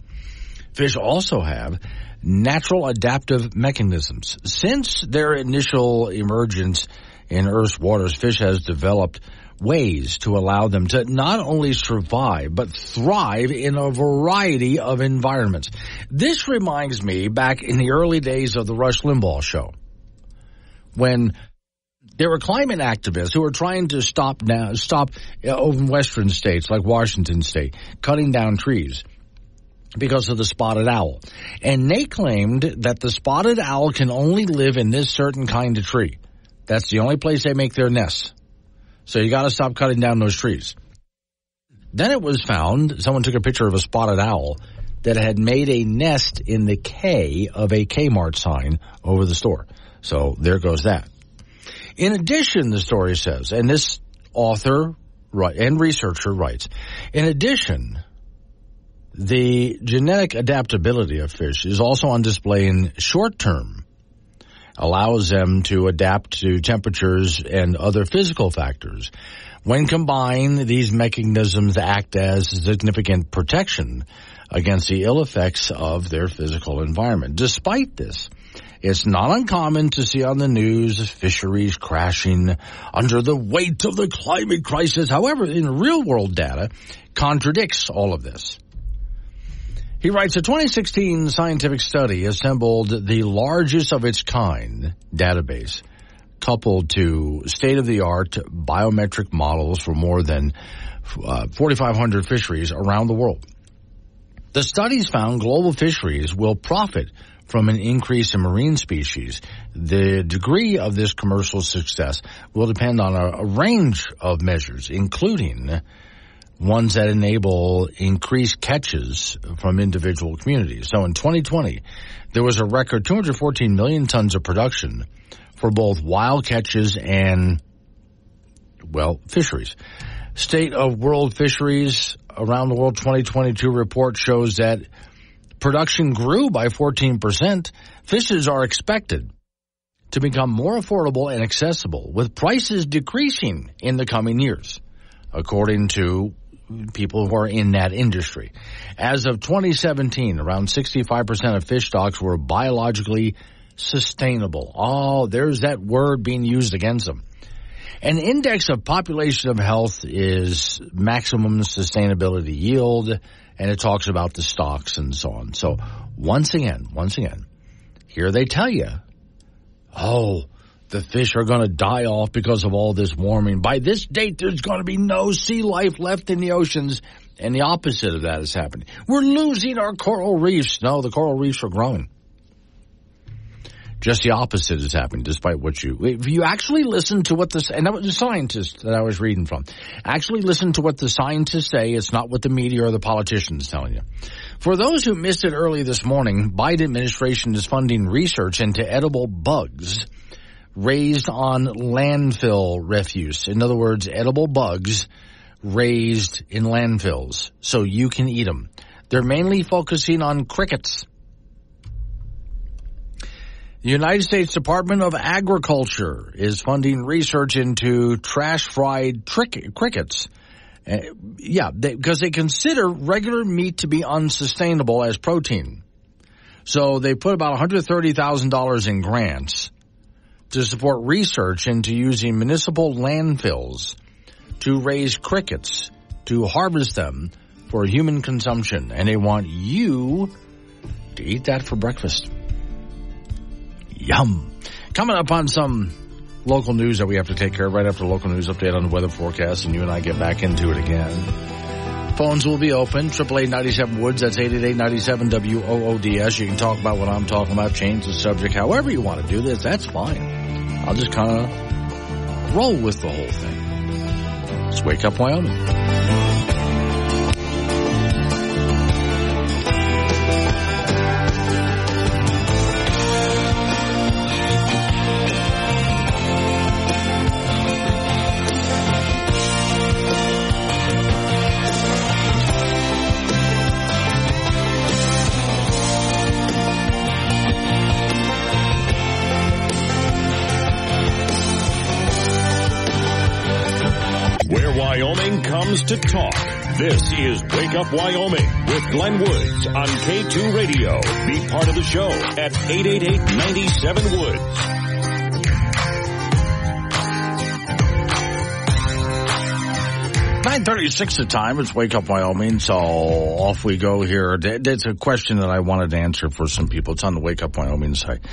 Fish also have natural adaptive mechanisms. Since their initial emergence in Earth's waters, fish has developed ways to allow them to not only survive, but thrive in a variety of environments. This reminds me back in the early days of the Rush Limbaugh show, when there were climate activists who were trying to stop over in western states like Washington State, cutting down trees because of the spotted owl. And they claimed that the spotted owl can only live in this certain kind of tree. That's the only place they make their nests. So you got to stop cutting down those trees. Then it was found, someone took a picture of a spotted owl that had made a nest in the K of a Kmart sign over the store. So there goes that. In addition, the story says, and this author and researcher writes, in addition, the genetic adaptability of fish is also on display in short term, allows them to adapt to temperatures and other physical factors. When combined, these mechanisms act as significant protection against the ill effects of their physical environment. Despite this, it's not uncommon to see on the news fisheries crashing under the weight of the climate crisis. However, in real-world data, contradicts all of this. He writes, a 2016 scientific study assembled the largest of its kind database, coupled to state-of-the-art biometric models for more than 4,500 fisheries around the world. The studies found global fisheries will profit from an increase in marine species. The degree of this commercial success will depend on a range of measures, including ones that enable increased catches from individual communities. So in 2020, there was a record 214 million tons of production for both wild catches and, fisheries. State of World Fisheries Around the World 2022 report shows that production grew by 14%. Fishes are expected to become more affordable and accessible, with prices decreasing in the coming years, according to people who are in that industry. As of 2017, around 65% of fish stocks were biologically sustainable. Oh, there's that word being used against them. An index of population of health is maximum sustainability yield, and it talks about the stocks and so on. So once again, here they tell you, the fish are going to die off because of all this warming. By this date, there's going to be no sea life left in the oceans, and the opposite of that is happening. We're losing our coral reefs. No, the coral reefs are growing. Just the opposite is happening, despite if you actually listen to what and that was the scientists that I was reading from, actually listen to what the scientists say. It's not what the media or the politicians telling you. For those who missed it early this morning, Biden administration is funding research into edible bugs raised on landfill refuse. In other words, edible bugs raised in landfills so you can eat them. They're mainly focusing on crickets. The United States Department of Agriculture is funding research into trash-fried crickets. Because they consider regular meat to be unsustainable as protein. So they put about $130,000 in grants to support research into using municipal landfills to raise crickets, to harvest them for human consumption. And they want you to eat that for breakfast. Yum. Coming up on some local news that we have to take care of right after the local news update on the weather forecast, and you and I get back into it again. Phones will be open, 888-97-WOODS, that's 888-97-WOODS. You can talk about what I'm talking about, change the subject, however you want to do this, that's fine. I'll just kind of roll with the whole thing. Let's Wake Up Wyoming. Wyoming comes to talk. This is Wake Up Wyoming with Glenn Woods on K2 Radio. Be part of the show at 888-97-WOODS. 9:36 the time. It's Wake Up Wyoming, so off we go here. There's a question that I wanted to answer for some people. It's on the Wake Up Wyoming site.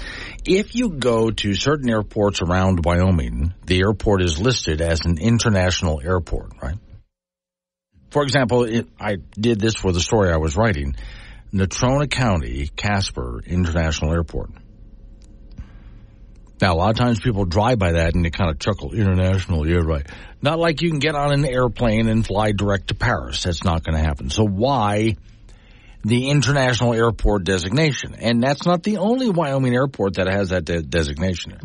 If you go to certain airports around Wyoming, the airport is listed as an international airport, right? For example, I did this for the story I was writing. Natrona County, Casper International Airport. Now, a lot of times people drive by that and they kind of chuckle, international, yeah, right. Not like you can get on an airplane and fly direct to Paris. That's not going to happen. So why the international airport designation? And that's not the only Wyoming airport that has that designation.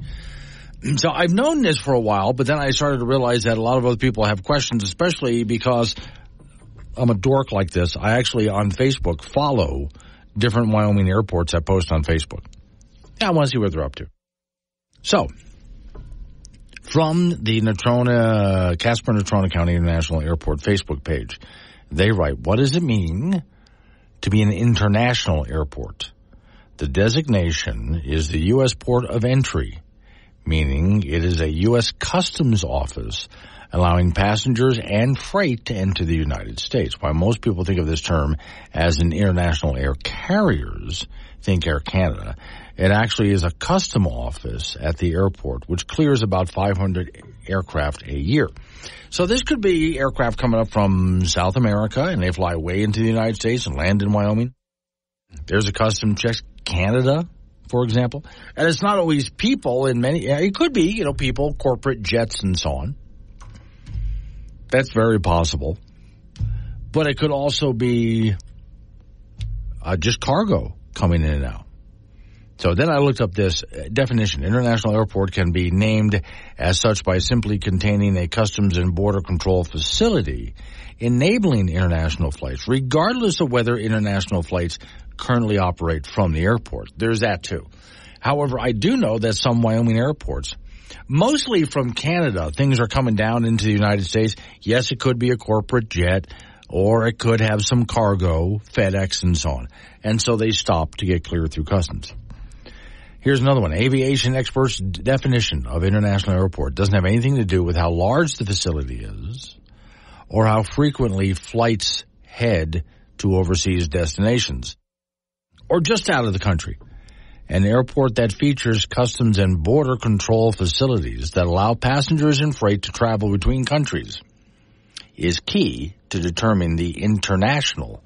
So I've known this for a while, but then I started to realize that a lot of other people have questions, especially because I'm a dork like this. I actually, on Facebook, follow different Wyoming airports that post on Facebook. Yeah, I want to see what they're up to. So, from the Casper Natrona County International Airport Facebook page, they write, what does it mean to be an international airport? The designation is the U.S. port of entry, meaning it is a U.S. Customs office allowing passengers and freight to enter the United States. While most people think of this term as an international air carriers, think Air Canada, it actually is a custom office at the airport, which clears about 500 aircraft a year. So this could be aircraft coming up from South America, and they fly way into the United States and land in Wyoming. There's a custom check. Canada, for example. And it's not always people in many, it could be, people, corporate jets and so on. That's very possible. But it could also be just cargo coming in and out. So then I looked up this definition. International airport can be named as such by simply containing a customs and border control facility enabling international flights, regardless of whether international flights currently operate from the airport. There's that too. However, I do know that some Wyoming airports, mostly from Canada, things are coming down into the United States. Yes, it could be a corporate jet, or it could have some cargo, FedEx and so on. And so they stop to get cleared through customs. Here's another one. Aviation experts' definition of international airport doesn't have anything to do with how large the facility is or how frequently flights head to overseas destinations or just out of the country. An airport that features customs and border control facilities that allow passengers and freight to travel between countries is key to determine the international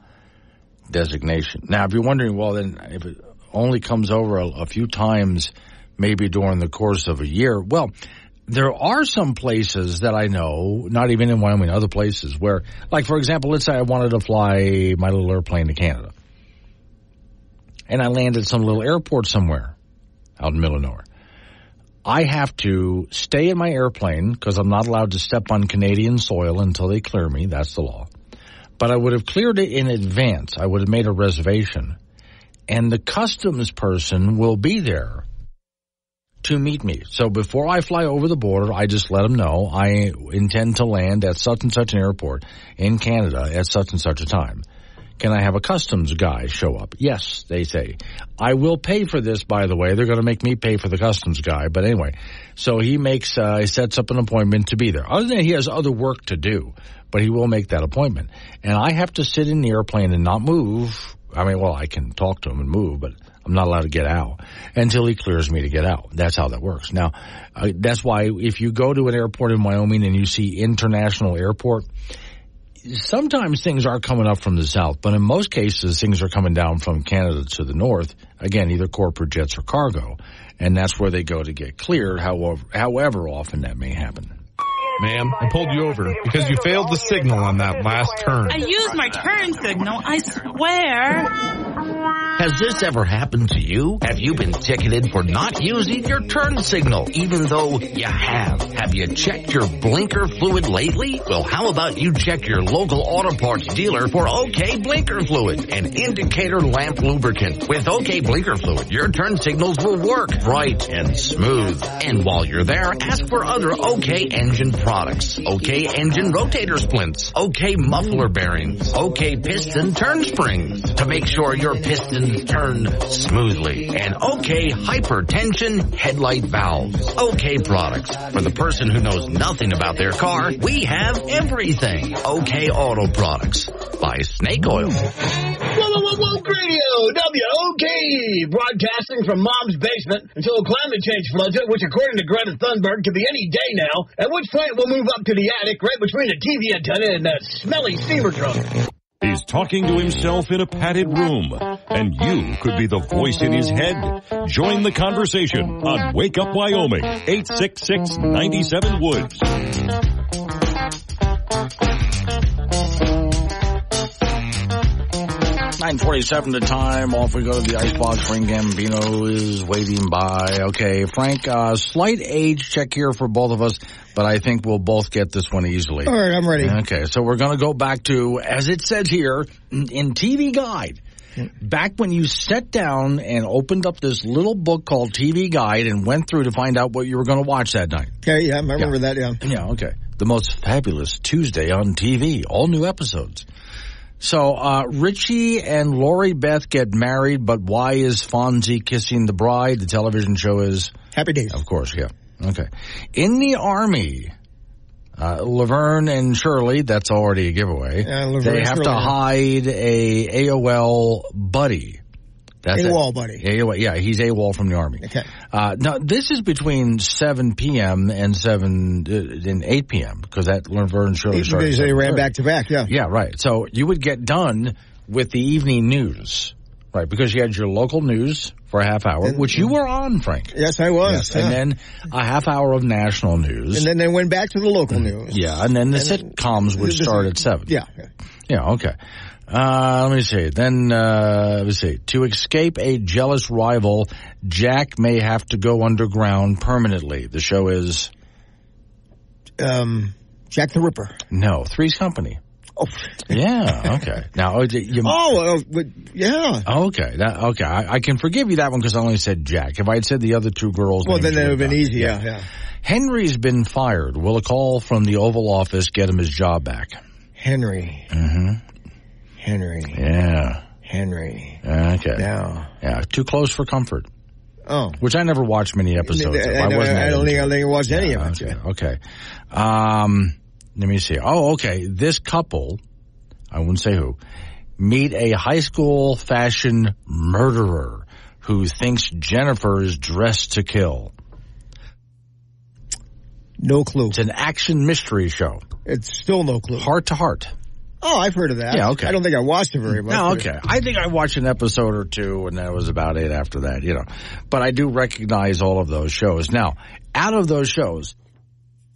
designation. Now, if you're wondering, well, then if it only comes over a few times maybe during the course of a year. Well, there are some places that I know, not even in Wyoming, other places where, like, for example, let's say I wanted to fly my little airplane to Canada. And I land at some little airport somewhere out in the middle of nowhere. I have to stay in my airplane because I'm not allowed to step on Canadian soil until they clear me. That's the law. But I would have cleared it in advance. I would have made a reservation. And the customs person will be there to meet me. So before I fly over the border, I just let them know I intend to land at such and such an airport in Canada at such and such a time. Can I have a customs guy show up? Yes, they say. I will pay for this, by the way. They're going to make me pay for the customs guy. But anyway, so he sets up an appointment to be there. Other than that, he has other work to do, but he will make that appointment. And I have to sit in the airplane and not move. I mean, well, I can talk to him and move, but I'm not allowed to get out until he clears me to get out. That's how that works. Now, that's why if you go to an airport in Wyoming and you see International Airport, sometimes things are coming up from the south, but in most cases, things are coming down from Canada to the north. Again, either corporate jets or cargo, and that's where they go to get cleared, however often that may happen. Ma'am, I pulled you over because you failed the signal on that last turn. I used my turn signal, I swear. Has this ever happened to you? Have you been ticketed for not using your turn signal, even though you have? Have you checked your blinker fluid lately? Well, how about you check your local auto parts dealer for OK Blinker Fluid, an indicator lamp lubricant. With OK Blinker Fluid, your turn signals will work bright and smooth. And while you're there, ask for other OK engine products. OK engine rotator splints, OK muffler bearings, OK piston turn springs to make sure your pistons turn smoothly, and OK hypertension headlight valves. OK products. For the person who knows nothing about their car, we have everything. OK Auto Products by Snake Oil. Woke Radio, WOK, broadcasting from Mom's basement until climate change floods it, which according to Greta Thunberg could be any day now, at which point we'll move up to the attic right between the TV antenna and that smelly steamer trunk. He's talking to himself in a padded room, and you could be the voice in his head. Join the conversation on Wake Up Wyoming, 866-97-WOODS. 9:47 the time. Off we go to the icebox. Frank Gambino is waving by. Okay, Frank, slight age check here for both of us, but I think we'll both get this one easily. All right, I'm ready. Okay, so we're going to go back to, as it says here, in TV Guide. Back when you sat down and opened up this little book called TV Guide and went through to find out what you were going to watch that night. Okay, yeah, I remember that, yeah. Yeah, okay. The most fabulous Tuesday on TV. All new episodes. So, Richie and Lori Beth get married, but why is Fonzie kissing the bride? The television show is... Happy Days. Of course, yeah. Okay. In the Army, Laverne and Shirley, that's already a giveaway. They have to hide a AOL buddy. That's AWOL buddy. AOL, yeah, he's AWOL from the Army. Okay. Now, this is between 7 p.m. and 8 p.m. because that Laverne and Shirley started. Because they ran back to back, yeah. Yeah, right. So you would get done with the evening news, right? Because you had your local news for a half hour, which you were on, Frank. Yes, I was. Yes. And then a half hour of national news. And then they went back to the local news. Yeah, and then the sitcoms would start at 7. Yeah. Yeah, okay. Let me see. Then, let's see. To escape a jealous rival, Jack may have to go underground permanently. The show is... Jack the Ripper. No, Three's Company. Oh. Yeah, okay. Now, yeah. Okay, okay. I can forgive you that one because I only said Jack. If I had said the other two girls... Well, then it would have been easy, yeah. Henry's been fired. Will a call from the Oval Office get him his job back? Henry. Mm-hmm. Henry. Yeah. Henry. Okay. Now. Yeah, Too Close for Comfort. Oh. Which I never watched many episodes of. I don't think I watched any of it. Okay. Let me see. Oh, okay. This couple, I wouldn't say who, meet a high school fashion murderer who thinks Jennifer is dressed to kill. No clue. It's an action mystery show. It's still no clue. Heart to Heart. Oh, I've heard of that. Yeah, okay. I don't think I watched it very much. No, okay. I think I watched an episode or two, and that was about it after that, But I do recognize all of those shows. Now, out of those shows,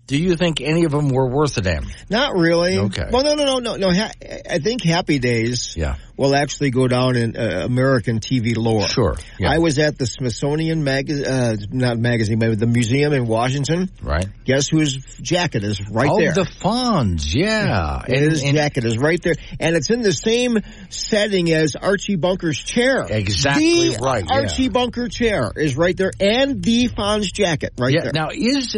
do you think any of them were worth a damn? Not really. Okay. Well, no. I think Happy Days will actually go down in American TV lore. Sure. Yeah. I was at the Smithsonian magazine, but the museum in Washington. Right. Guess whose jacket is right there? Oh, the Fonz, yeah. His jacket is right there. And it's in the same setting as Archie Bunker's chair. Exactly right. Archie Bunker chair is right there, and the Fonz jacket right there. Now,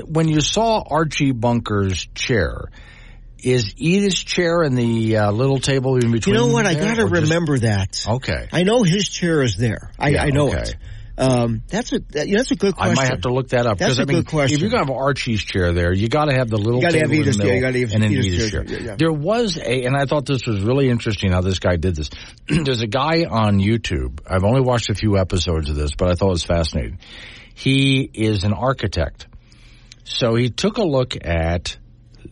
when you saw Archie Bunker's chair, is Edith's chair and the little table in between? You know what? I got to remember that. Okay. I know his chair is there. I know it. That's a good question. I might have to look that up. That's a good question. If you're going to have Archie's chair there, you got to have the little table in the middle and then Edith's chair. Yeah. There was and I thought this was really interesting how this guy did this. There's a guy on YouTube. I've only watched a few episodes of this, but I thought it was fascinating. He is an architect. So he took a look at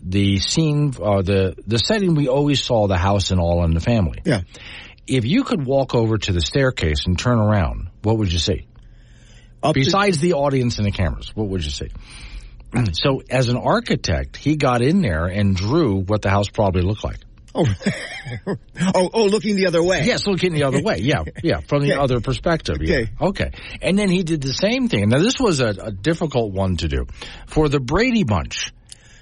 the scene, the setting we always saw, the house and All in the Family. Yeah. If you could walk over to the staircase and turn around, what would you see? Besides the audience and the cameras, what would you see? So as an architect, he got in there and drew what the house probably looked like. Looking the other way. Yes, looking the other way. Yeah, from the other perspective. Yeah. Okay. And then he did the same thing. Now, this was a difficult one to do. For the Brady Bunch,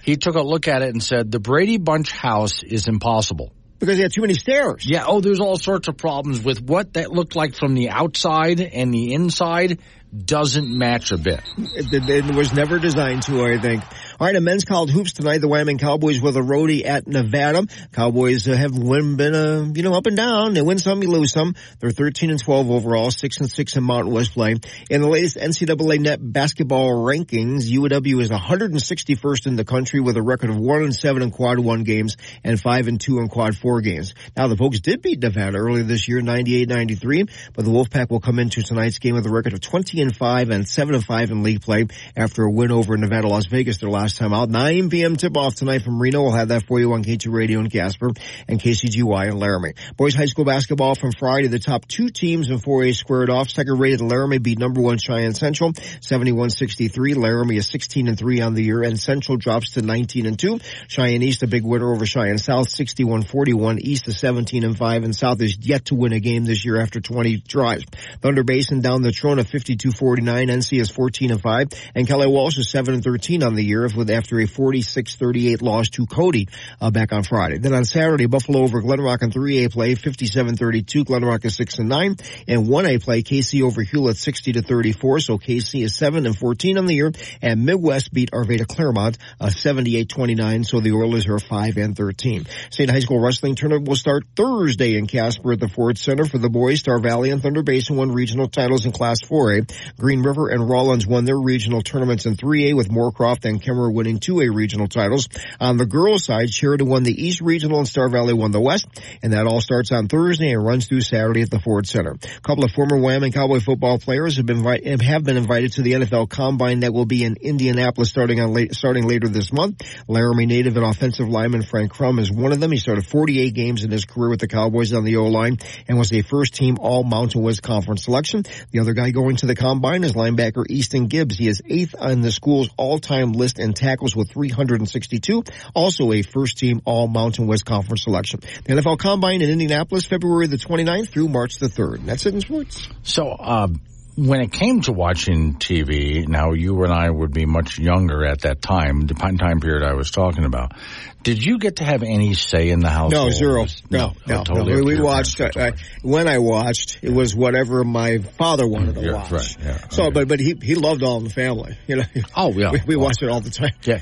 he took a look at it and said, the Brady Bunch house is impossible. Because they had too many stairs. Yeah. Oh, there's all sorts of problems with what that looked like from the outside and the inside. Doesn't match a bit. It was never designed to, I think. All right, in men's college hoops tonight, the Wyoming Cowboys with a roadie at Nevada. Cowboys have been up and down. They win some, you lose some. They're 13-12 overall, 6-6 in Mountain West play. In the latest NCAA net basketball rankings, UW is 161st in the country with a record of 1-7 in quad 1 games and 5-2 in quad 4 games. Now, the Pokes did beat Nevada earlier this year, 98-93, but the Wolfpack will come into tonight's game with a record of 20-5 and 7-5 in league play after a win over Nevada, Las Vegas their last time out. 9 p.m. tip-off tonight from Reno. We'll have that for you on K2 Radio in Casper and KCGY in Laramie. Boys high school basketball from Friday. The top 2 teams in 4A squared off. Second-rated Laramie beat number 1 Cheyenne Central, 71-63. Laramie is 16-3 on the year, and Central drops to 19-2. Cheyenne East, a big winner over Cheyenne South, 61-41. East is 17-5, and South is yet to win a game this year after 20 tries. Thunder Basin down the Trona, 52-49. NC is 14-5, and Kelly Walsh is 7-13 on the year after a 46-38 loss to Cody back on Friday. Then on Saturday, Buffalo over Glenrock in 3A play, 57-32. Glenrock is 6-9. And 1A play, KC over Hewlett 60-34. So KC is 7-14 on the year, and Midwest beat Arvada Claremont 78-29. So the Oilers are 5-13. State High School Wrestling Tournament will start Thursday in Casper at the Ford Center for the boys. Star Valley and Thunder Basin won regional titles in Class 4A. Green River and Rawlins won their regional tournaments in 3A, with Moorcroft and Kemmerer winning 2A regional titles. On the girls' side, Sheridan won the East Regional and Star Valley won the West, and that all starts on Thursday and runs through Saturday at the Ford Center. A couple of former Wyoming Cowboy football players have been invited to the NFL Combine that will be in Indianapolis starting later this month. Laramie native and offensive lineman Frank Crum is one of them. He started 48 games in his career with the Cowboys on the O-line and was a first-team All-Mountain West Conference selection. The other guy going to the Combine is linebacker Easton Gibbs. He is 8th on the school's all-time list in tackles with 362. Also a first-team All-Mountain West Conference selection. The NFL Combine in Indianapolis, February the 29th through March the 3rd. And that's it in sports. So, when it came to watching TV, now you and I would be much younger at that time, the time period I was talking about. Did you get to have any say in the household? No, zero. No. Totally. We watched, when I watched, it was whatever my father wanted to watch. Right, yeah. So, okay. but he loved All in the Family. You know. Oh, yeah. We watched it all the time. Yeah.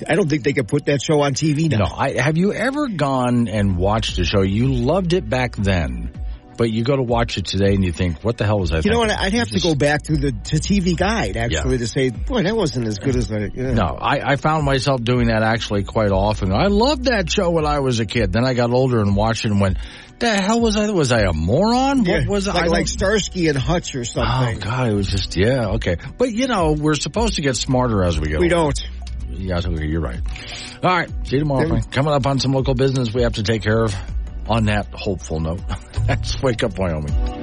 I don't think they could put that show on TV now. No. Have you ever gone and watched a show? You loved it back then, but you go to watch it today and you think, what the hell was I thinking? You know what? I'd have to go back to the TV Guide, actually, to say, boy, that wasn't as good as I... No, I found myself doing that actually quite often. I loved that show when I was a kid. Then I got older and watched it and went, the hell was I? Was I a moron? Yeah, what was I? Like Starsky and Hutch or something. Oh, God, it was just, okay. But, we're supposed to get smarter as we go. We don't. Yeah, okay, you're right. All right, see you tomorrow, Frank. Coming up on some local business we have to take care of on that hopeful note. That's Wake Up Wyoming.